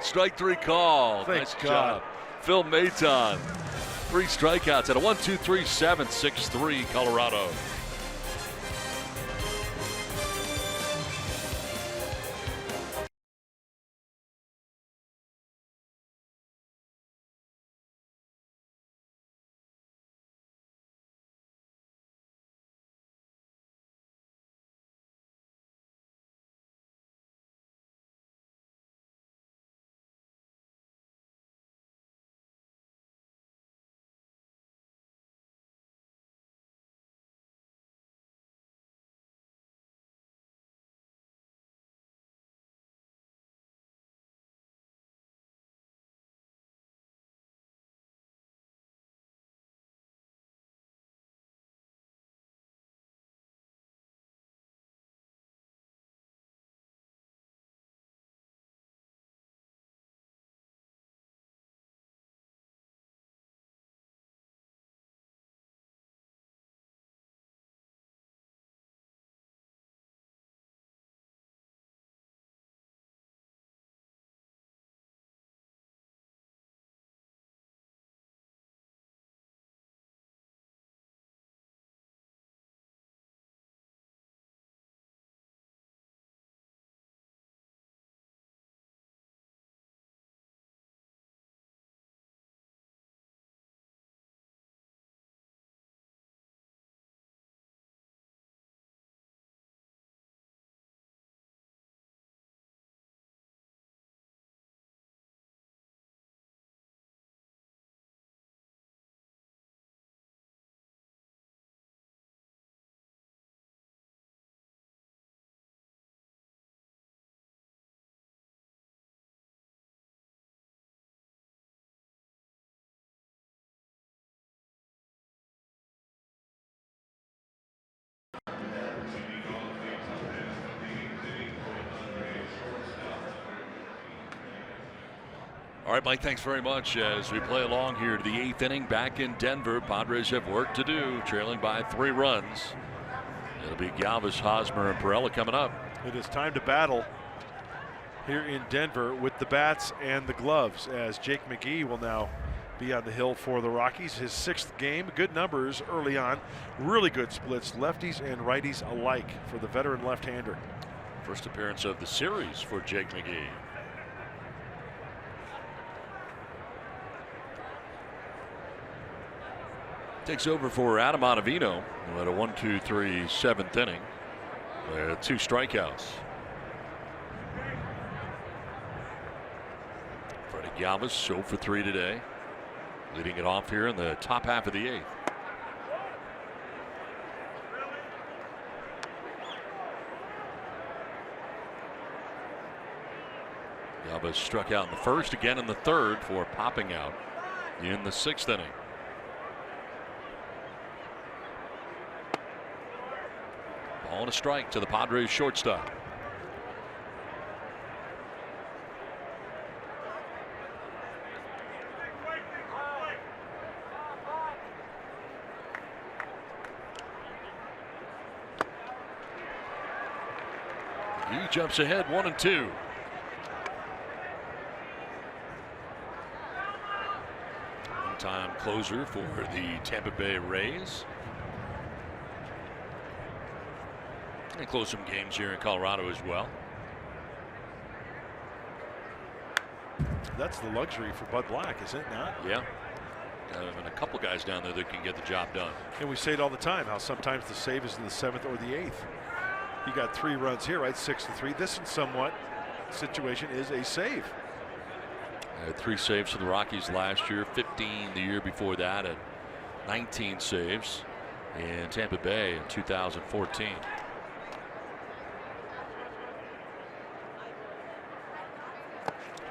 Strike 3 call. Thank nice God. job. Phil Maton. 3 strikeouts at a 1-2-3-7, 6-3 Colorado. All right, Mike, thanks very much. As we play along here to the 8th inning back in Denver, Padres have work to do, trailing by 3 runs. It'll be Galvis, Hosmer, and Perella coming up. It is time to battle here in Denver with the bats and the gloves, as Jake McGee will now be on the hill for the Rockies. His 6th game, good numbers early on, really good splits, lefties and righties alike for the veteran left-hander. First appearance of the series for Jake McGee. Takes over for Adam Ottavino, who had a 1-2-3 7th inning with 2 strikeouts. Freddie Galvis 0 for 3 today, leading it off here in the top half of the 8th. Galvis struck out in the first, again in the third for popping out in the 6th inning. Ball and a strike to the Padres shortstop. He jumps ahead 1-2. One-time closer for the Tampa Bay Rays. They close some games here in Colorado as well. That's the luxury for Bud Black, is it not? Yeah. And a couple guys down there that can get the job done. And we say it all the time, how sometimes the save is in the 7th or the 8th. He got 3 runs here, right? 6-3. This in somewhat situation is a save. Had 3 saves for the Rockies last year, 15 the year before that, and 19 saves in Tampa Bay in 2014.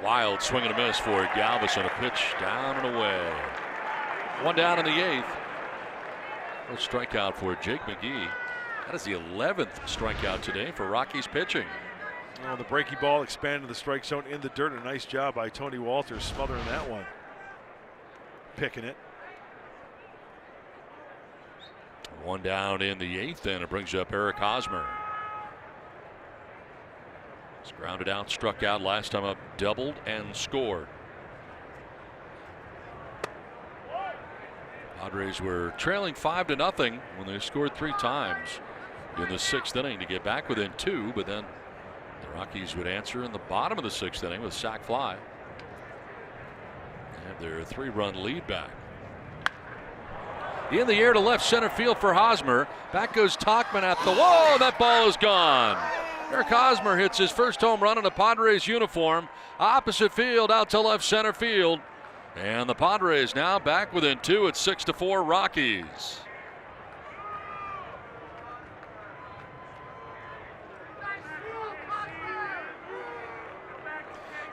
Wild swing and a miss for Galvis on a pitch down and away. 1 down in the 8th. No strikeout for Jake McGee. That is the 11th strikeout today for Rockies pitching. Oh, the breaking ball expanded the strike zone in the dirt. A nice job by Tony Walters smothering that one. Picking it. 1 down in the 8th, and it brings up Eric Hosmer. He's grounded out, struck out last time up, doubled and scored. Padres were trailing 5-0 when they scored 3 times in the 6th inning to get back within 2, but then the Rockies would answer in the bottom of the 6th inning with a sac fly. They have their 3-run lead back. In the air to left center field for Hosmer. Back goes Tauchman at the wall. That ball is gone. Eric Hosmer hits his first home run in a Padres uniform. Opposite field out to left center field. And the Padres now back within 2 at 6-4 Rockies.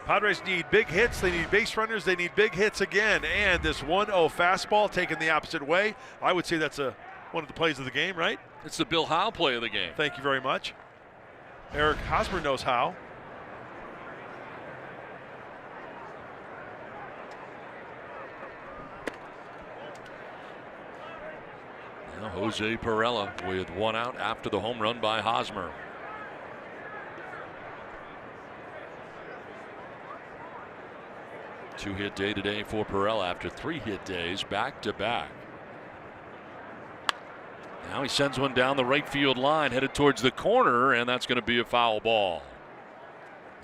Padres need big hits. They need base runners. They need big hits again. And this 1-0 fastball taken the opposite way. I would say that's one of the plays of the game, right? It's the Bill Howe play of the game. Thank you very much. Eric Hosmer knows how. Now Jose Perella with 1 out after the home run by Hosmer. Two-hit day today for Perella after 3 hit days back to back. Now he sends one down the right field line headed towards the corner, and that's going to be a foul ball.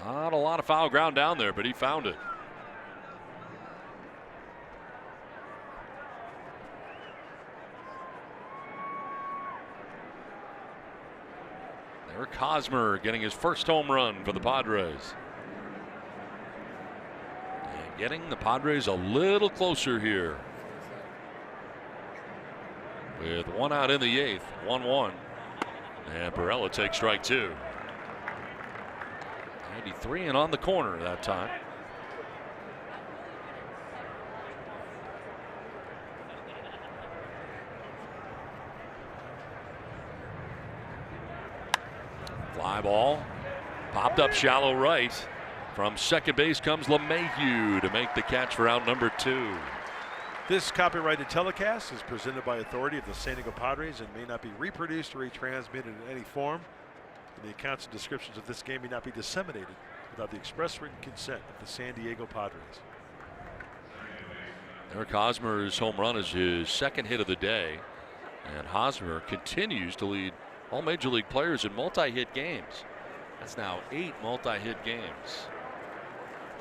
Not a lot of foul ground down there, but he found it. Eric Hosmer getting his first home run for the Padres. And getting the Padres a little closer here. With 1 out in the 8th, 1-1. And Perella takes strike 2. 93 and on the corner that time. Fly ball popped up shallow right. From second base comes LeMahieu to make the catch for out number 2. This copyrighted telecast is presented by authority of the San Diego Padres and may not be reproduced or retransmitted in any form. And the accounts and descriptions of this game may not be disseminated without the express written consent of the San Diego Padres. Eric Hosmer's home run is his 2nd hit of the day. And Hosmer continues to lead all major league players in multi-hit games. That's now 8 multi-hit games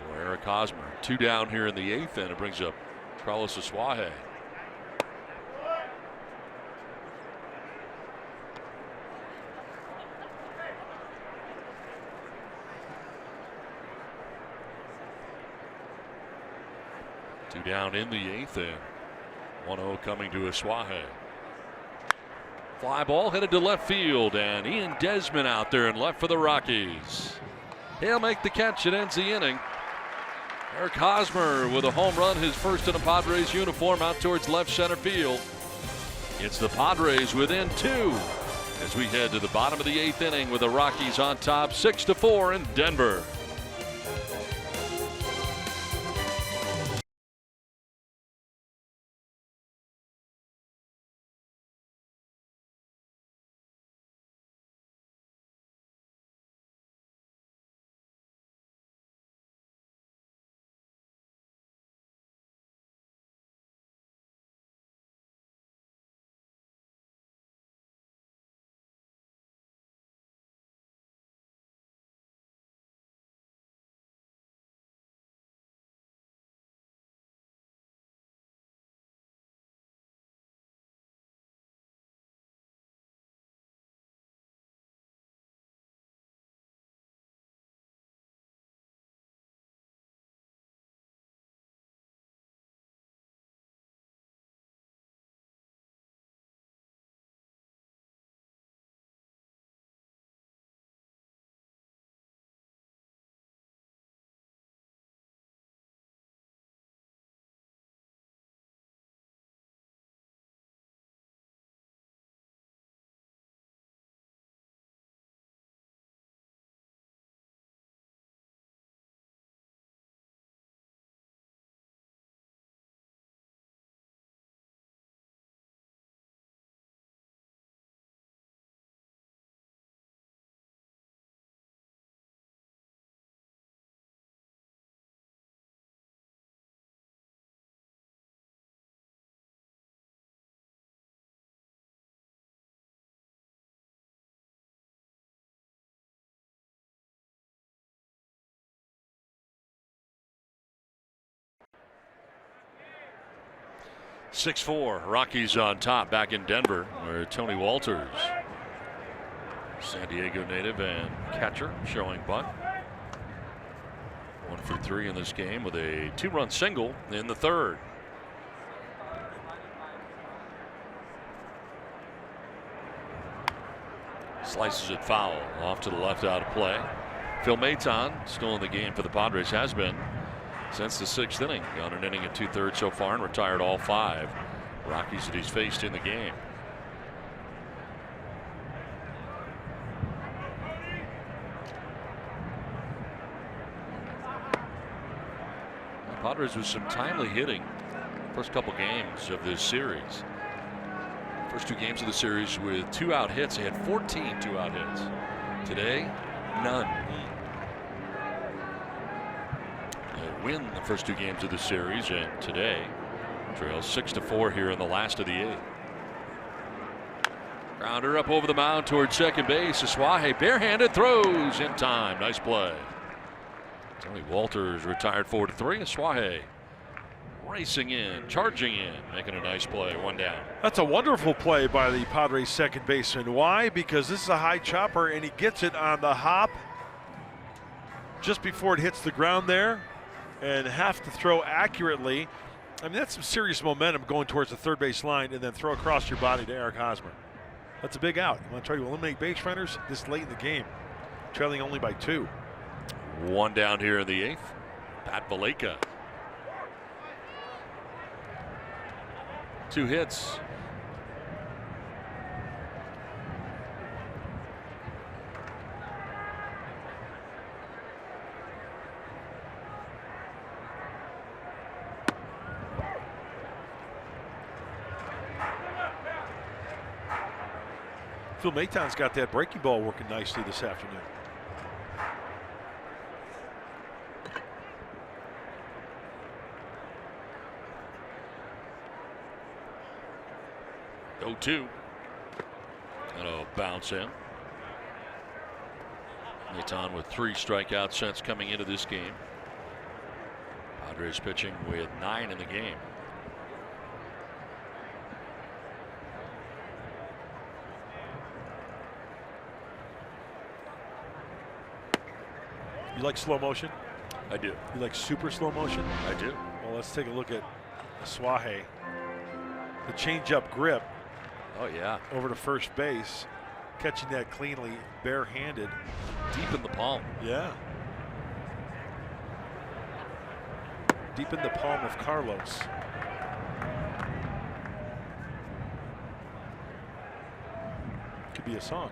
for Eric Hosmer. 2 down here in the 8th, and it brings up Carlos Asuaje. Two down in the 8th, and 1-0 coming to Asuaje. Fly ball headed to left field, and Ian Desmond out there and left for the Rockies. He'll make the catch. It ends the inning. Eric Hosmer with a home run, his first in a Padres uniform, out towards left center field. It's the Padres within 2 as we head to the bottom of the 8th inning with the Rockies on top 6-4 in Denver. Six-4, Rockies on top back in Denver, where Tony Walters, San Diego native and catcher, showing bunt. 1 for 3 in this game with a 2-run single in the 3rd. Slices it foul off to the left, out of play. Phil Maton still in the game for the Padres, has been since the 6th inning. Gone an inning and 2/3 so far and retired all 5 Rockies that he's faced in the game. The Padres with some timely hitting first couple games of this series. First 2 games of the series with 2-out hits. They had 14 2-out hits. Today, none. Win the first 2 games of the series, and today trails 6-4 here in the last of the 8th. Grounder up over the mound towards second base. Aswahe barehanded, throws in time. Nice play. Tony Walters retired 4-3. Aswahe racing in, charging in, making a nice play. 1 down. That's a wonderful play by the Padres second baseman. Why? Because this is a high chopper and he gets it on the hop just before it hits the ground there, and have to throw accurately. I mean, that's some serious momentum going towards the third base line and then throw across your body to Eric Hosmer. That's a big out. You want to try to eliminate base runners this late in the game, trailing only by 2. 1 down here in the 8th. Pat Valleca. 2 hits. Phil Maton's got that breaking ball working nicely this afternoon. Oh, 2. That'll bounce in. Maton with 3 strikeouts since coming into this game. Padres pitching with 9 in the game. You like slow motion? I do. You like super slow motion? I do. Well, let's take a look at Aswahe. The changeup grip. Oh, yeah. Over to first base. Catching that cleanly, barehanded. Deep in the palm. Yeah. Deep in the palm of Carlos. Could be a song.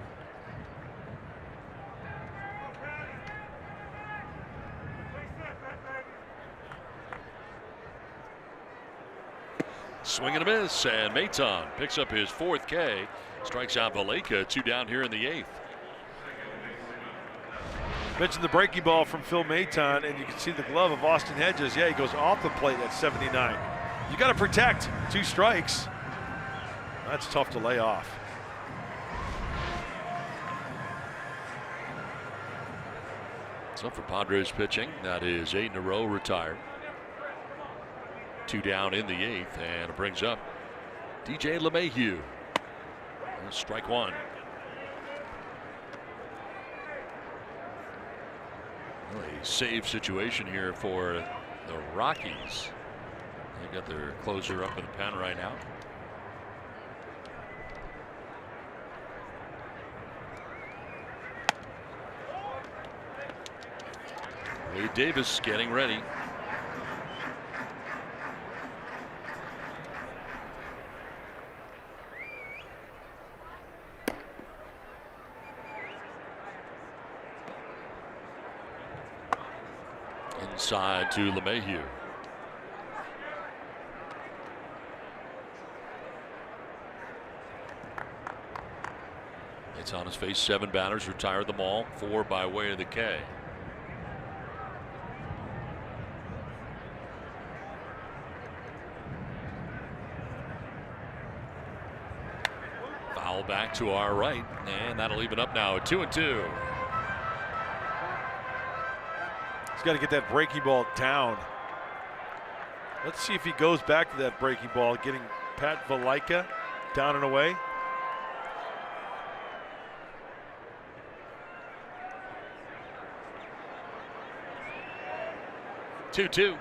Swing and a miss, and Maton picks up his 4th K. Strikes out Valeka, 2 down here in the 8th. Mentioned the breaking ball from Phil Maton, and you can see the glove of Austin Hedges. Yeah, he goes off the plate at 79. You got to protect. 2 strikes. That's tough to lay off. So for Padres pitching, that is 8 in a row retired. 2 down in the 8th, and it brings up DJ LeMahieu. Strike 1. Well, a save situation here for the Rockies. They got their closer up in the pen right now. Wade Davis getting ready. Inside to LeMahieu. It's on his face. 7 batters, retired them all. 4 by way of the K. Foul back to our right, and that'll even up now at 2-2. He's got to get that breaking ball down. Let's see if he goes back to that breaking ball, getting Pat Valeka down and away. Two.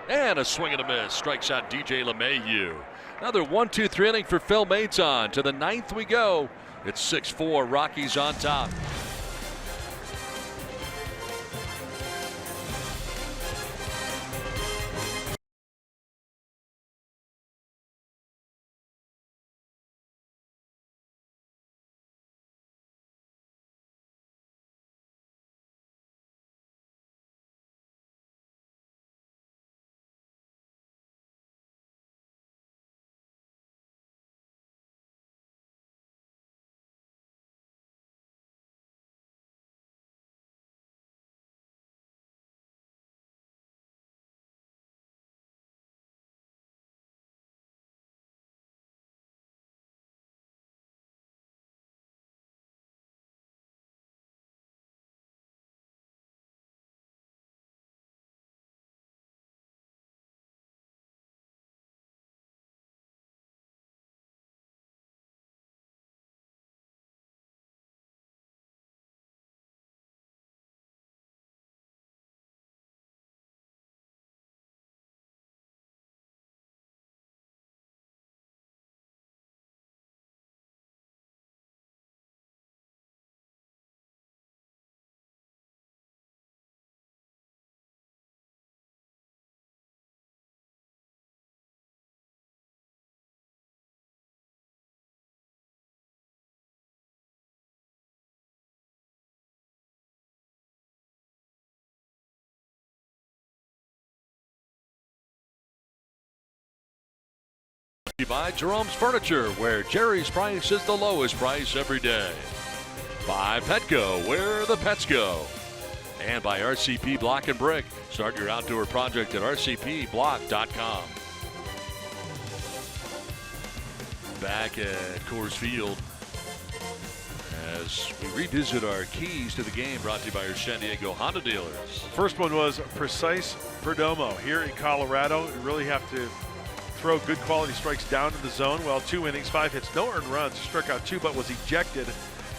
And a swing and a miss. Strikes out DJ LeMahieu. Another 1-2-3 inning for Phil Maton. To the 9th we go. It's 6-4. Rockies on top. By Jerome's Furniture, where Jerry's price is the lowest price every day. By Petco, where the pets go. And by RCP Block and Brick. Start your outdoor project at rcpblock.com. Back at Coors Field as we revisit our keys to the game, brought to you by your San Diego Honda dealers. First one was Precise Perdomo. Here in Colorado, you really have to throw good quality strikes down to the zone. Well, 2 innings, 5 hits, no earned runs. He struck out 2, but was ejected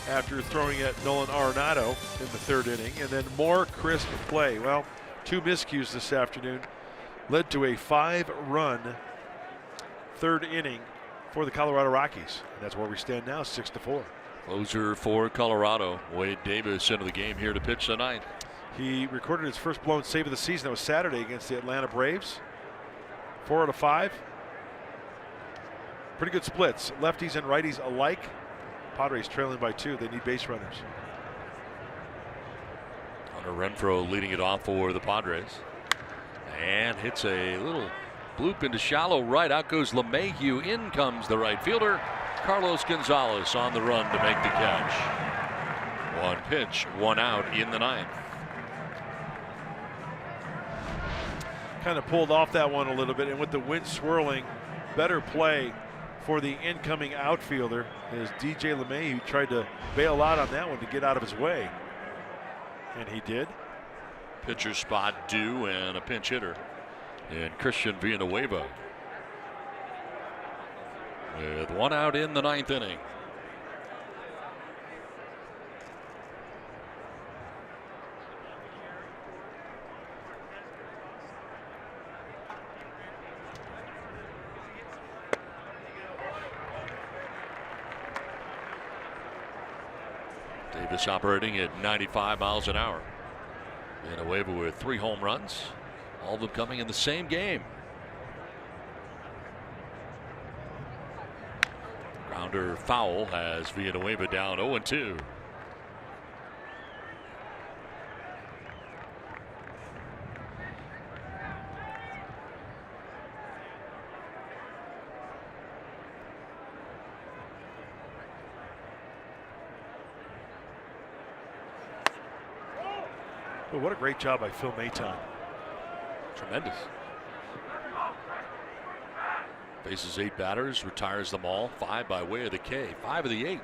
after throwing at Nolan Arenado in the 3rd inning. And then more crisp play. Well, 2 miscues this afternoon led to a 5-run 3rd inning for the Colorado Rockies. And that's where we stand now, 6-4. Closer for Colorado. Wade Davis into the game here to pitch tonight. He recorded his first blown save of the season. That was Saturday against the Atlanta Braves. 4 out of 5. Pretty good splits. Lefties and righties alike. Padres trailing by 2. They need base runners. Hunter Renfroe leading it off for the Padres. And hits a little bloop into shallow right. Out goes LeMahieu. In comes the right fielder, Carlos Gonzalez, on the run to make the catch. 1 pitch, 1 out in the 9th. Kind of pulled off that one a little bit, and with the wind swirling, better play for the incoming outfielder as DJ LeMahieu tried to bail out on that one to get out of his way. And he did. Pitcher spot due and a pinch hitter in Christian Villanueva. With 1 out in the 9th inning. Davis operating at 95 miles an hour. Villanueva with 3 home runs, all of them coming in the same game. Grounder foul has Villanueva down 0-2. Well, what a great job by Phil Maton. Tremendous. Faces 8 batters, retires them all. 5 by way of the K. 5 of the 8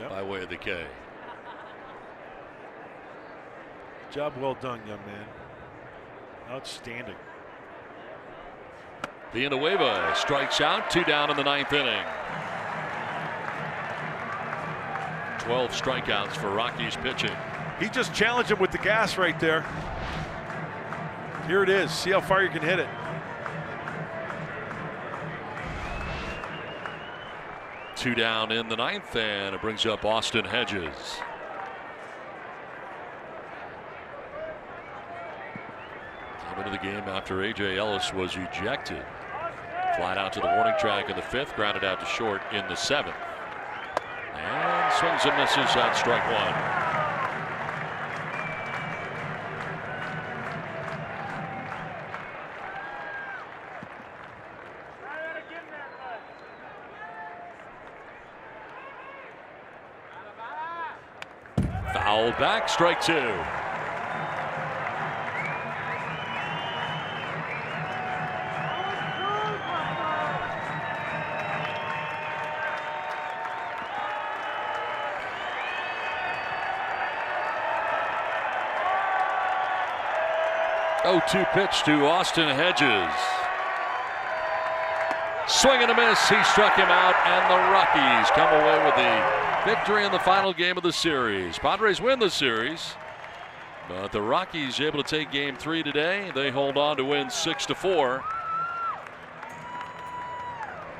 by way of the K. Job well done, young man. Outstanding. Villanueva strikes out. 2 down in the 9th inning. 12 strikeouts for Rockies pitching. He just challenged him with the gas right there. Here it is. See how far you can hit it. Two down in the 9th, and it brings up Austin Hedges. Came into the game after A.J. Ellis was ejected. Flied out to the warning track in the 5th, grounded out to short in the 7th. And swings and misses at strike 1. Fouled back, strike 2. Oh, 2 pitch to Austin Hedges. Swing and a miss. He struck him out, and the Rockies come away with the victory in the final game of the series. Padres win the series, but the Rockies able to take game 3 today. They hold on to win 6-4.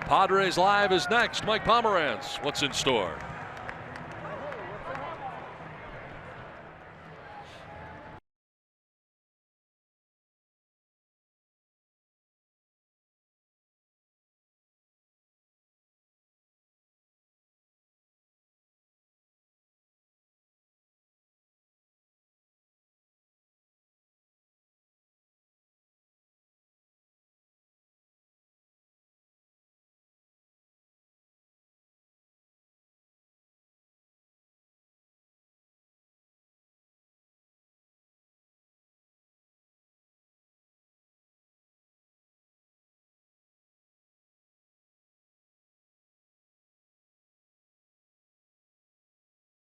Padres Live is next. Mike Pomerantz, what's in store?